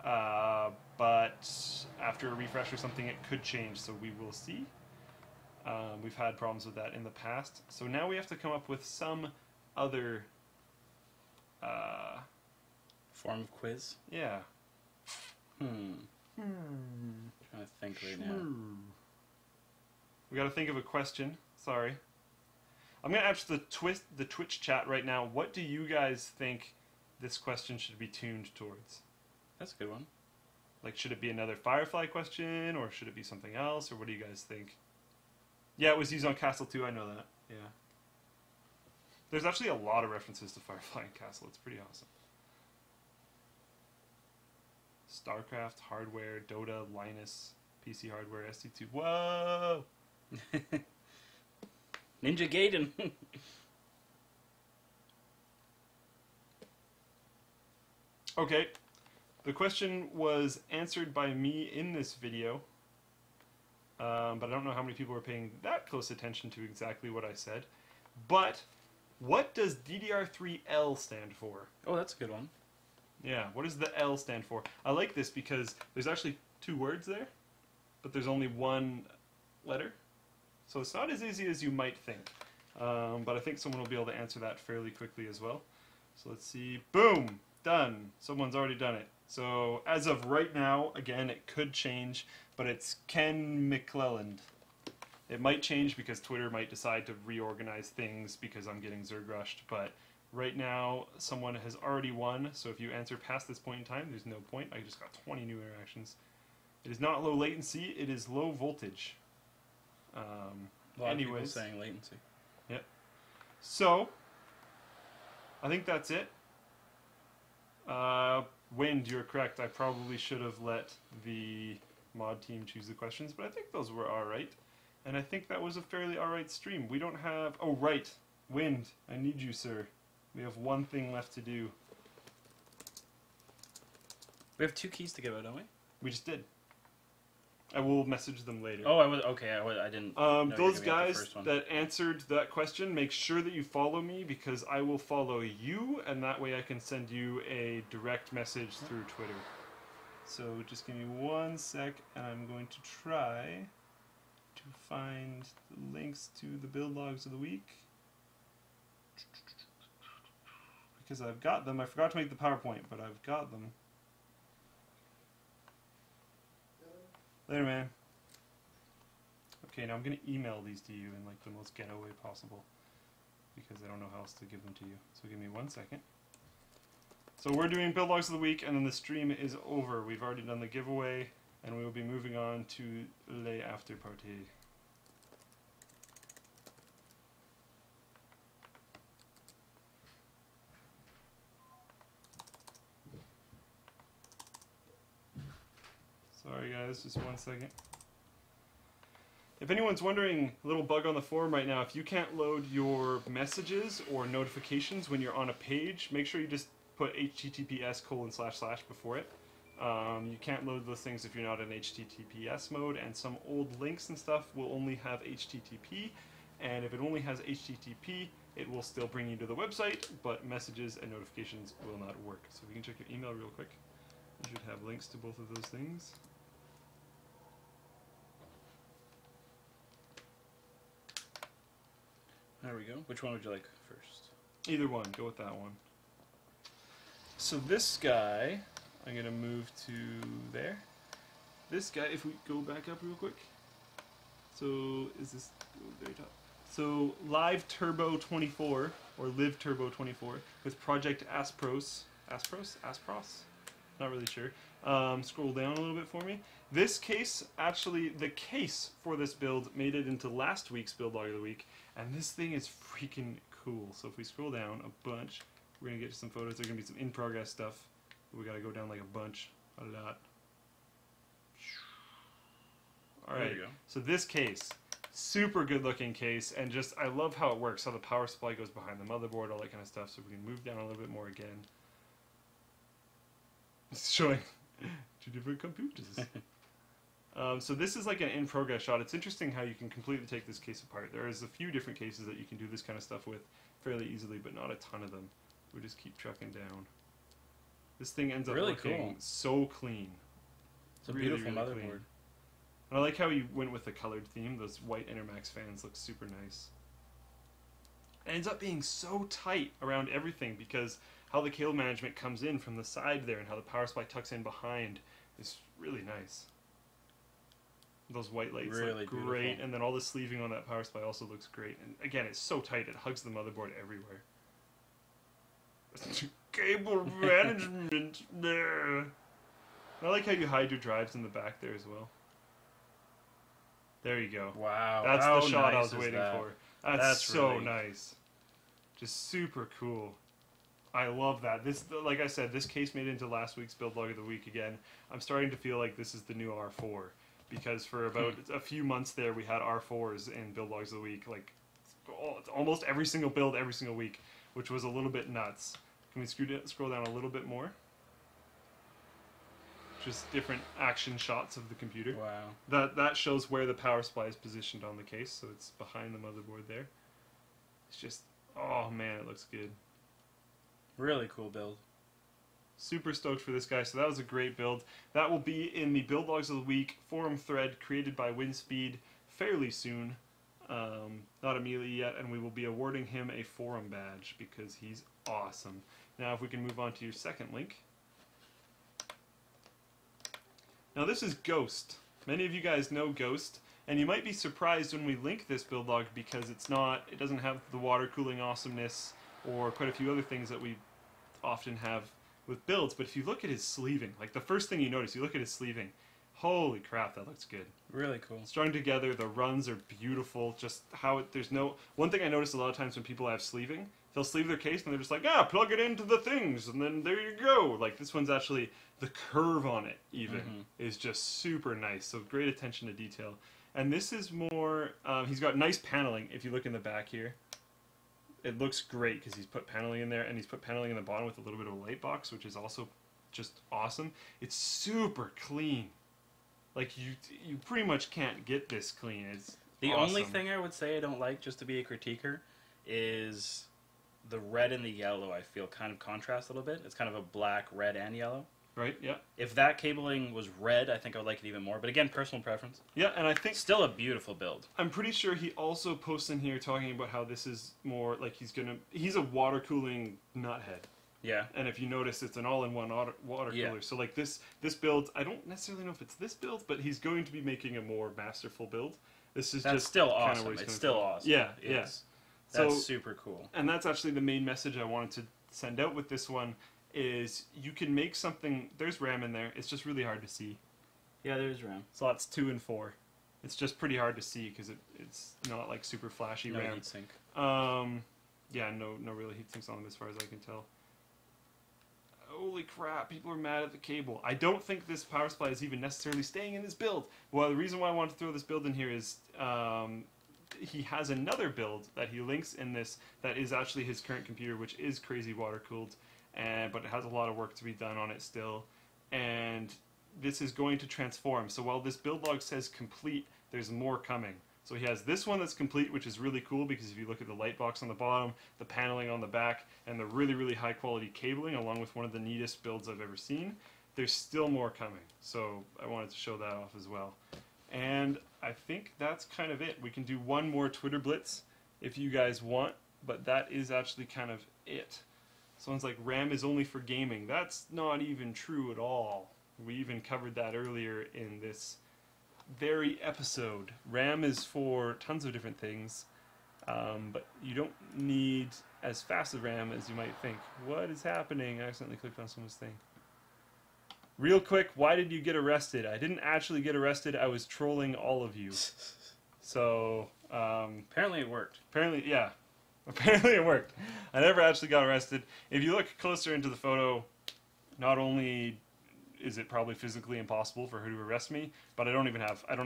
But after a refresh or something, it could change, so we will see. We've had problems with that in the past. So now we have to come up with some other... Form of quiz? yeah. Trying to think right now. We got to think of a question. Sorry. I'm going to ask the Twitch chat right now. What do you guys think this question should be tuned towards? That's a good one. Like, should it be another Firefly question, or should it be something else, or what do you guys think? Yeah, it was used on Castle 2, I know that. Yeah. There's actually a lot of references to Firefly and Castle. It's pretty awesome. StarCraft, hardware, Dota, Linus, PC hardware, ST2. Whoa! Ninja Gaiden. Okay. The question was answered by me in this video. But I don't know how many people are paying that close attention to exactly what I said. But what does DDR3L stand for? Oh, that's a good one. Yeah, what does the L stand for? I like this because there's actually 2 words there, but there's only 1 letter. So it's not as easy as you might think. But I think someone will be able to answer that fairly quickly as well. So let's see. Boom! Done. Someone's already done it. So as of right now, again, it could change, but it's Ken McClelland. It might change because Twitter might decide to reorganize things because I'm getting Zerg rushed, but right now someone has already won, so if you answer past this point in time, there's no point. I just got 20 new interactions. It is not low latency, it is low voltage. A lot of people Anyways, saying latency. yep. So, I think that's it. Wind, you're correct. I probably should have let the mod team choose the questions, but I think those were alright. And I think that was a fairly alright stream. We don't have... Oh, right. Wind, I need you, sir. We have one thing left to do. We have 2 keys to give out, don't we? We just did. I will message them later. Oh, I was okay. I didn't. know you were Those giving out the guys first one. that answered that question, make sure that you follow me because I will follow you, and that way I can send you a direct message through Twitter. So just give me 1 sec, and I'm going to try to find the links to the build logs of the week. Because I've got them. I forgot to make the PowerPoint, but I've got them. Later, man. Okay, now I'm going to email these to you in like the most ghetto way possible. Because I don't know how else to give them to you. So give me 1 second. So we're doing build logs of the week, and then the stream is over. We've already done the giveaway, and we will be moving on to les after party. Sorry guys, just 1 second. If anyone's wondering, a little bug on the forum right now, if you can't load your messages or notifications when you're on a page, make sure you just put https:// before it. You can't load those things if you're not in HTTPS mode, and some old links and stuff will only have HTTP, and if it only has HTTP, it will still bring you to the website, but messages and notifications will not work. So if you can check your email real quick, you should have links to both of those things. There we go. Which one would you like first? Either one, go with that one. So this guy, I'm going to move to there. This guy, if we go back up real quick. So, is this very top? So, Live Turbo 24, or Live Turbo 24, with Project Aspros. Aspros? Not really sure. Scroll down a little bit for me. This case, actually, the case for this build made it into last week's build log of the week, and this thing is freaking cool. So if we scroll down a bunch, we're going to get to some photos. There's going to be some in-progress stuff. We got to go down like a bunch, a lot. Alright, There you go. so this case, super good looking case, and just, I love how it works, how the power supply goes behind the motherboard, all that kind of stuff. So we can move down a little bit more again. It's showing two different computers. So this is like an in-progress shot. It's interesting how you can completely take this case apart. There is a few different cases that you can do this kind of stuff with fairly easily, but not a ton of them. We just keep trucking down. This thing ends up Really looking cool. so clean. It's a Really, beautiful really motherboard. clean. And I like how he went with the colored theme. Those white Intermax fans look super nice. It ends up being so tight around everything because how the cable management comes in from the side there and how the power supply tucks in behind is really nice. Those white lights Really look great, beautiful. and then all the sleeving on that power supply also looks great. And again, it's so tight, it hugs the motherboard everywhere. Cable management there. I like how you hide your drives in the back there as well. There you go. Wow. That's how the shot I nice was is waiting that? for. That's That's so really- nice. Just super cool. I love that. This, like I said, this case made it into last week's build log of the week again. I'm starting to feel like this is the new R4 because for about a few months there we had R4s in build logs of the week, like almost every single build every single week, which was a little bit nuts. Can we scroll down a little bit more? Just different action shots of the computer. Wow. That shows where the power supply is positioned on the case, so it's behind the motherboard there. It's just, oh man, it looks good. Really cool build. Super stoked for this guy, so that was a great build. That will be in the Build Logs of the Week forum thread created by Windspeed fairly soon. Not immediately yet, and we will be awarding him a forum badge because he's awesome. Now if we can move on to your second link. Now this is Ghost. Many of you guys know Ghost, and you might be surprised when we link this build log because it doesn't have the water cooling awesomeness or quite a few other things that we often have with builds, but if you look at his sleeving, like the first thing you notice, you look at his sleeving, holy crap, that looks good. Really cool. Strung together, the runs are beautiful, just how there's no, one thing I notice a lot of times when people have sleeving, they'll sleeve their case and they're just like, plug it into the things, and then there you go. Like this one's actually, the curve on it even is just super nice, so great attention to detail. And this is more, he's got nice paneling if you look in the back here. It looks great because he's put paneling in there, and he's put paneling in the bottom with a little bit of a light box, which is also just awesome. It's super clean. Like you pretty much can't get this clean. It's The awesome. only thing I would say I don't like, just to be a critiquer, is the red and the yellow. I feel kind of contrast a little bit. It's kind of a black, red, and yellow. Right? Yeah. If that cabling was red, I think I would like it even more. But again, personal preference. Yeah, and I think Still a beautiful build. I'm pretty sure he also posts in here talking about how this is more like he's a water cooling nuthead. Yeah. And if you notice, it's an all-in-one water Yeah. cooler. So like this build, I don't necessarily know if it's this build, but he's going to be making a more masterful build. This is That's just still kinda awesome. where he's It's coming still from. awesome. Yeah, It yeah. is. So That's super cool. and that's actually the main message I wanted to send out with this one is you can make something. There's RAM in there. It's just really hard to see. Yeah, there's RAM. Slots 2 and 4. It's just pretty hard to see because it's not like super flashy No RAM. heatsink. Yeah, no real heat sinks on them as far as I can tell. Holy crap, people are mad at the cable. I don't think this power supply is even necessarily staying in this build. Well, the reason why I want to throw this build in here is he has another build that he links in this that is actually his current computer, which is crazy water cooled, but it has a lot of work to be done on it still. And this is going to transform. So while this build log says complete, there's more coming. So he has this one that's complete, which is really cool because if you look at the light box on the bottom, the paneling on the back, and the really, really high quality cabling, along with one of the neatest builds I've ever seen, there's still more coming. So I wanted to show that off as well. And I think that's kind of it. We can do one more Twitter Blitz if you guys want, but that is actually kind of it. Someone's like, RAM is only for gaming. That's not even true at all. We even covered that earlier in this very episode. RAM is for tons of different things, but you don't need as fast a RAM as you might think. What is happening? I accidentally clicked on someone's thing. Real quick, why did you get arrested? I didn't actually get arrested. I was trolling all of you. So, Apparently it worked. apparently, yeah. Apparently it worked. I never actually got arrested. If you look closer into the photo, not only is it probably physically impossible for her to arrest me, but I don't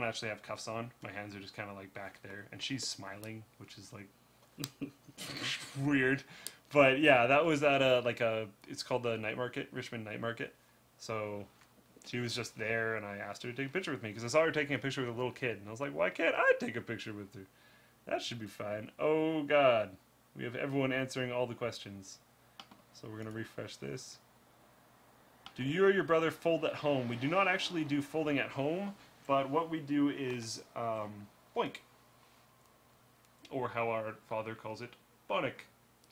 actually have cuffs on. My hands are just kind of like back there, and she's smiling, which is like weird. But yeah, that was at it's called the night market, Richmond Night Market. So she was just there, and I asked her to take a picture with me because I saw her taking a picture with a little kid, and I was like, why can't I take a picture with her? That should be fine. Oh God, we have everyone answering all the questions. So we're gonna refresh this. Do you or your brother fold at home? We do not actually do folding at home, but what we do is boink. Or how our father calls it, bonic.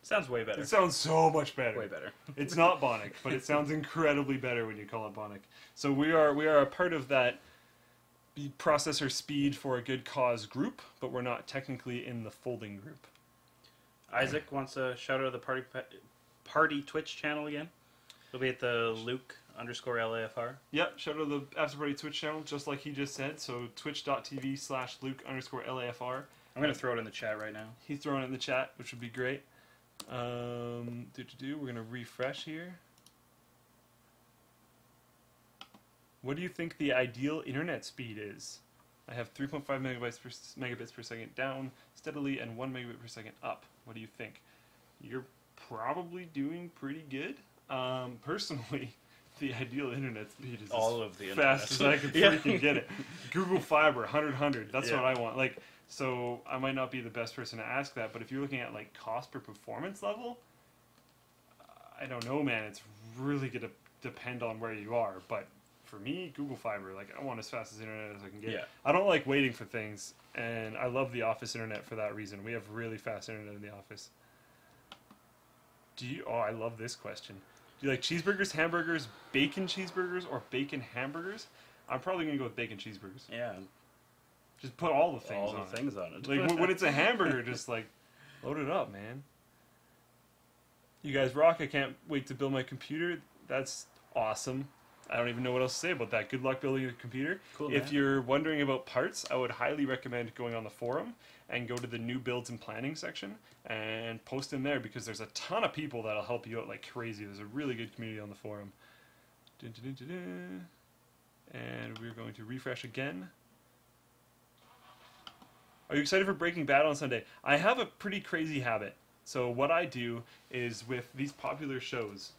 Sounds way better. It sounds so much better. Way better. It's not bonic, but it sounds incredibly better when you call it bonic. So we are a part of that processor speed for a good cause group, but we're not technically in the folding group. Isaac wants a shout out of the party Twitch channel again. It'll be at the Luke_LAFR. Yep, shout out to the After Party Twitch channel, just like he just said. So twitch.tv/Luke_LAFR. I'm going to throw it in the chat right now. He's throwing it in the chat, which would be great. We're going to refresh here. What do you think the ideal internet speed is? I have 3.5 megabits per second down steadily and 1 megabit per second up. What do you think? You're probably doing pretty good. Personally, the ideal internet speed is All of the fast as I can Yeah. freaking get it. Google Fiber, 100. That's Yeah. what I want. Like, so I might not be the best person to ask that, but if you're looking at like cost per performance level, I don't know, man. It's really gonna depend on where you are. But for me, Google Fiber, like I want as fast as internet as I can get. Yeah. I don't like waiting for things, and I love the office internet for that reason. We have really fast internet in the office. Oh, I love this question. Do you like cheeseburgers, hamburgers, bacon cheeseburgers, or bacon hamburgers? I'm probably gonna go with bacon cheeseburgers. Yeah. Just put all the things All on the things on it. Like when it's a hamburger, just like load it up, man. You guys rock. I can't wait to build my computer. That's awesome. I don't even know what else to say about that. Good luck building your computer. Cool, If man. you're wondering about parts, I would highly recommend going on the forum and go to the new builds and planning section and post in there because there's a ton of people that'll help you out like crazy. There's a really good community on the forum. Dun, dun, dun, dun, dun. And we're going to refresh again. Are you excited for Breaking Bad on Sunday? I have a pretty crazy habit. So what I do is with these popular shows,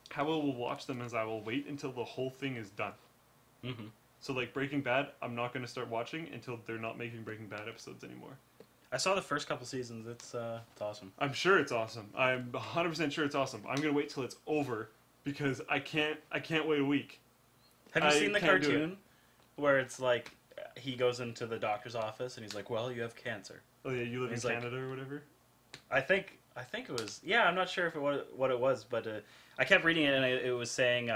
how I will watch them is I will wait until the whole thing is done. Mm-hmm. So like Breaking Bad, I'm not going to start watching until they're not making Breaking Bad episodes anymore. I saw the first couple seasons. It's awesome. I'm sure it's awesome. I'm 100% sure it's awesome. I'm going to wait till it's over because I can't wait a week. Have you I seen the can't do it. cartoon where it's like he goes into the doctor's office and he's like, "Well, you have cancer." Oh yeah, you live in He's like- Canada or whatever? I think it was. Yeah, I'm not sure if what it was, but I kept reading it and it was saying,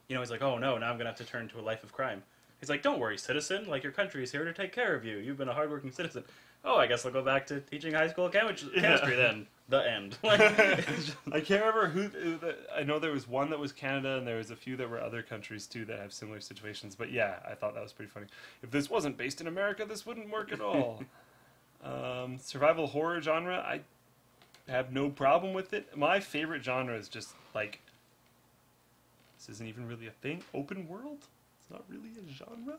he's like, "Oh no, now I'm gonna have to turn to a life of crime." He's like, "Don't worry, citizen. Like your country is here to take care of you. You've been a hardworking citizen." Oh, I guess I'll go back to teaching high school chemistry then. The end. I can't remember who. I know there was one that was Canada, and there was a few that were other countries too that have similar situations. But yeah, I thought that was pretty funny. If this wasn't based in America, this wouldn't work at all. Survival horror genre, I have no problem with it. My favorite genre is just like, this isn't even really a thing. Open world. It's not really a genre.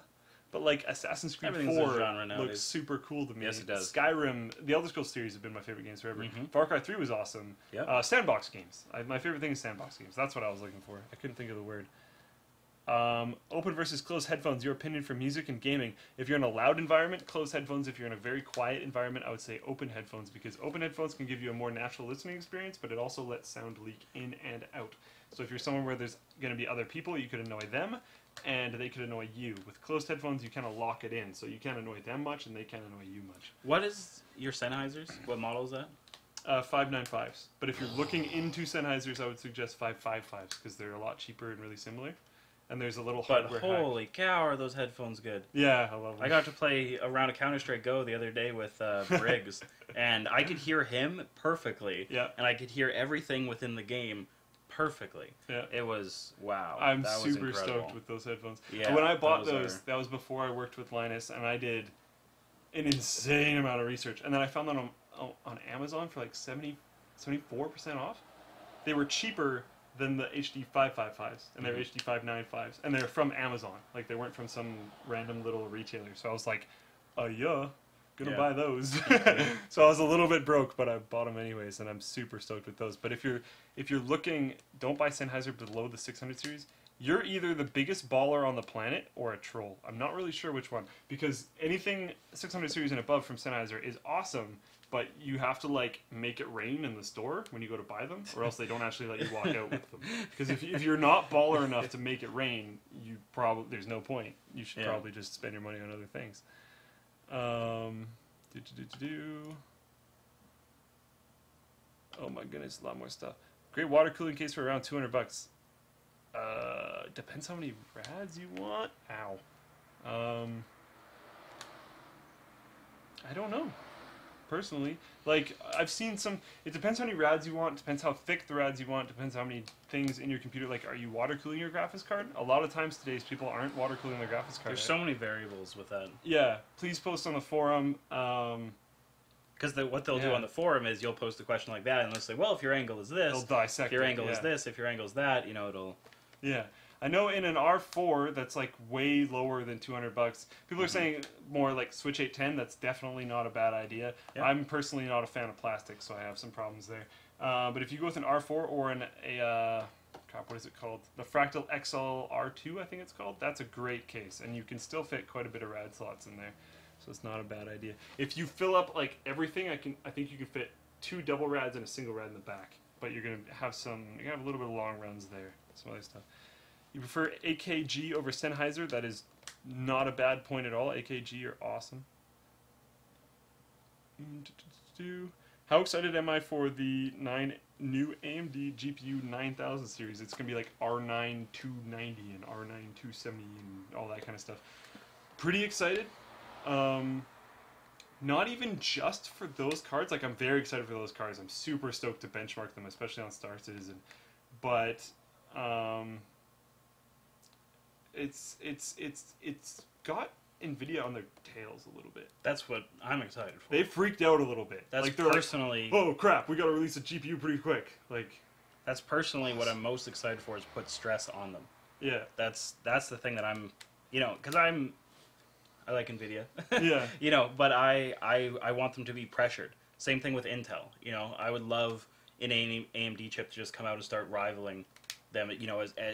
But like Assassin's Creed Everything's 4 a genre nowadays. looks super cool to me. Yes, it does. Skyrim, the Elder Scrolls series have been my favorite games forever. Mhm. Far Cry 3 was awesome. Yeah. Sandbox games. My favorite thing is sandbox games. That's what I was looking for. I couldn't think of the word. Open versus closed headphones. Your opinion for music and gaming. If you're in a loud environment, closed headphones. If you're in a very quiet environment, I would say open headphones because open headphones can give you a more natural listening experience, but it also lets sound leak in and out. So if you're somewhere where there's going to be other people, you could annoy them, and they could annoy you. With closed headphones, you kind of lock it in, so you can't annoy them much, and they can't annoy you much. What is your Sennheisers? What model is that? 595s. But if you're looking into Sennheisers, I would suggest 555s because they're a lot cheaper and really similar. And there's a little But hardware hack. holy cow, are those headphones good? Yeah, I love them. I got to play a round of Counter-Strike Go the other day with Briggs, and I could hear him perfectly, Yeah. and I could hear everything within the game perfectly. Yeah. It was, wow. I'm that was super incredible. stoked with those headphones. Yeah, When I bought those are- that was before I worked with Linus, and I did an insane amount of research. And then I found them on Amazon for like 74% off. They were cheaper than the HD 555s, and they're HD 595s, and they're from Amazon. Like, they weren't from some random little retailer. So I was like, yeah, gonna buy those. So I was a little bit broke, but I bought them anyways, and I'm super stoked with those. But if you're looking, don't buy Sennheiser below the 600 series. You're either the biggest baller on the planet or a troll. I'm not really sure which one, because anything 600 series and above from Sennheiser is awesome, but you have to like make it rain in the store when you go to buy them, or else they don't actually let you walk out with them. Because if you're not baller enough to make it rain, there's no point. You should probably just spend your money on other things. Oh my goodness, a lot more stuff. Great water cooling case for around $200. Depends how many rads you want. Ow. I don't know. Personally, like, I've seen some. It depends how many rads you want. Depends how thick the rads you want. Depends how many things in your computer. Like, are you water cooling your graphics card? A lot of times today's people aren't water cooling their graphics card. There's so many variables with that. Yeah, please post on the forum. Because what they'll do on the forum is you'll post a question like that, and they'll say, well, if your angle is this, They'll dissect if your it, angle is this, if your angle is that, it'll... Yeah. I know in an R4 that's like way lower than $200. People are saying more like Switch 810. That's definitely not a bad idea. Yeah. I'm personally not a fan of plastic, so I have some problems there. But if you go with an R4 or what is it called? The Fractal XL R2, I think it's called. That's a great case, and you can still fit quite a bit of rad slots in there, so it's not a bad idea. If you fill up like everything, I think you can fit 2 double rads and a single rad in the back. But you're gonna have a little bit of long runs there, some other stuff. You prefer AKG over Sennheiser? That is not a bad point at all. AKG are awesome. How excited am I for the new AMD GPU 9000 series? It's going to be like R9 290 and R9 270 and all that kind of stuff. Pretty excited. Not even just for those cards. Like, I'm very excited for those cards. I'm super stoked to benchmark them, especially on Star Citizen. But it's got NVIDIA on their tails a little bit. That's what I'm excited for. They freaked out a little bit. That's like, they're personally... like, oh crap, we got to release a GPU pretty quick. Like, that's personally what I'm most excited for, is put stress on them. yeah. That's the thing that I'm... because I like NVIDIA. Yeah. But I want them to be pressured. Same thing with Intel. I would love an AMD chip to just come out and start rivaling them,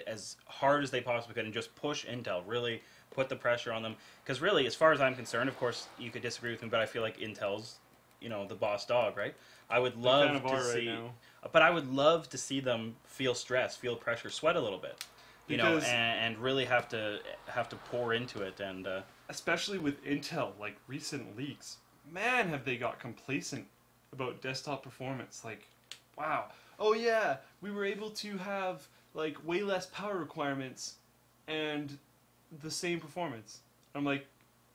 as hard as they possibly could, and just push Intel, really put the pressure on them. Because really, as far as I'm concerned, of course, you could disagree with me, but I feel like Intel's, the boss dog, right? I would love kind of to are right see, now. but I would love to see them feel stress, feel pressure, sweat a little bit, Because- and really have to pour into it. And especially with Intel, like recent leaks, man, have they got complacent about desktop performance. Like, wow, oh yeah, we were able to have like way less power requirements and the same performance. I'm like,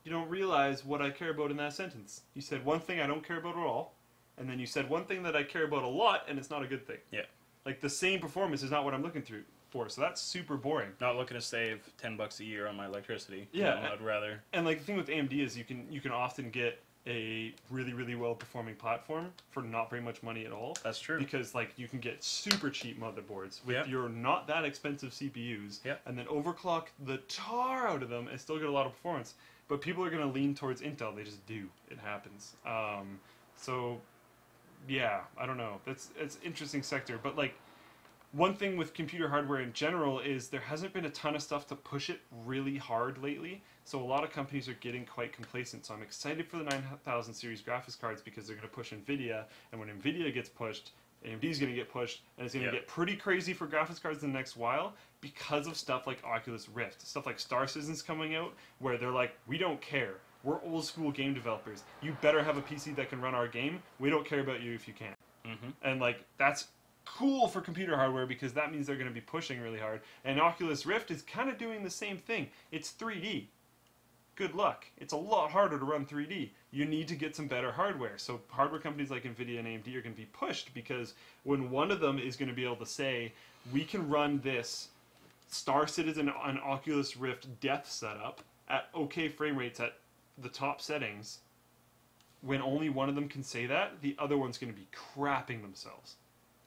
you don't realize what I care about in that sentence. You said one thing I don't care about at all, and then you said one thing that I care about a lot, and it's not a good thing. Yeah. Like, the same performance is not what I'm looking for, so that's super boring. not looking to save $10 a year on my electricity. Yeah. I'd rather. And like the thing with AMD is you can often get a really, really well performing platform for not very much money at all. That's true. Because like you can get super cheap motherboards with Yeah. your not that expensive CPUs, Yeah. and then overclock the tar out of them and still get a lot of performance. But people are going to lean towards Intel. They just do. It happens. So yeah, I don't know. It's an interesting sector, but like. One thing with computer hardware in general is there hasn't been a ton of stuff to push it really hard lately, so a lot of companies are getting quite complacent. So I'm excited for the 9000 series graphics cards because they're going to push NVIDIA, and when NVIDIA gets pushed, AMD's going to get pushed, and it's going to get pretty crazy for graphics cards in the next while because of stuff like Oculus Rift, stuff like Star Citizen's coming out, where they're like, we don't care. We're old school game developers. You better have a PC that can run our game. We don't care about you if you can't. Mm-hmm. And like that's cool for computer hardware because that means they're going to be pushing really hard. And Oculus Rift is kind of doing the same thing. It's 3D. Good luck. It's a lot harder to run 3D. You need to get some better hardware. So hardware companies like NVIDIA and AMD are going to be pushed because when one of them is going to be able to say, we can run this Star Citizen on Oculus Rift depth setup at okay frame rates at the top settings, when only one of them can say that, the other one's going to be crapping themselves.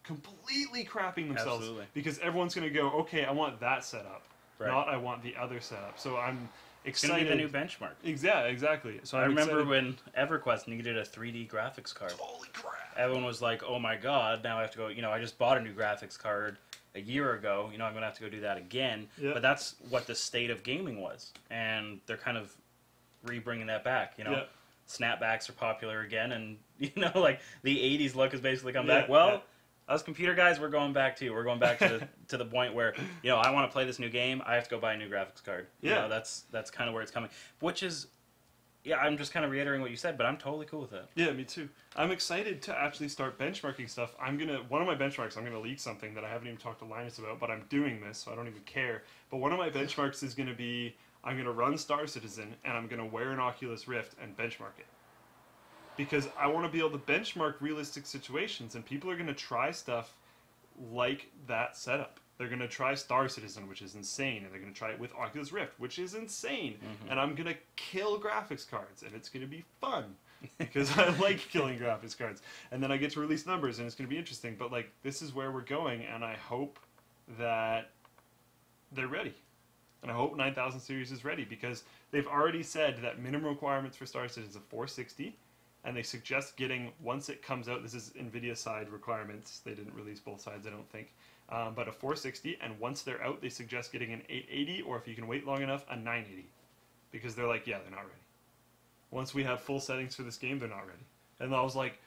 Completely crapping themselves. Absolutely. Because everyone's going to go, okay, I want that setup, Right. not I want the other setup. So I'm It's going to excited. be the new benchmark. Exactly. So I I'm remember excited. when EverQuest needed a 3D graphics card. Holy crap! Everyone was like, oh my god, now I have to go, I just bought a new graphics card a year ago, I'm going to have to go do that again. Yeah. But that's what the state of gaming was. And they're kind of re-bringing that back, Yeah. Snapbacks are popular again, and, like, the 80s look has basically come Yeah, back. Well, yeah. us computer guys, we're going back too. We're going back to the point where, I want to play this new game, I have to go buy a new graphics card. Yeah. That's kind of where it's coming. Which is, I'm just kind of reiterating what you said, but I'm totally cool with it. Yeah, me too. I'm excited to actually start benchmarking stuff. One of my benchmarks, I'm gonna leak something that I haven't even talked to Linus about, but I'm doing this, so I don't even care. But one of my benchmarks is gonna be, I'm gonna run Star Citizen, and I'm gonna wear an Oculus Rift and benchmark it. Because I want to be able to benchmark realistic situations, and people are gonna try stuff like that setup. They're going to try Star Citizen, which is insane, and they're going to try it with Oculus Rift, which is insane. Mm-hmm. And I'm going to kill graphics cards, and it's going to be fun because I like killing graphics cards. And then I get to release numbers, and it's going to be interesting. But like, this is where we're going, and I hope that they're ready. And I hope 9000 series is ready because they've already said that minimum requirements for Star Citizen is a 460. And they suggest getting, once it comes out, this is NVIDIA side requirements. They didn't release both sides, I don't think. But a 460, and once they're out, they suggest getting an 880, or if you can wait long enough, a 980. Because they're like, yeah, they're not ready. Once we have full settings for this game, they're not ready. And I was like,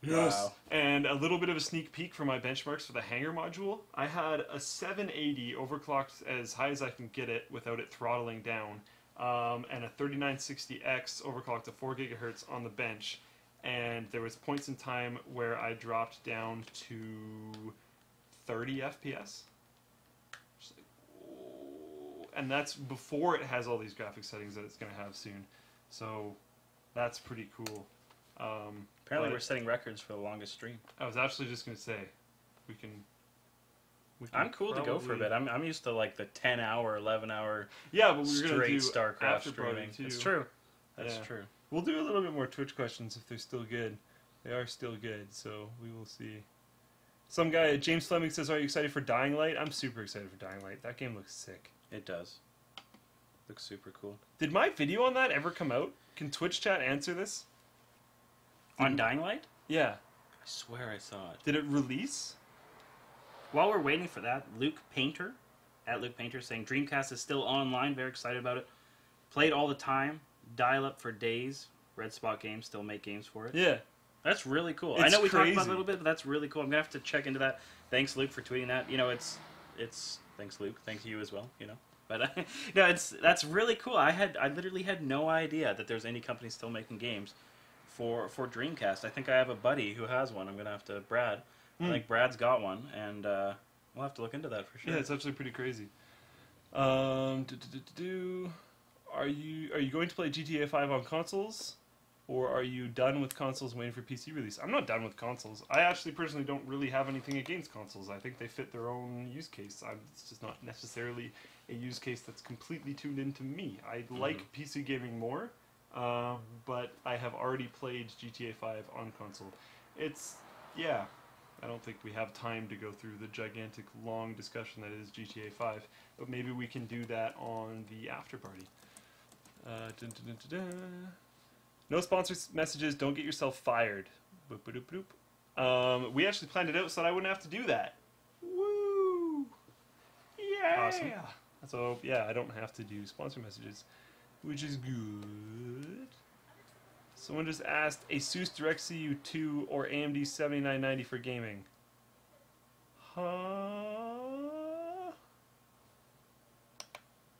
yes. Wow. And a little bit of a sneak peek for my benchmarks for the Hanger module. I had a 780 overclocked as high as I can get it without it throttling down. And a 3960X overclocked to 4 gigahertz on the bench, and there was points in time where I dropped down to 30 FPS. Just like, whoa. And that's before it has all these graphic settings that it's going to have soon. So that's pretty cool. Apparently we're setting records for the longest stream. I was actually just going to say, we can I'm cool to go for a bit. I'm used to like the 10-hour, 11-hour yeah, but we were going to do StarCraft after streaming. party too. It's true. That's Yeah. true. We'll do a little bit more Twitch questions if they're still good. They are still good, so we will see. Some guy, James Fleming, says, are you excited for Dying Light? I'm super excited for Dying Light. That game looks sick. It does. Looks super cool. Did my video on that ever come out? Can Twitch chat answer this? On Dying Light? Yeah. I swear I saw it. Did it release? While we're waiting for that, Luke Painter, at Luke Painter, saying Dreamcast is still online. Very excited about it. Played all the time. Dial up for days. Red Spot Games still make games for it. Yeah. That's really cool. It's I know we talked about it crazy. a little bit, but that's really cool. I'm gonna have to check into that. Thanks, Luke, for tweeting that. You know, it's thanks, Luke. Thanks you as well. You know, but no, that's really cool. I literally had no idea that there's any company still making games for Dreamcast. I think I have a buddy who has one. I'm gonna have to Brad. I think Brad's got one, and we'll have to look into that for sure. Yeah, it's actually pretty crazy. Are you going to play GTA 5 on consoles, or are you done with consoles waiting for PC release? I'm not done with consoles. I actually personally don't really have anything against consoles. I think they fit their own use case. It's just not necessarily a use case that's completely tuned into me. I like PC gaming more, but I have already played GTA 5 on console. Yeah. I don't think we have time to go through the gigantic, long discussion that is GTA 5, but maybe we can do that on the after party. No sponsor messages. Don't get yourself fired. Boop, boop, boop, boop. We actually planned it out so that I wouldn't have to do that. Woo! Yeah! Awesome. So, yeah, I don't have to do sponsor messages, which is good. Someone just asked, Asus DirectCu 2 or AMD 7990 for gaming? Huh?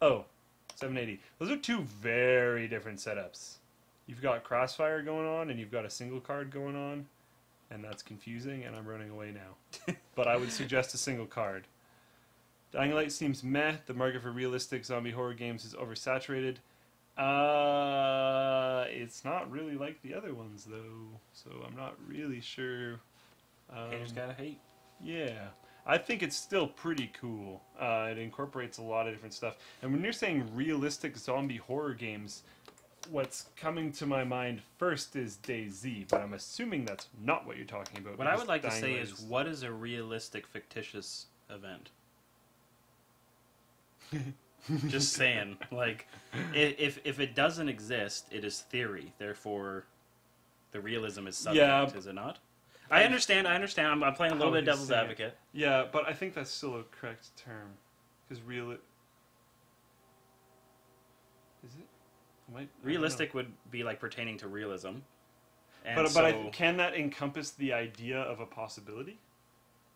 Oh, 780. Those are two very different setups. You've got Crossfire going on, and you've got a single card going on, and that's confusing, and I'm running away now. But I would suggest a single card. Dying Light seems meh. The market for realistic zombie horror games is oversaturated. It's not really like the other ones, though, so I'm not really sure. Haters gotta hate. Yeah. I think it's still pretty cool. It incorporates a lot of different stuff. And when you're saying realistic zombie horror games, what's coming to my mind first is DayZ, but I'm assuming that's not what you're talking about. What I would like to Dying say Light is, what is a realistic fictitious event? Just saying, like, if it doesn't exist, it is theory. Therefore, the realism is subject, is it not? I understand. I'm playing a little bit of devil's advocate. Yeah, but I think that's still a correct term. Because is it? Realistic would be like pertaining to realism. And But can that encompass the idea of a possibility?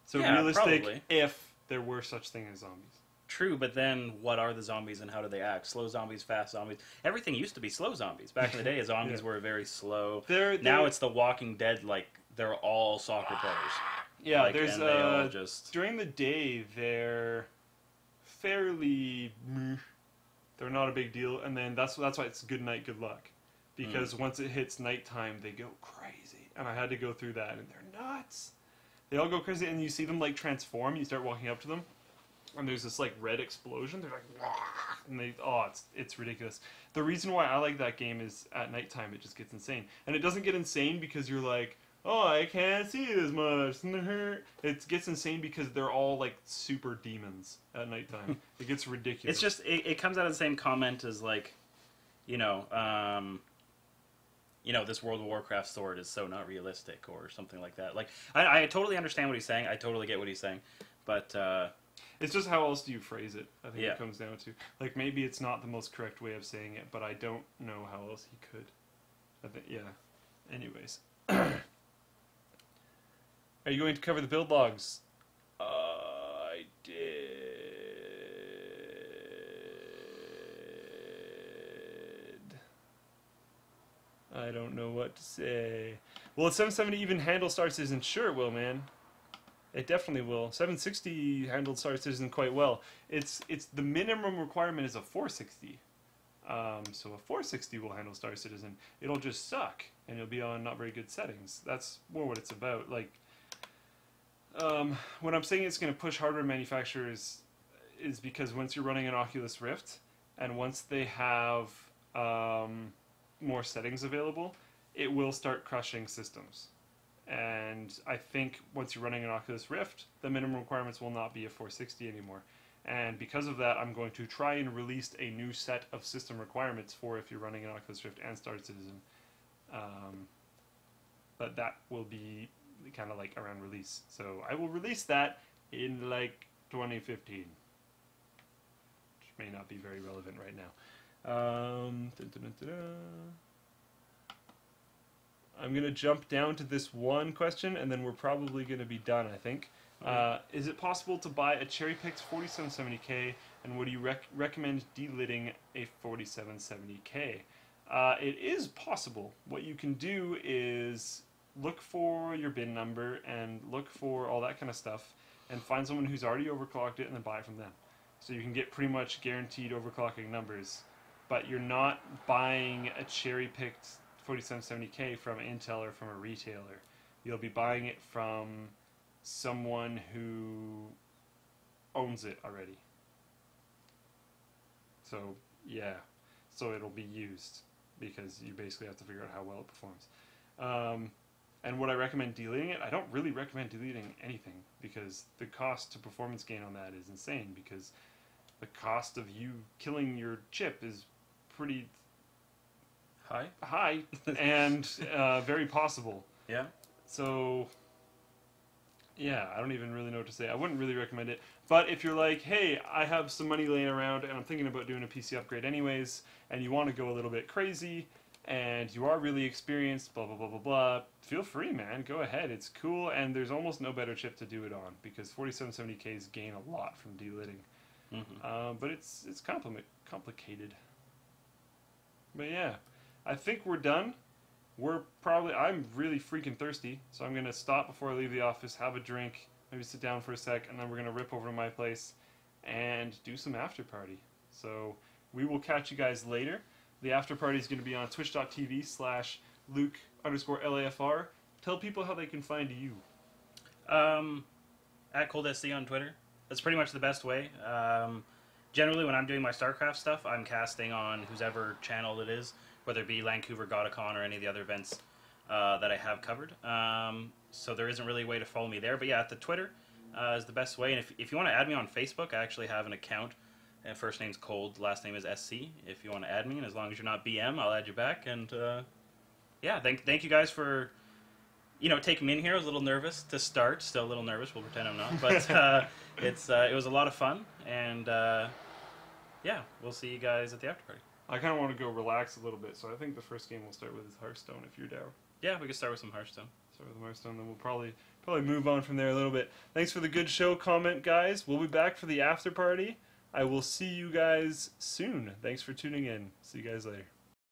So yeah, realistic probably. If there were such thing as zombies. True, but then what are the zombies and how do they act? Slow zombies, fast zombies. Everything used to be slow zombies. Back in the day, zombies were very slow. Now it's The Walking Dead, like, they're all soccer players. Yeah, like, there's and they all just... during the day they're fairly they're not a big deal, and then that's why it's good night, good luck. Because once it hits nighttime, they go crazy. And I had to go through that, and they're nuts. They all go crazy, and you see them like transform, you start walking up to them. And there's this like red explosion. They're like, and it's ridiculous. The reason why I like that game is at nighttime it just gets insane, and it doesn't get insane because you're like, oh, I can't see as much. It gets insane because they're all like super demons at nighttime. It gets ridiculous. It's just it comes out of the same comment as like, this World of Warcraft sword is so not realistic or something like that. Like I totally understand what he's saying. I totally get what he's saying, but. It's just how else do you phrase it, I think it comes down to. Like, maybe it's not the most correct way of saying it, but I don't know how else he could. I think, yeah. Anyways. Are you going to cover the build logs? I did. I don't know what to say. Will a 770 even handle Star Citizen? Sure it will, man. It definitely will. 760 handled Star Citizen quite well. It's the minimum requirement is a 460. So a 460 will handle Star Citizen. It'll just suck, and it'll be on not very good settings. That's more what it's about. Like, when I'm saying it's going to push hardware manufacturers is because once you're running an Oculus Rift, and once they have more settings available, it will start crushing systems. And I think once you're running an Oculus Rift, the minimum requirements will not be a 460 anymore. And because of that, I'm going to try and release a new set of system requirements for if you're running an Oculus Rift and Star Citizen. But that will be kind of like around release. So I will release that in like 2015. Which may not be very relevant right now. Dun, dun, dun, dun, dun. I'm going to jump down to this one question, and then we're probably going to be done, I think. Is it possible to buy a cherry-picked 4770K, and would you recommend delitting a 4770K? It is possible. What you can do is look for your bin number and look for all that kind of stuff, and find someone who's already overclocked it and then buy it from them. So you can get pretty much guaranteed overclocking numbers, but you're not buying a cherry-picked 4770K from Intel or from a retailer. You'll be buying it from someone who owns it already. So, yeah. So it'll be used, because you basically have to figure out how well it performs. And would I recommend deleting it? I don't really recommend deleting anything, because the cost to performance gain on that is insane, because the cost of you killing your chip is pretty high and very possible. Yeah. So, yeah, I don't even really know what to say. I wouldn't really recommend it. But if you're like, hey, I have some money laying around and I'm thinking about doing a PC upgrade anyways, and you want to go a little bit crazy, and you are really experienced, blah, blah, blah, blah, blah, feel free, man. Go ahead. It's cool, and there's almost no better chip to do it on, because 4770Ks gain a lot from delitting. Mm-hmm. But it's complicated. But yeah, I think we're done. I'm really freaking thirsty, so I'm going to stop before I leave the office, have a drink, maybe sit down for a sec, and then we're going to rip over to my place and do some after party. So we will catch you guys later. The after party is going to be on twitch.tv/Luke_LAFR. Tell people how they can find you. At ColdSC on Twitter. That's pretty much the best way. Generally, when I'm doing my StarCraft stuff, I'm casting on whoever channel it is, whether it be Vancouver GotaCon or any of the other events that I have covered. So there isn't really a way to follow me there. But yeah, the Twitter is the best way. And if you want to add me on Facebook, I actually have an account. First name's Cold, last name is SC. If you want to add me, and as long as you're not BM, I'll add you back. And yeah, thank you guys for taking me in here. I was a little nervous to start. Still a little nervous. We'll pretend I'm not. But it was a lot of fun. And yeah, we'll see you guys at the after party. I kind of want to go relax a little bit, so I think the first game we'll start with is Hearthstone, if you're down. Yeah, we can start with some Hearthstone. Start with Hearthstone, then we'll probably move on from there a little bit. Thanks for the good show comment, guys. We'll be back for the after party. I will see you guys soon. Thanks for tuning in. See you guys later.